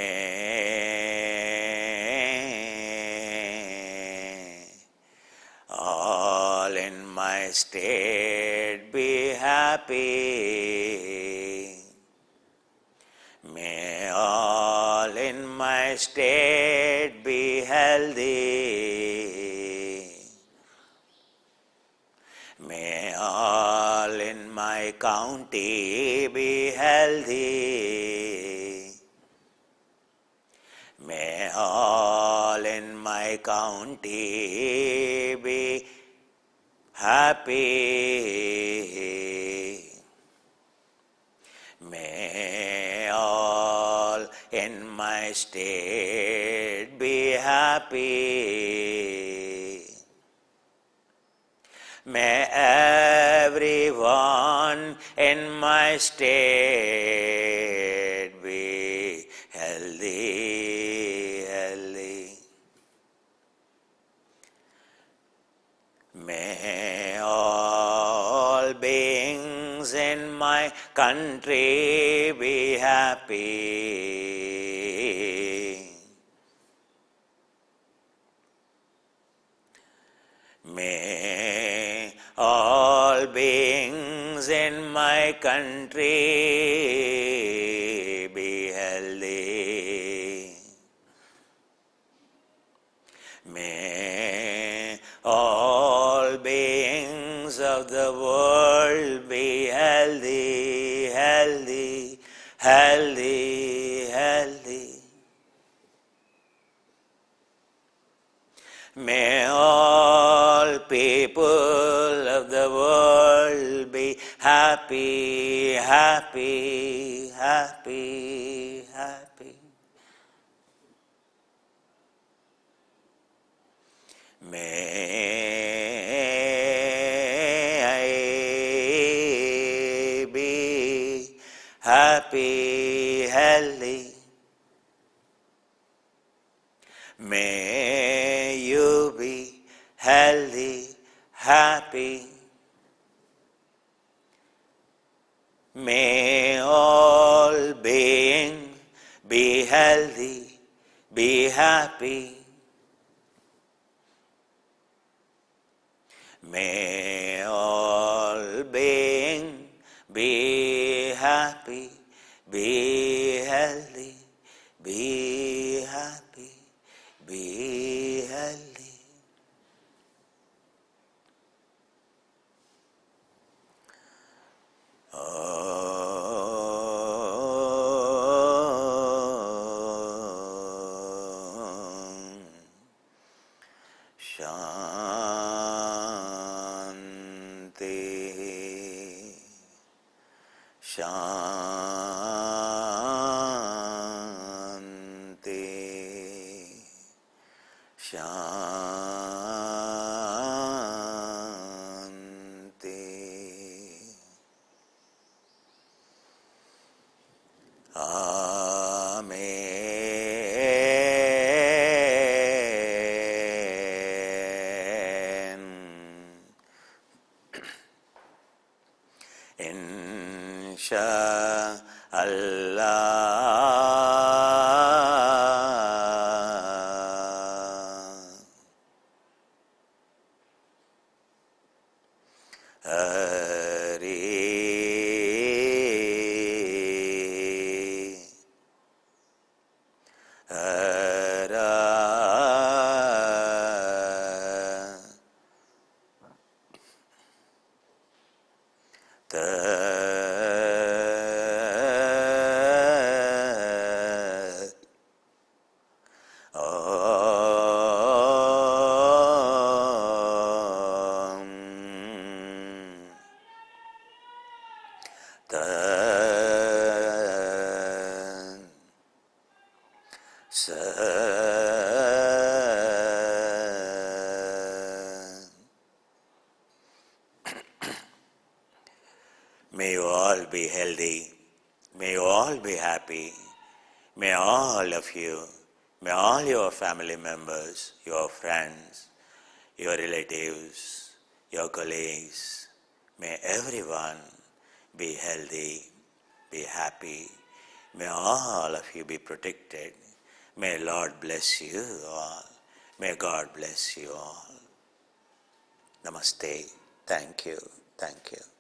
all in my state be happy. May all in my state be healthy. May all in my county be healthy. May all in my county be happy. May all in my state be happy. May everyone in my state be healthy, healthy. May all beings in my country be happy. May all beings in my country be healthy. May all beings of the world be healthy, healthy, healthy, healthy. May all people of the world be happy, happy, happy, happy. May I be happy, healthy. May you be healthy, happy. May all beings be healthy, be happy. May all beings be happy, be healthy, be happy, be healthy. Shanti, Shanti, Shanti. Amen. Insha Allah. May you all be healthy. May you all be happy. May all of you, may all your family members, your friends, your relatives, your colleagues, may everyone be healthy, be happy. May all of you be protected. May Lord bless you all. May God bless you all. Namaste. Thank you. Thank you.